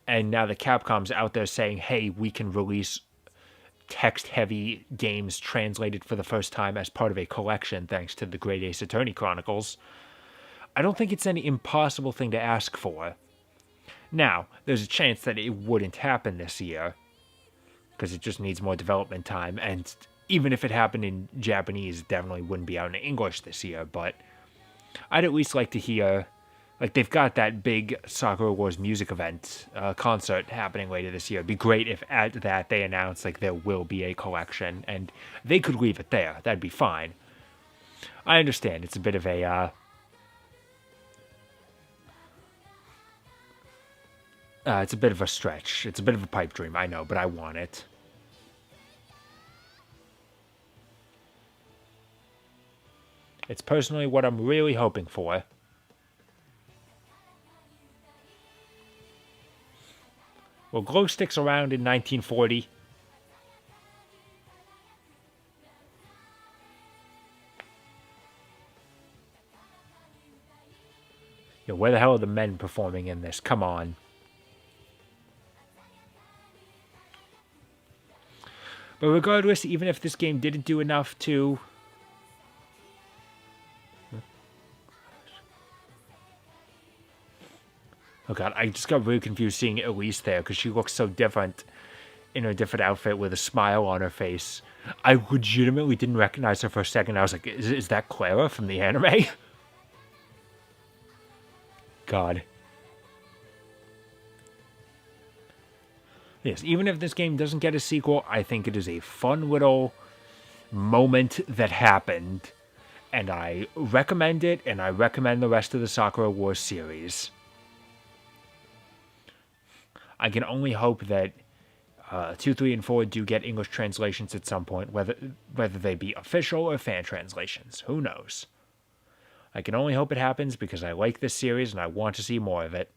And now that Capcom's out there saying, hey, we can release text-heavy games translated for the first time as part of a collection thanks to the Great Ace Attorney Chronicles, I don't think it's any impossible thing to ask for. Now, there's a chance that it wouldn't happen this year, because it just needs more development time, and even if it happened in Japanese, it definitely wouldn't be out in English this year, but I'd at least like to hear, like, they've got that big Sakura Wars music event, concert happening later this year. It'd be great if at that they announce, like, there will be a collection, and they could leave it there. That'd be fine. I understand, it's a bit of a, it's a bit of a stretch. It's a bit of a pipe dream, I know, but I want it. It's personally what I'm really hoping for. Well, glow sticks around in 1940. Yo, where the hell are the men performing in this? Come on. But regardless, even if this game didn't do enough to... Oh god, I just got really confused seeing Elise there, because she looks so different in her different outfit with a smile on her face. I legitimately didn't recognize her for a second. I was like, is that Clara from the anime? God. Yes, even if this game doesn't get a sequel, I think it is a fun little moment that happened. And I recommend it, and I recommend the rest of the Sakura Wars series. I can only hope that 2, 3, and 4 do get English translations at some point, whether they be official or fan translations. Who knows? I can only hope it happens because I like this series and I want to see more of it.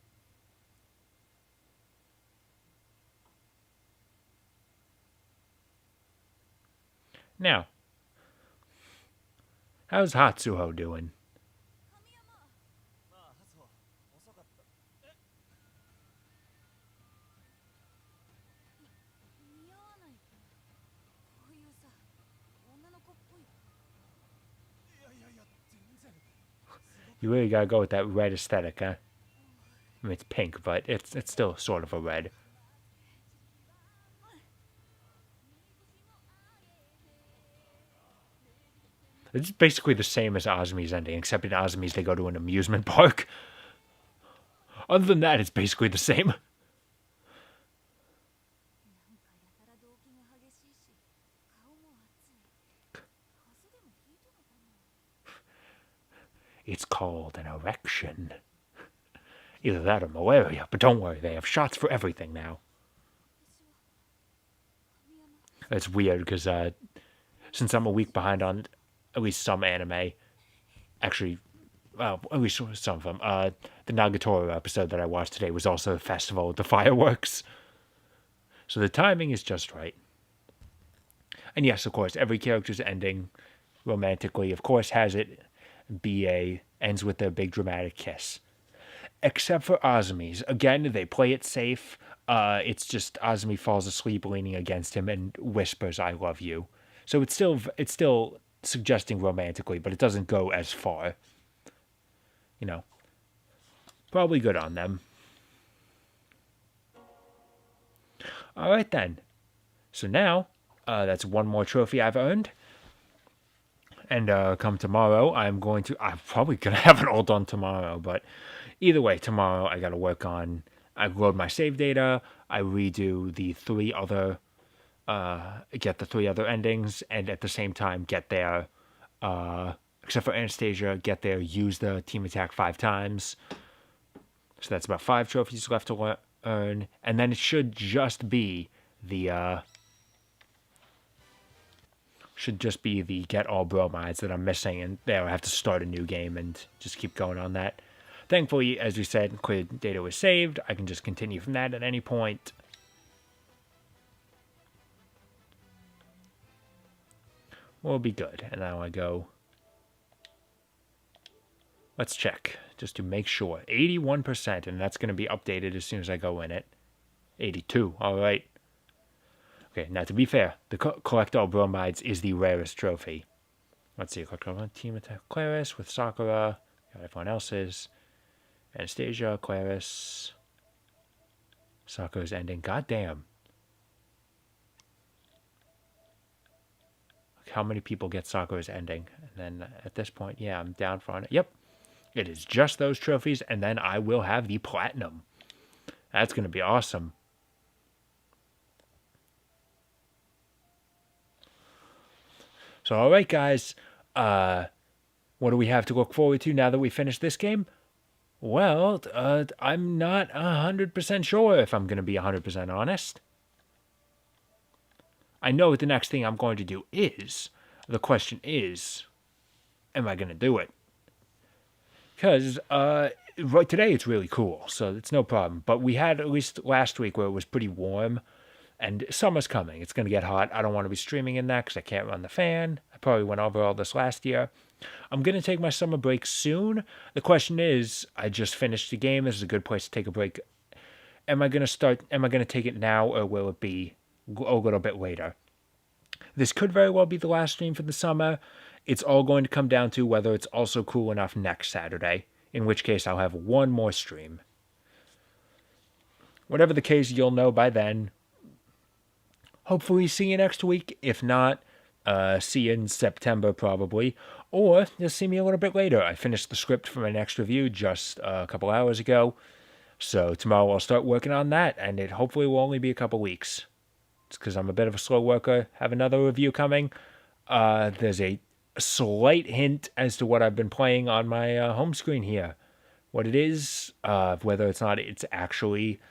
Now, how's Hatsuho doing? You really gotta go with that red aesthetic, huh? I mean, it's pink, but it's still sort of a red. It's basically the same as Azumi's ending, except in Azumi's they go to an amusement park. Other than that, it's basically the same. It's called an erection. Either that or malaria, but don't worry, they have shots for everything now. It's weird, because since I'm a week behind on at least some anime, actually, well, at least some of them, the Nagatoro episode that I watched today was also a festival with the fireworks. So the timing is just right. And yes, of course, every character's ending romantically, of course, has it ends with a big dramatic kiss. Except for Azumi's. Again, they play it safe. It's just Azumi falls asleep leaning against him and whispers, "I love you." So it's still suggesting romantically, but it doesn't go as far. You know, probably good on them. All right then. So now, that's one more trophy I've earned. And come tomorrow, I'm probably going to have it all done tomorrow, but either way, tomorrow I got to work on, I load my save data, I redo the 3 other, get the 3 other endings, and at the same time get there, except for Anastasia, get there, use the team attack 5 times. So that's about 5 trophies left to earn, and then it should just be the, get all bromides that I'm missing, and there I have to start a new game and just keep going on that. Thankfully, as we said, clear data was saved. I can just continue from that at any point. We'll be good. And now I go, let's check just to make sure. 81%, and that's going to be updated as soon as I go in it. 82, all right. Okay, now to be fair, the collect all bromides is the rarest trophy. Let's see, collect all team attack Claris with Sakura. Got everyone else's. Anastasia, Claris. Sakura's ending. Goddamn. How many people get Sakura's ending? And then at this point, yeah, I'm down for it. Yep. It is just those trophies, and then I will have the platinum. That's going to be awesome. So, all right, guys. What do we have to look forward to now that we finish this game? Well, I'm not 100% sure if I'm going to be 100% honest. I know what the next thing I'm going to do is. The question is, am I going to do it? Because right today it's really cool, so it's no problem. But we had at least last week where it was pretty warm, and summer's coming. It's going to get hot. I don't want to be streaming in that because I can't run the fan. I probably went over all this last year. I'm going to take my summer break soon. The question is, I just finished the game. This is a good place to take a break. Am I going to take it now, or will it be a little bit later? This could very well be the last stream for the summer. It's all going to come down to whether it's also cool enough next Saturday, in which case I'll have one more stream. Whatever the case, you'll know by then. Hopefully see you next week. If not, see you in September probably. Or you'll see me a little bit later. I finished the script for my next review just a couple hours ago. So tomorrow I'll start working on that, and it hopefully will only be a couple weeks. It's because I'm a bit of a slow worker. Have another review coming. There's a slight hint as to what I've been playing on my home screen here. What it is, whether it's not, it's actually